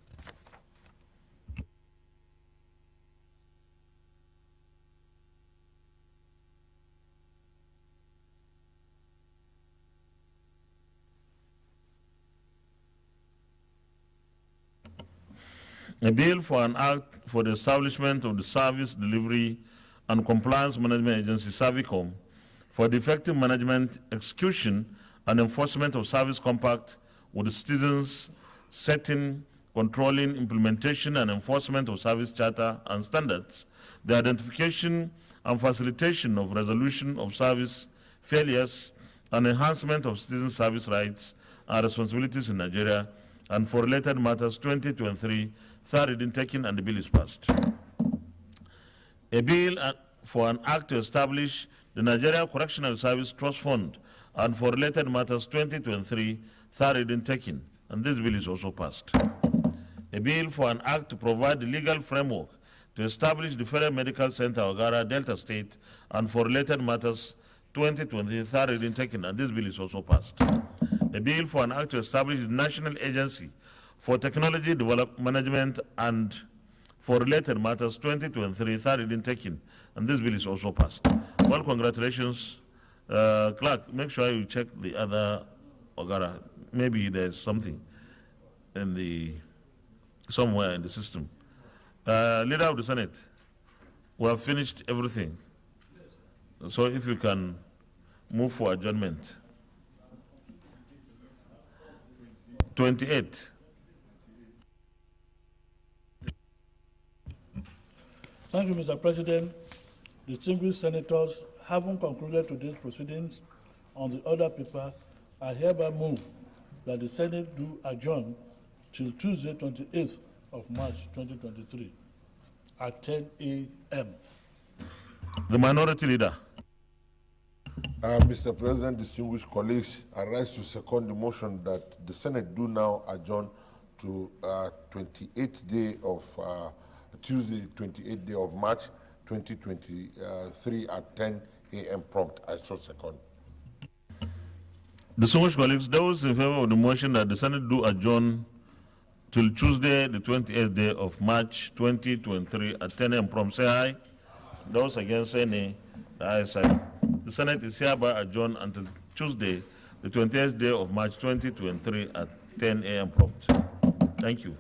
A bill for an act for the establishment of the Service Delivery and Compliance Management Agency, SEVICOM, for the effective management, execution, and enforcement of service compact with the citizens, setting, controlling, implementation, and enforcement of service charter and standards, the identification and facilitation of resolution of service failures, and enhancement of citizen service rights and responsibilities in Nigeria, and for related matters 2023, third reading taken, and the bill is passed. A bill for an act to establish the Nigeria Correctional Service Trust Fund, and for related matters 2023, third reading taken, and this bill is also passed. A bill for an act to provide the legal framework to establish the Federal Medical Center, Ogara, Delta State, and for related matters 2020, third reading taken, and this bill is also passed. A bill for an act to establish the National Agency for Technology Development Management, and for related matters 2023, third reading taken, and this bill is also passed. Well, congratulations. Clerk, make sure you check the other Ogara. Maybe there's something in somewhere in the system. Leader of the Senate, we have finished everything. So if you can move for adjournment. 28.
Thank you, Mr. President. Distinguished senators, having concluded today's proceedings on the order paper, I hereby move that the Senate do adjourn till Tuesday, 28th of March 2023 at 10 a.m.
The Minority Leader.
Mr. President, distinguished colleagues, I rise to second the motion that the Senate do now adjourn to 28th day of Tuesday, 28th day of March 2023 at 10 a.m. prompt. I so second.
Distinguished colleagues, those in favor of the motion that the Senate do adjourn till Tuesday, the 28th day of March 2023 at 10 a.m. prompt, say aye. Those against, say nay. The ayes have it. The Senate is hereby adjourned until Tuesday, the 28th day of March 2023 at 10 a.m. prompt. Thank you.